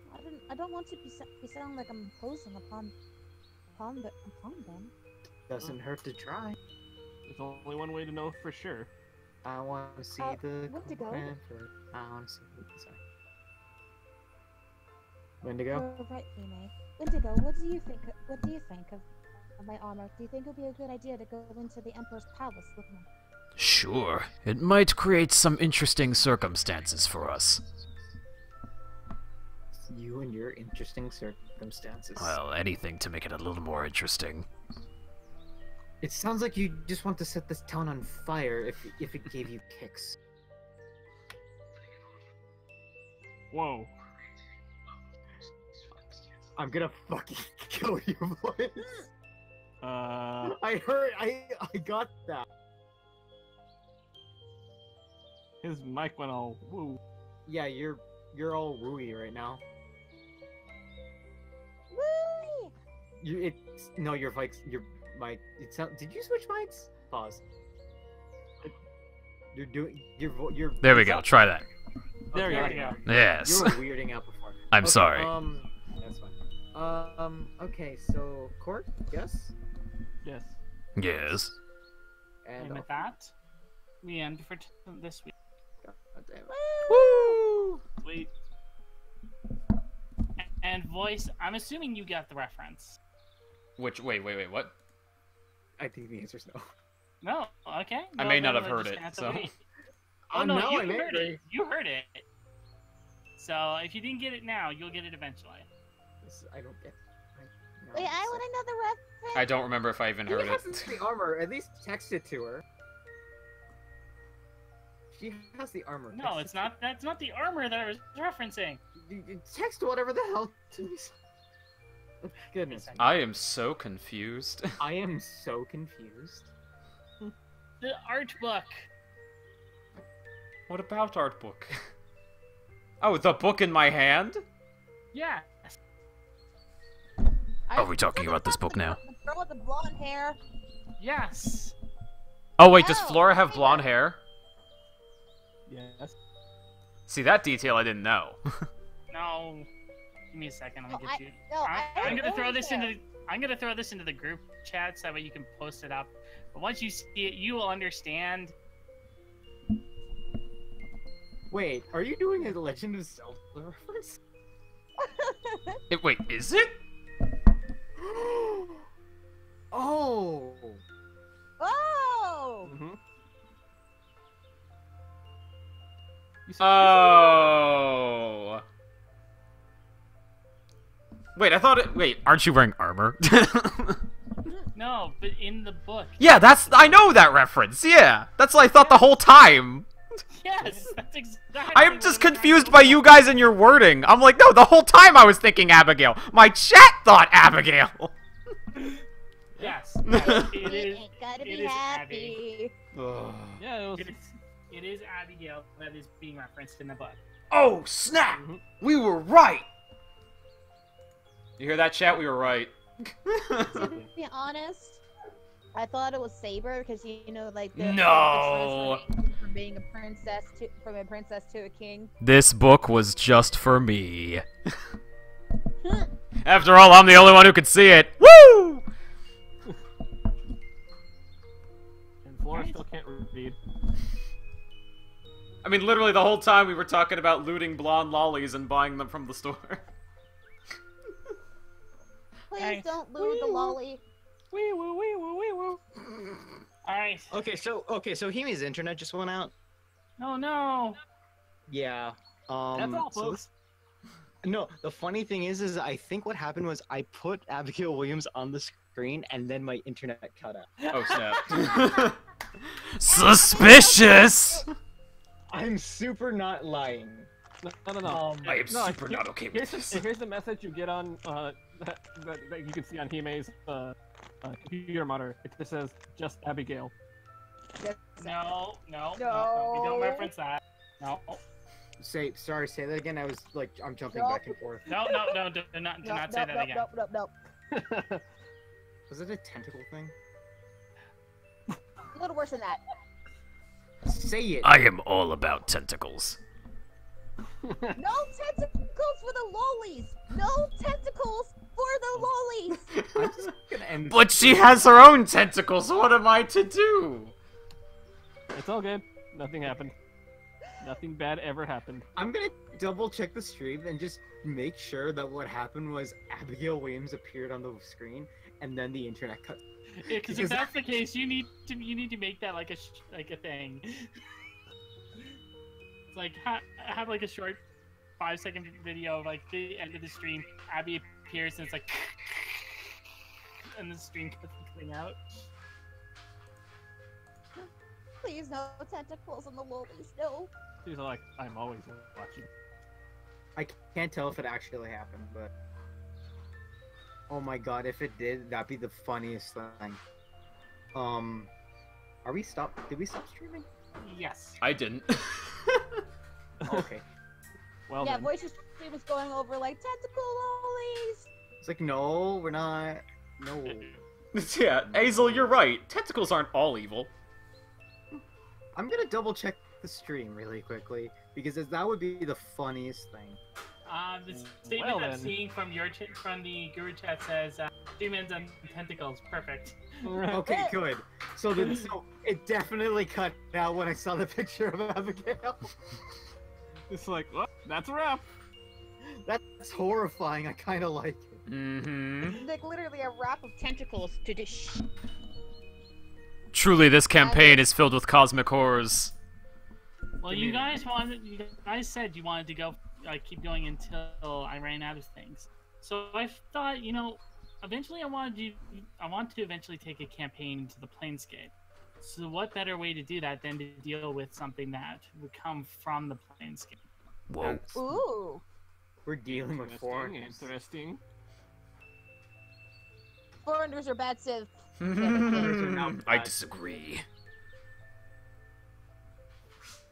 I don't want to be sound like I'm imposing upon them. Doesn't hurt to try. There's only one way to know for sure. I want to see the Wendigo? Emperor. I want to see. Sorry. Wendigo? You're right, Hime. Wendigo, what do you think of my armor? Do you think it would be a good idea to go into the Emperor's palace with me? Sure. It might create some interesting circumstances for us. You and your interesting circumstances. Well, anything to make it a little more interesting. It sounds like you just want to set this town on fire if it gave you kicks. Whoa. I'm gonna fucking kill you, boys. I got that. His mic went all woo. Yeah, you're all wooey right now. Woo! Your mic. It sound. Did you switch mics? Pause. You're doing. You're. There we go. Try that. There Okay. you go. Yes. You were weirding out before. I'm Okay, sorry. That's fine. Okay, so Court, yes? Yes. Yes. And with that, we end for this week. God damn it. Woo! Sweet. And Voice, I'm assuming you got the reference. Which, wait, what? I think the answer's no. No, okay. I may not have heard it, so. Oh no, now you I'm heard angry. it. You heard it. So if you didn't get it now, you'll get it eventually. I don't get. Wait, I want to know the reference. I don't remember if I even heard He it. has the armor. At least text it to her. She has the armor. No, Text it's it not. That's not the armor that I was referencing. You text whatever the hell to me. Goodness. I am so confused. I am so confused. The art book. What about art book? Oh, the book in my hand? Yeah. Are we talking about this book now? The girl with the blonde hair. Yes. Oh wait, does Oh, Flora have hey blonde there. hair? Yes. See, that detail I didn't know. No. Give me a second. Let me get you. No, I'm gonna throw orange this hair. into. I'm gonna throw this into the group chat so that way you can post it up. But once you see it, you will understand. Wait, are you doing a Legend of Zelda reference? Wait, is it? Oh! Oh. Wait, I thought it. Wait, Aren't you wearing armor? No, but in the book. Yeah, I know that reference. Yeah, that's what I thought the whole time. Yes, that's exactly. I'm just confused by you guys and your wording. I'm like, no, the whole time I was thinking Abigail. My chat thought Abigail. Yes, it is. Gotta be It is happy. Yeah, It is Abigail that is being referenced in the book. Oh, snap! We were right! You hear that, chat? We were right. To be honest, I thought it was Saber because you know, like the No! from being a princess to a king. This book was just for me. After all, I'm the only one who could see it. Woo! And Flora still can't read. I mean, literally the whole time we were talking about looting blonde lollies and buying them from the store. Please don't loot the lolly. Wee woo wee woo wee woo. Alright. Okay, so Hime's internet just went out. Oh no. Yeah. That's all, so folks. no, the funny thing is I think what happened was I put Abigail Williams on the screen and then my internet cut out. Oh, snap. Suspicious! I'm super not lying. No. I am super not okay with Here's this. the message you get on that you can see on Hime's computer monitor. It just says just Abigail. No. We don't No. reference that. No. Say that again. I was like, I'm jumping Nope. back and forth. No. Do not say that again. Nope. Was it a tentacle thing? A little worse than that. Say it. I am all about tentacles. No tentacles for the lollies. No tentacles for the lollies. I'm just gonna end. But she has her own tentacles, what am I to do? It's all good. Nothing happened. Nothing bad ever happened. I'm gonna double check the stream and just make sure that what happened was Abigail Williams appeared on the screen and then the internet cut. Yeah, because if that's the case, you need to make that like a thing. It's like have like a short 5-second video of like the end of the stream. Abby appears and it's like, and the stream cuts the thing out. Please, no tentacles on the lollies. No. She's like, I'm always watching. I can't tell if it actually happened, but oh my god, if it did, that'd be the funniest thing. Did we stop streaming? Yes. I didn't. Okay. Well Yeah, then. Voice of Stream was going over like tentacle lollies. It's like, no, we're not. No. Yeah, Hazel, you're right. Tentacles aren't all evil. I'm gonna double check the stream really quickly because that would be the funniest thing. The statement I'm seeing from from the Guru chat says demons and tentacles. Perfect. Okay, good. So it definitely cut out when I saw the picture of Abigail. It's like, well, that's a wrap. That's horrifying. I kind of like it. Mm-hmm. Like literally a wrap of tentacles to dish. Truly, this campaign is filled with cosmic horrors. Well, you guys said you wanted to go, keep going until I ran out of things. So I thought, eventually I want to eventually take a campaign into the Planescape. So what better way to do that than to deal with something that would come from the Planescape? Whoa. Ooh. We're dealing with foreigners. Interesting. Foreigners are bad Civ. I disagree.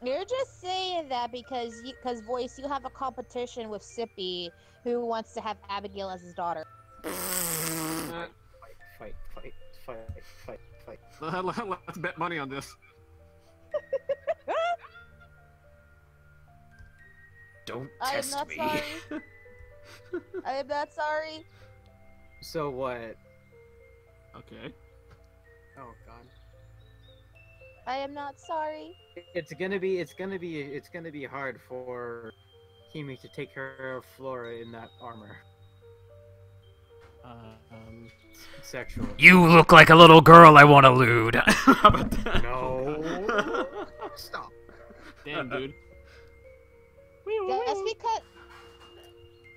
You're just saying that because Voice, you have a competition with Sippy, who wants to have Abigail as his daughter. Fight. Let's bet money on this. Don't I am test not me. sorry. I am not sorry. So what? Okay. Oh god. I am not sorry. It's gonna be hard for Kimi to take care of Flora in that armor. Sexual. You look like a little girl I want to lewd. How about that? No. Stop. Damn, dude.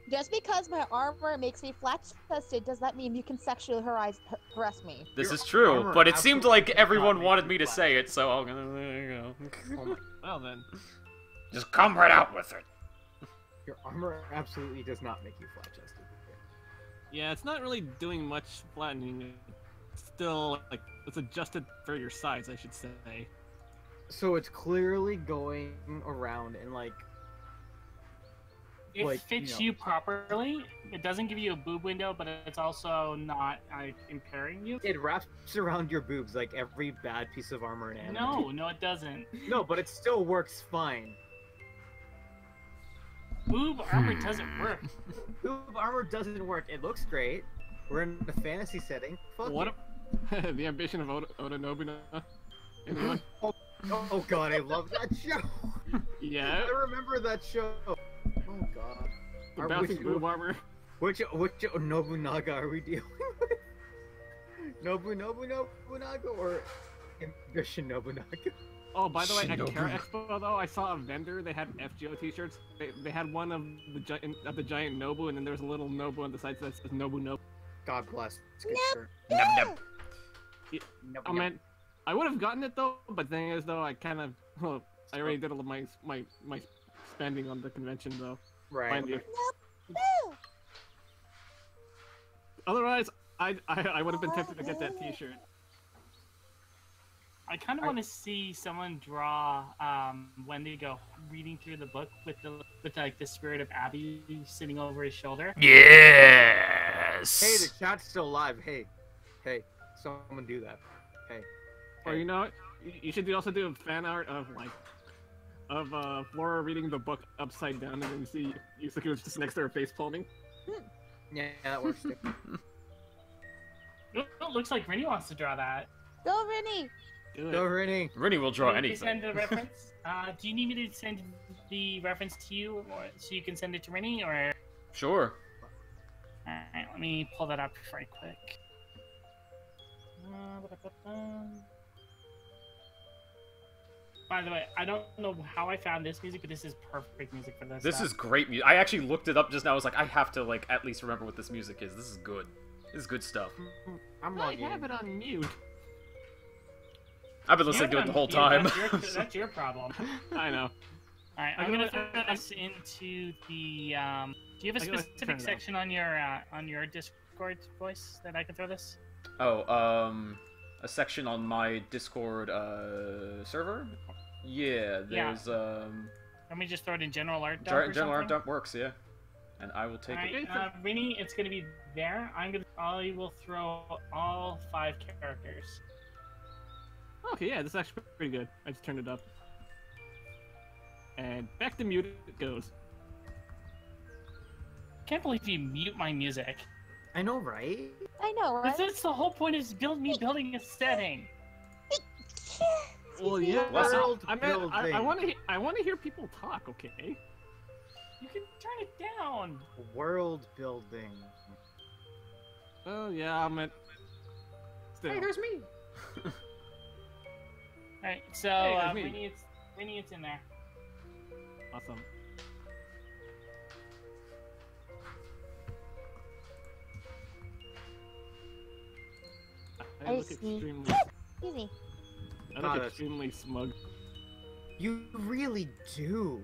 Just because my armor makes me flat-chested, does that mean you can sexually harass me? This is true, but it seemed like everyone wanted me to say it, so I'll there you go. Well then. Just come right out with it. Your armor absolutely does not make you flat-chested. Yeah, it's not really doing much flattening. It's still, like, it's adjusted for your size, I should say. So it's clearly going around and, like... It fits you properly. It doesn't give you a boob window, but it's also not impairing you. It wraps around your boobs like every bad piece of armor in anime. No, it doesn't. No, but it still works fine. Boob armor doesn't work. Boob armor doesn't work. It looks great. We're in a fantasy setting. Fuck what? The ambition of Oda Nobunaga. Anyone? Oh god, I love that show. Yeah. I remember that show. Oh god. The bouncing boob armor. Which Nobunaga are we dealing with? Nobunaga or Ambition Nobunaga? Oh, by the way, at Kara Expo though, I saw a vendor. They had FGO T-shirts. They had one of the giant Nobu, and then there was a little Nobu on the side that says Nobu Nobu. God bless. I mean, I would have gotten it though, but the thing is though, I kind of, I already did all of my spending on the convention though. Right. Otherwise, I would have been tempted to get that T-shirt. I kind of want to see someone draw Wendigo reading through the book with like the spirit of Abby sitting over his shoulder. Yes. Hey, the chat's still live. Hey, someone do that. Hey. Or you know what? You should also do a fan art of Flora reading the book upside down, and then you see Yusuke was just next to her face palming. Yeah, that works too. It looks like Rinny wants to draw that. Go, Rinny! Go, Rinny! Rinny will draw Can you anything. send a reference? Do you need me to send the reference to you, or so you can send it to Rinny, or? Sure. Alright, let me pull that up right quick. By the way, I don't know how I found this music, but this is perfect music for this. This is great music. I actually looked it up just now. I was like, I have to at least remember what this music is. This is good. This is good stuff. I have it on mute. I've been listening to it the whole time. That's your problem. I know. Alright, I'm gonna throw this into the. Do you have a specific section on your Discord voice that I can throw this? Oh, a section on my Discord server. Yeah, there's Let me just throw it in general art dump. General art dump works, yeah. And I will take it. Rinny, it's gonna be there. I will throw all 5 characters. Okay, yeah, this is actually pretty good. I just turned it up. And back to mute it goes. Can't believe you mute my music. I know, right? I know, right? That's the whole point, is me building a setting. Well, yeah. I want to hear people talk. Okay. You can turn it down. World building. Oh yeah, I meant. Still. Hey, there's me. Alright, so Rinny, it's in there. Awesome. I look extremely. Easy. I look extremely smug. You really do.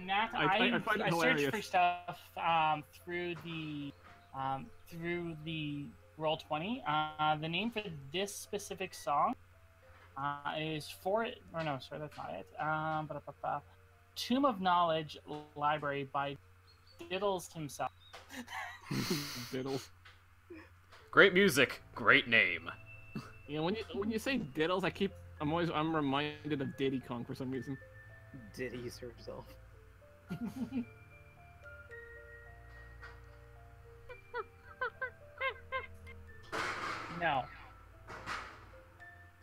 Nat, I searched for stuff through the Roll20. The name for this specific song is that's not it. Tomb of Knowledge Library by Diddles himself. Diddles. Great music, great name. Yeah, when you say Diddles, I'm reminded of Diddy Kong for some reason. Diddy's herself. No.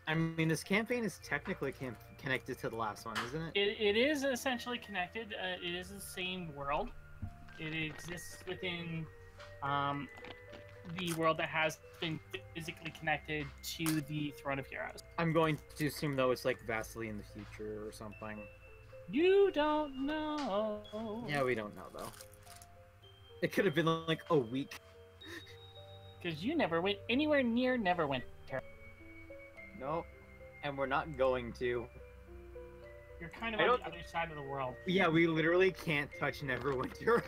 I mean, this campaign is technically connected to the last one, isn't it? It is essentially connected. It is the same world. It exists within the world that has been physically connected to the Throne of Heroes. I'm going to assume, though, it's like vastly in the future or something. You don't know. Yeah, we don't know though. It could have been like a week. Because you never went anywhere near Neverwinter. Nope. And we're not going to. You're kind of on the other side of the world. Yeah, we literally can't touch Neverwinter.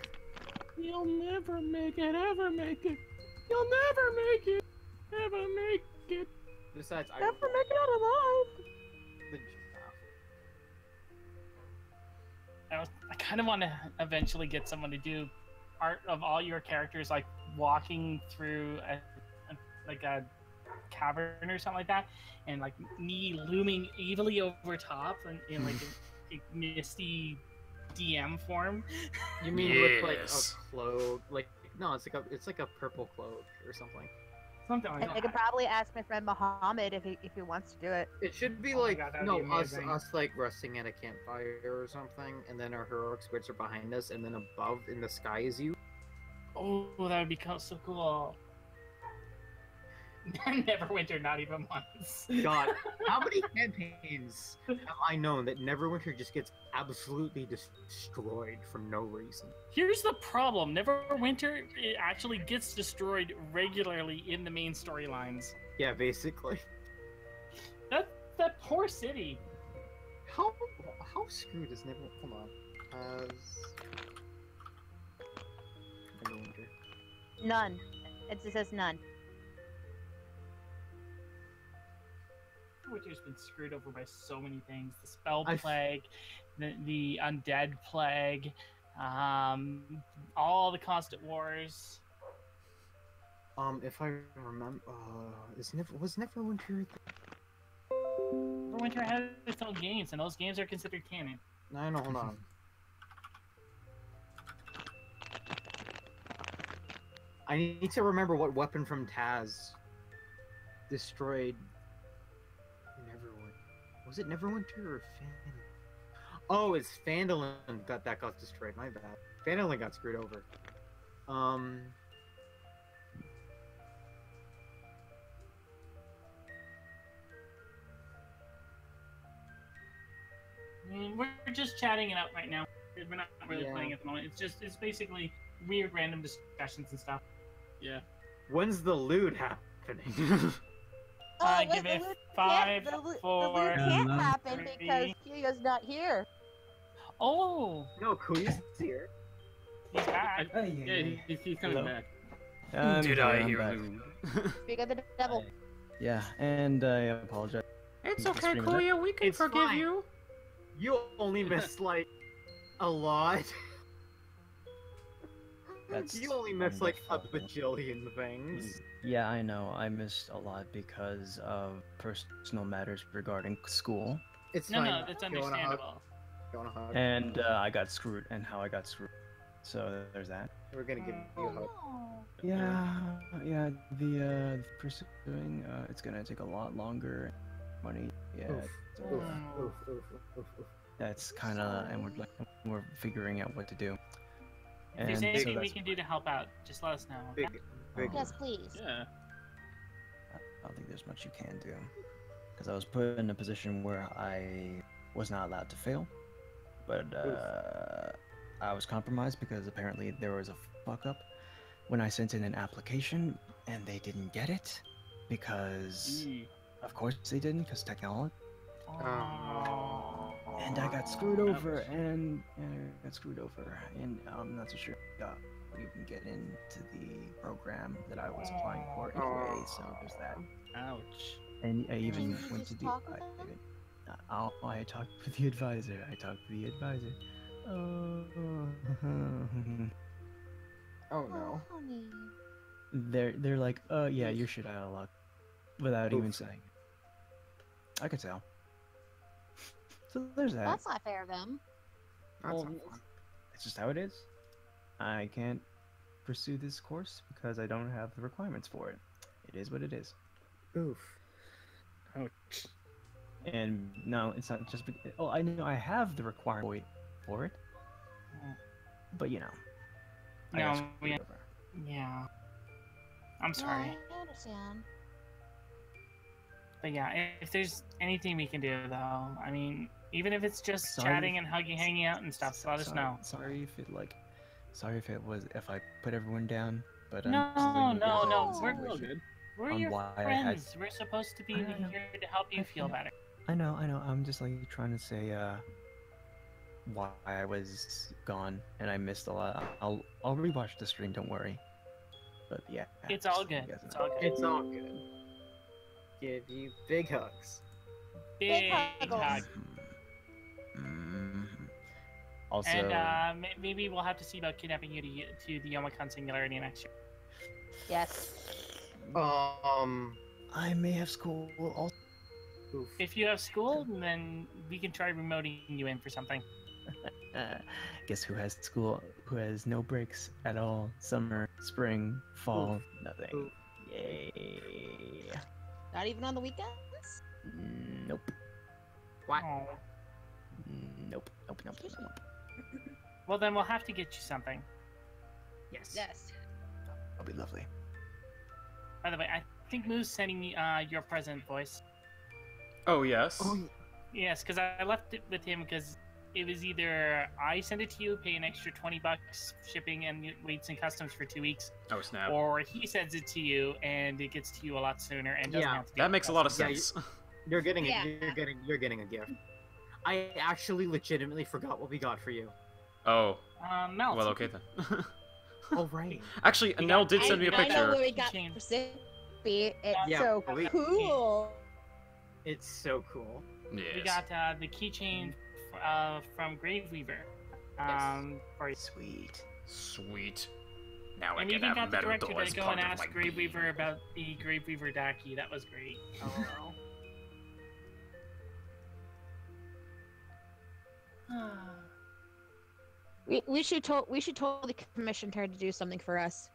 You'll never make it, ever make it. You'll never make it, ever make it. Besides, I Never make it out alive. I kind of want to eventually get someone to do art of all your characters, like walking through like a cavern or something like that, and like me looming evilly over top in like a misty DM form. You mean with like a cloak? Like no, it's like a purple cloak or something. Something like that. I could probably ask my friend Muhammad if he wants to do it. It should be like us like resting at a campfire or something, and then our heroic spirits are behind us, and then above in the sky is you. Oh, that would be so cool. Neverwinter, not even once. God, how many campaigns have I known that Neverwinter just gets absolutely destroyed for no reason? Here's the problem: Neverwinter actually gets destroyed regularly in the main storylines. Yeah, basically. That poor city. How screwed is Neverwinter? Come on. Neverwinter. None. It just says none. Witcher's been screwed over by so many things: the spell plague, the undead plague, all the constant wars. If I remember, was Neverwinter? Neverwinter has its own games, and those games are considered canon. No, hold on. I need to remember what weapon from Taz destroyed. Was it Neverwinter or Phandalin? Oh, it's Phandalin that got destroyed. My bad. Phandalin got screwed over. I mean, we're just chatting it up right now. We're not really playing at the moment. It's basically weird random discussions and stuff. Yeah. When's the loot happening? Give it 5, 4, the loot can't happen because Kuya's not here. Oh! No, Kuya's here. He's back. Yeah, he's coming back. Did I hear loot? Speak of the devil. Yeah, and I apologize. It's okay, Kuya. We can forgive you. You only missed like a lot. You only missed like a bajillion things. Yeah, I know. I missed a lot because of personal matters regarding school. It's no, fine. no, that's understandable. And I got screwed, and how I got screwed. So there's that. We're gonna give you a hug. Yeah. The pursuing, it's gonna take a lot longer. Money, yeah. That's kind of, and we're figuring out what to do. If there's anything we can do to help out, just let us know. Okay? Yes, please. Yeah. I don't think there's much you can do. Because I was put in a position where I was not allowed to fail. But I was compromised because apparently there was a fuck up when I sent in an application and they didn't get it. Because, of course they didn't, because technology. And I got screwed over, and I'm not so sure we can get into the program that I was applying for anyway, so there's that. Ouch. And I even went to I talked with the advisor. Oh no. Honey. They're like, yeah, you're shit out of luck, without even saying it. I could tell. So there's that. That's not fair of them. It's just how it is. I can't pursue this course because I don't have the requirements for it. It is what it is. Oof. Ouch. And no, it's not just. Oh, I know I have the requirement for it. But you know. No, yeah. I'm sorry. Yeah, I understand. But yeah, if there's anything we can do, though, I mean, Even if it's just Sorry. chatting and hugging, hanging out and stuff, let us know. Sorry if if I put everyone down, but No, we're good. We're your friends. We're supposed to be here to help you feel better. I know. I'm just like trying to say why I was gone and I missed a lot. I'll rewatch the stream. Don't worry. But yeah, it's all good. It's all good. It's all good. Give you big hugs. Big hugs. Also, and maybe we'll have to see about kidnapping you to the Yomakon Singularity next year. Yes. I may have school. If you have school, then we can try remoting you in for something. Guess who has school? Who has no breaks at all? Summer, spring, fall, nothing. Yay! Not even on the weekends? Nope. What? Nope. Well, then we'll have to get you something. Yes. Yes. That'll be lovely. By the way, I think Moo's sending me your present, voice. Oh, yes. Yes, because I left it with him because it was either I send it to you, pay an extra $20 shipping and weights and customs for 2 weeks. Oh, snap. Or he sends it to you and it gets to you a lot sooner and doesn't have to that makes a lot of sense. Yeah, you're getting a gift. I actually legitimately forgot what we got for you. Oh. Melt. Well, okay then. Oh, right. Actually, Nell did send me a picture. I know what we got for Sippy. It's so cool. It's so cool. Yes. We got the keychain from Graveweaver. For Sweet. Now I and can even have got the director Metal to go and ask Graveweaver about the Graveweaver Daki. That was great. Oh. We should totally commission her to do something for us.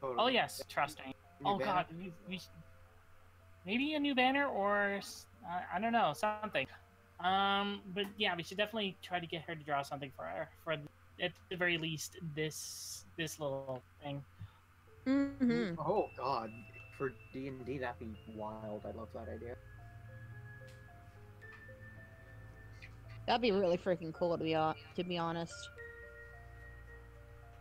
Oh yes, trust me. Oh god, maybe a new banner or I don't know, something. But yeah, we should definitely try to get her to draw something for her. For at the very least, this little thing. Mm-hmm. Oh god, for D&D that'd be wild. I love that idea. That'd be really freaking cool to be honest.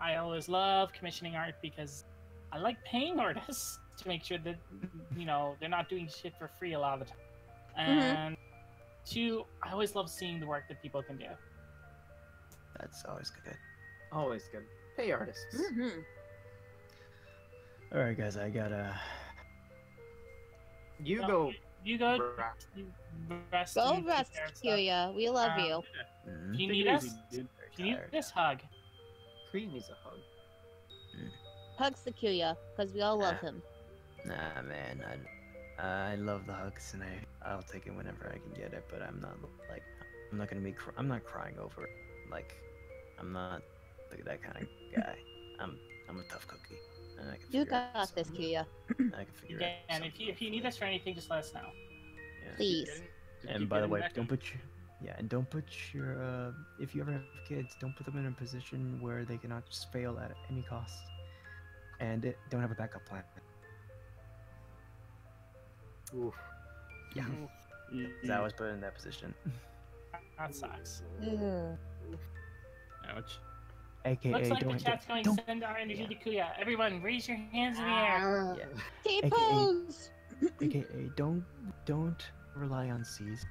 I always love commissioning art because I like paying artists to make sure that they're not doing shit for free a lot of the time. And two, I always love seeing the work that people can do. That's always good. Always good. Pay artists. Alright guys, I gotta... You go rest. Go rest, Kuya. We love you. Do you need us? Do you need this hug? Kree needs a hug. Hugs the Kuya, because we all love him. Nah, man, I love the hugs, and I'll take it whenever I can get it. But I'm not crying over it. Like, I'm not that kind of guy. I'm a tough cookie. And I can you got this, Kuya. I can figure it out. And if you need us for anything, just let us know. Yeah. Please. And by the way, don't put your if you ever have kids, don't put them in a position where they cannot just fail at any cost, and don't have a backup plan. Oof. Yeah. I was put in that position. That sucks. Ouch. AKA, looks like the chat's going to send our energy to Kuya. Everyone, raise your hands in the air. T-pose! AKA, don't rely on C's.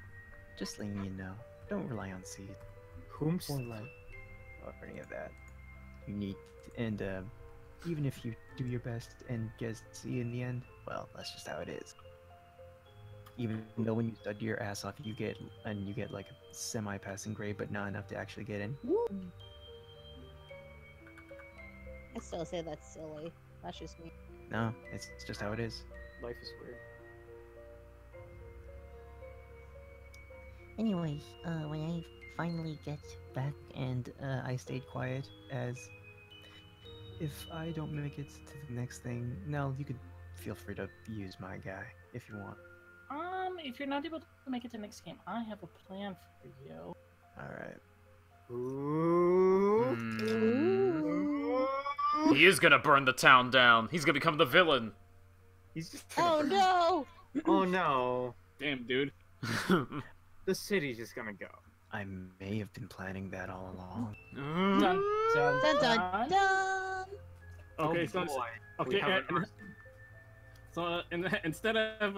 Just letting you know. Don't rely on C's. Whomst? Or any of that. You need, and even if you do your best and get C in the end, well, that's just how it is. Even though when you study your ass off, you get like a semi-passing grade, but not enough to actually get in. I still say that's silly. That's just me. No, it's just how it is. Life is weird. Anyway, when I finally get back and I stayed quiet, as if I don't make it to the next thing, Nell, you could feel free to use my guy if you want. If you're not able to make it to the next game, I have a plan for you. Alright. He is gonna burn the town down. He's gonna become the villain. He's just no! Oh no. Damn, dude. the city's just gonna go. I may have been planning that all along. Dun, dun, Dun dun dun. dun. Okay, Oh, boy. We have an arson. So instead of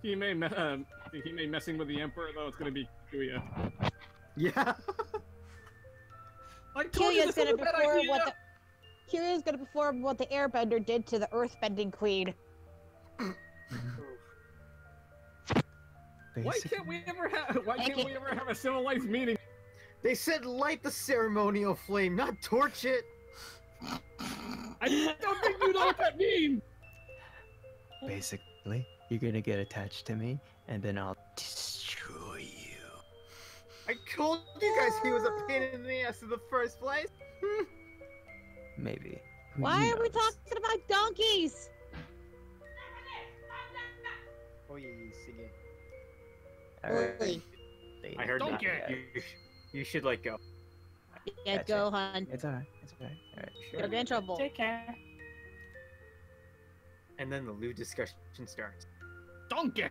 Hime messing with the Emperor, though, it's gonna be Kuya. Yeah. I told you Kyoya's this was gonna a bad perform idea! Kyoya's gonna perform what the Airbender did to the Earthbending Queen. Why can't we ever have a civilized meeting? They said light the ceremonial flame, not torch it. I don't think you know what that means. Basically, you're gonna get attached to me, and then I'll destroy you. I told you guys he was a pain in the ass in the first place. Maybe. Why are we talking about donkeys? Oh, yeah, singing. Alright. I heard Don't that. get- You should let go. Yeah, Gotcha. go, hon. It's alright. It's alright. Alright. You'll get in trouble. Take care. And then the lewd discussion starts. Don't get.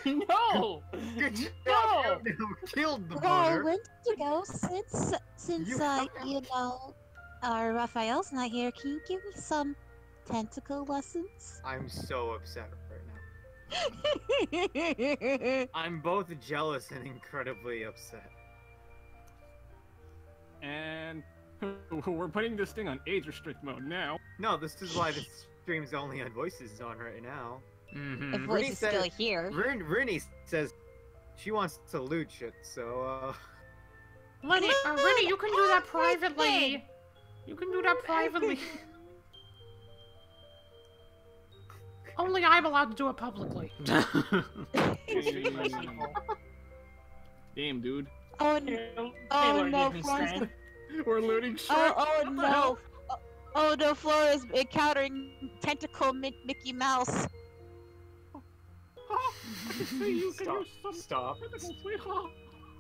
No! Good job! No! You killed the Well, I motor. went to go since You know, Raphael's not here. Can you give me some tentacle lessons? I'm so upset right now. I'm both jealous and incredibly upset. And we're putting this thing on age restrict mode now. No, this is why the stream's only on voices on right now. If Mm-hmm. voice is said- still here. Rini says she wants to loot shit, so Lenny, Rennie, you can do that privately. You can do that privately. Only I'm allowed to do it publicly. Damn, dude. Oh, Taylor no, didn't Florence. say. We're looting shit. Oh What the no. hell? Oh no, Flora is encountering tentacle Mickey Mouse. stop.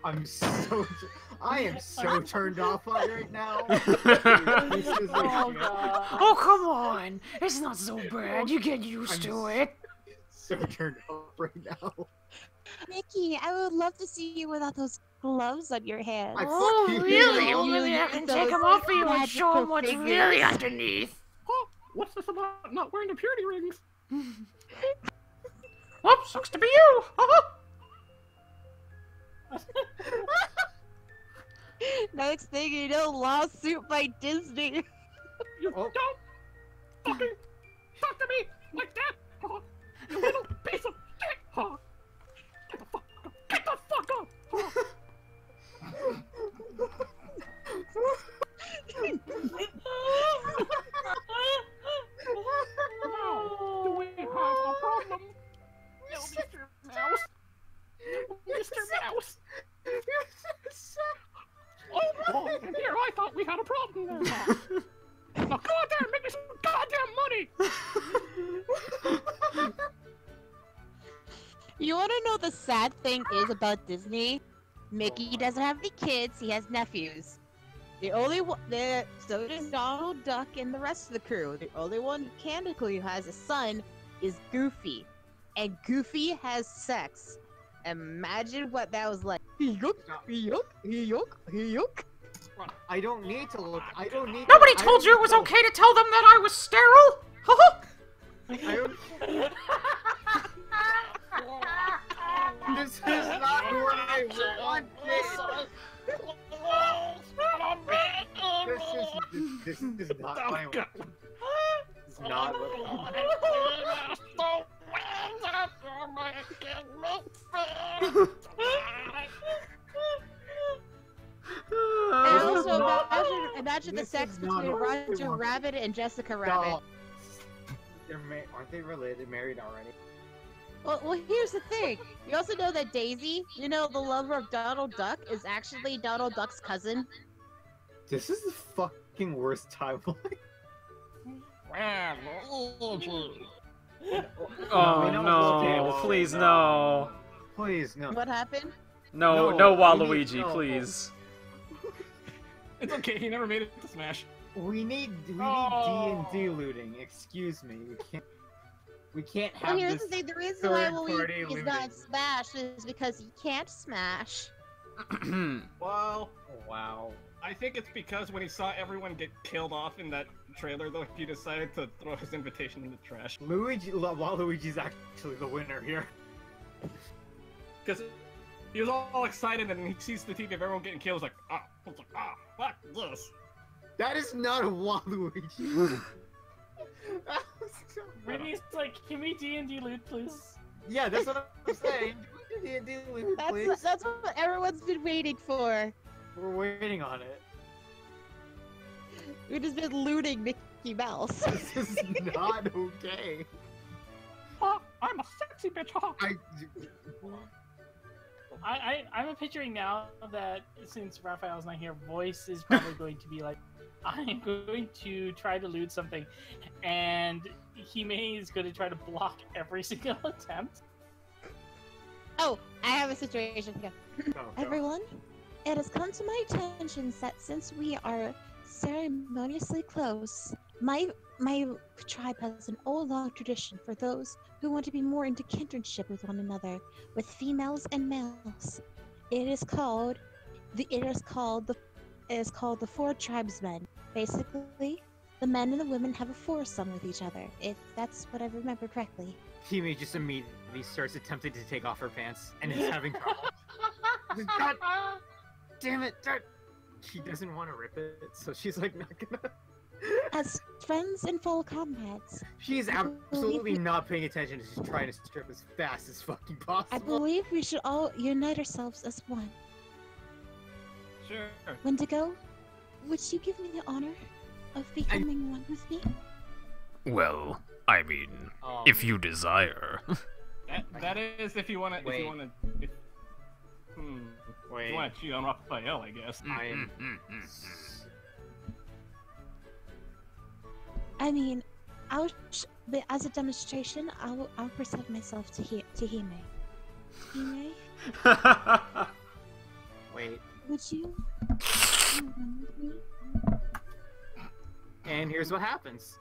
I am so turned off on it right now. This is Oh, like, God. Oh, come on. It's not so bad. You get used to it. so turned off right now. Mickey, I would love to see you without those gloves on your hands. I Oh, fucking really? hate Oh, you. really? I can Those take them off for you and magical show them what's figures. really underneath. Oh, what's this about not wearing the purity rings? Whoops, sucks to be you. Next thing you know, lawsuit by Disney. You Oh. don't fucking talk to me like that! Oh, you little piece of shit! Oh, get the fuck up! Get the fuck up! Do we have a problem? No, Mr. Mouse! Mr. Mouse! Oh, and here I thought we had a problem there. Now go out there and make me some goddamn money! You want to know the sad thing is about Disney? Mickey doesn't have any kids; he has nephews. The only one, so does Donald Duck and the rest of the crew. The only one canonically who has a son is Goofy, and Goofy has sex. Imagine what that was like. Yuck, yuck, yuck, yuck. I don't need to look. I don't need. Nobody I told don't you it need was to- okay to tell them that I was sterile. I don't. This is not what I wanted. This is not my. This is not what. And also, imagine the This sex is not between what I Roger wanted. Rabbit and Jessica Rabbit. Stop. Aren't they related? Married already? Well, here's the thing. You also know that Daisy, you know, the lover of Donald Duck, is actually Donald Duck's cousin. This is the fucking worst timeline. Oh no, no! Please no! Please no. What happened? No, No, no, we need- Waluigi, no. please. It's okay, he never made it to Smash. We need Oh. D&D looting. Excuse me. We can't. We can't have Well, here's this the thing. The reason why third-party Luigi's not smashed is because he can't smash. Well, wow. I think it's because when he saw everyone get killed off in that trailer, though, he decided to throw his invitation in the trash. Waluigi's actually the winner here. Because he was all excited and he sees the TV of everyone getting killed. He's like, fuck this. That is not a Waluigi. Brittany's like, can we D&D loot, please? Yeah, that's what I'm saying. D&D loot, please. That's what everyone's been waiting for. We're waiting on it. We've just been looting Mickey Mouse. This is not okay. I'm a sexy bitch. I'm picturing now that since Raphael's not here, Voice is probably going to be like, I'm going to try to loot something, and Hime is going to try to block every single attempt. Oh, I have a situation here. Everyone, it has come to my attention that since we are ceremoniously close, my tribe has an old long tradition for those who want to be more into kinship with one another, with females and males. It is called the Four Tribesmen. Basically, the men and the women have a foursome with each other, if that's what I remember correctly. Hime just immediately starts attempting to take off her pants and is having trouble. God damn it! She doesn't want to rip it, so she's like not gonna. As friends and fellow comrades, She's absolutely not paying attention. She's trying to strip as fast as fucking possible. I believe we should all unite ourselves as one. Sure. Wendigo, would you give me the honor of becoming one with me? Well, I mean, if you desire. That is if you want to. If you want to. If you want to cheat on Raphael, I guess. I mean, as a demonstration, I'll present myself to Hime. Hime, Wait. would you run with me? And here's what happens.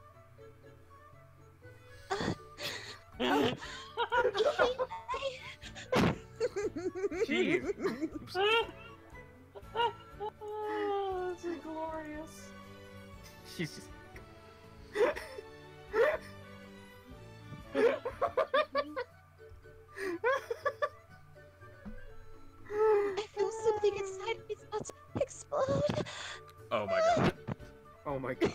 Jeez. This is glorious. She's just. I feel something inside me is about to explode. Oh my god. Oh my god.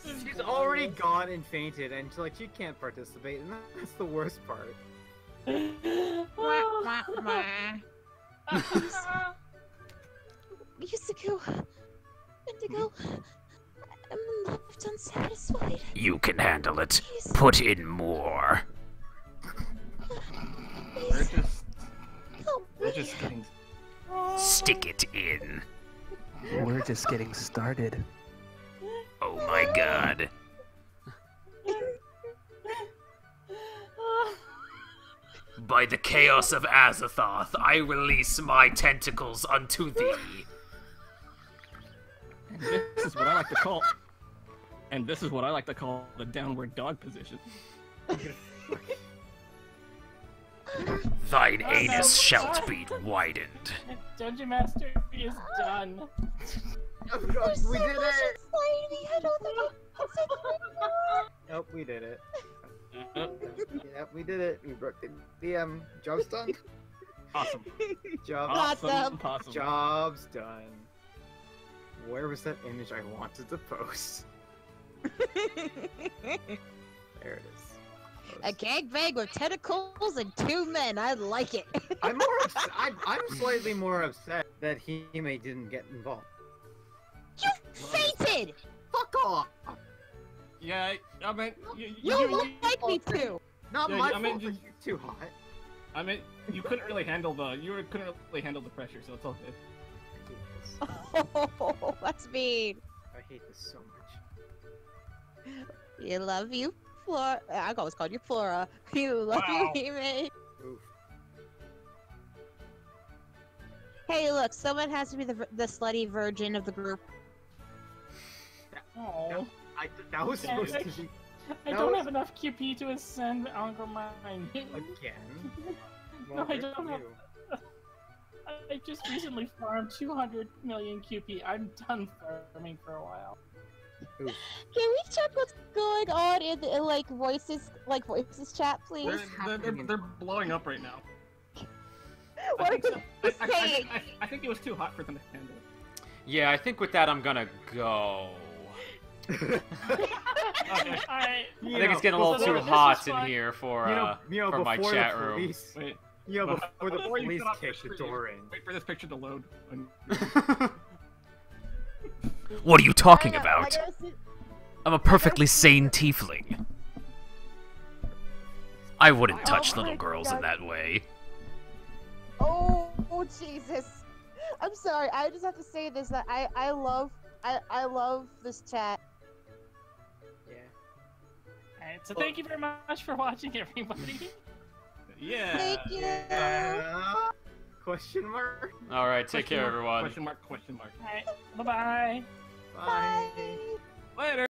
She's already gone and fainted, and she can't participate, and that's the worst part. Yusuke, Wendigo, I'm left unsatisfied. You can handle it. Please. Put in more. We're just getting. Stick it in. We're just getting started. Oh my god. By the chaos of Azathoth, I release my tentacles unto thee. And this is what I like to call. And this is what I like to call the downward dog position. Thine anus shalt be widened. Dungeon Master is done. We did it! I don't think Nope, we did it. Yep, we did it. We broke the DM. Job's done. Awesome. Awesome. Awesome. Job's done. Where was that image I wanted to post? There it is. A gangbang with tentacles and 2 men. I like it. I'm slightly more upset that Hime didn't get involved. You fainted! Fuck off! Yeah, I mean, You look like me too. Not Yeah, my I fault mean, that you're too hot. I mean, you couldn't really handle the pressure, so it's all good. Oh, that's mean. I hate this so much. You love you, Flora. I always called you Flora. You love Wow. you, Hime. Oof. Hey, look, someone has to be the slutty virgin of the group. Oh. That was supposed to be... I don't have enough QP to ascend Anchor Mine. Again? No, I don't have... I just recently farmed 200 million QP. I'm done farming for a while. Can we check what's going on in like voices chat, please? They're blowing up right now. What I are think, you so. saying? I think it was too hot for them to handle. Yeah, I think with that I'm gonna go. Alright. I think it's getting a little too hot in here for for my chat room. Wait. Yeah, before the Before you police cut off kick the picture, door in. Wait for this picture to load. What are you talking I about? gotta see- I'm a perfectly sane tiefling. I wouldn't touch my little girls in God. that way. Oh, Jesus! I'm sorry. I just have to say this. That I love this chat. Yeah. Alright, so thank you very much for watching, everybody. Yeah. Thank you. Question mark? Alright, take care, everyone. Question mark, question mark. Alright, bye-bye. Bye. Later.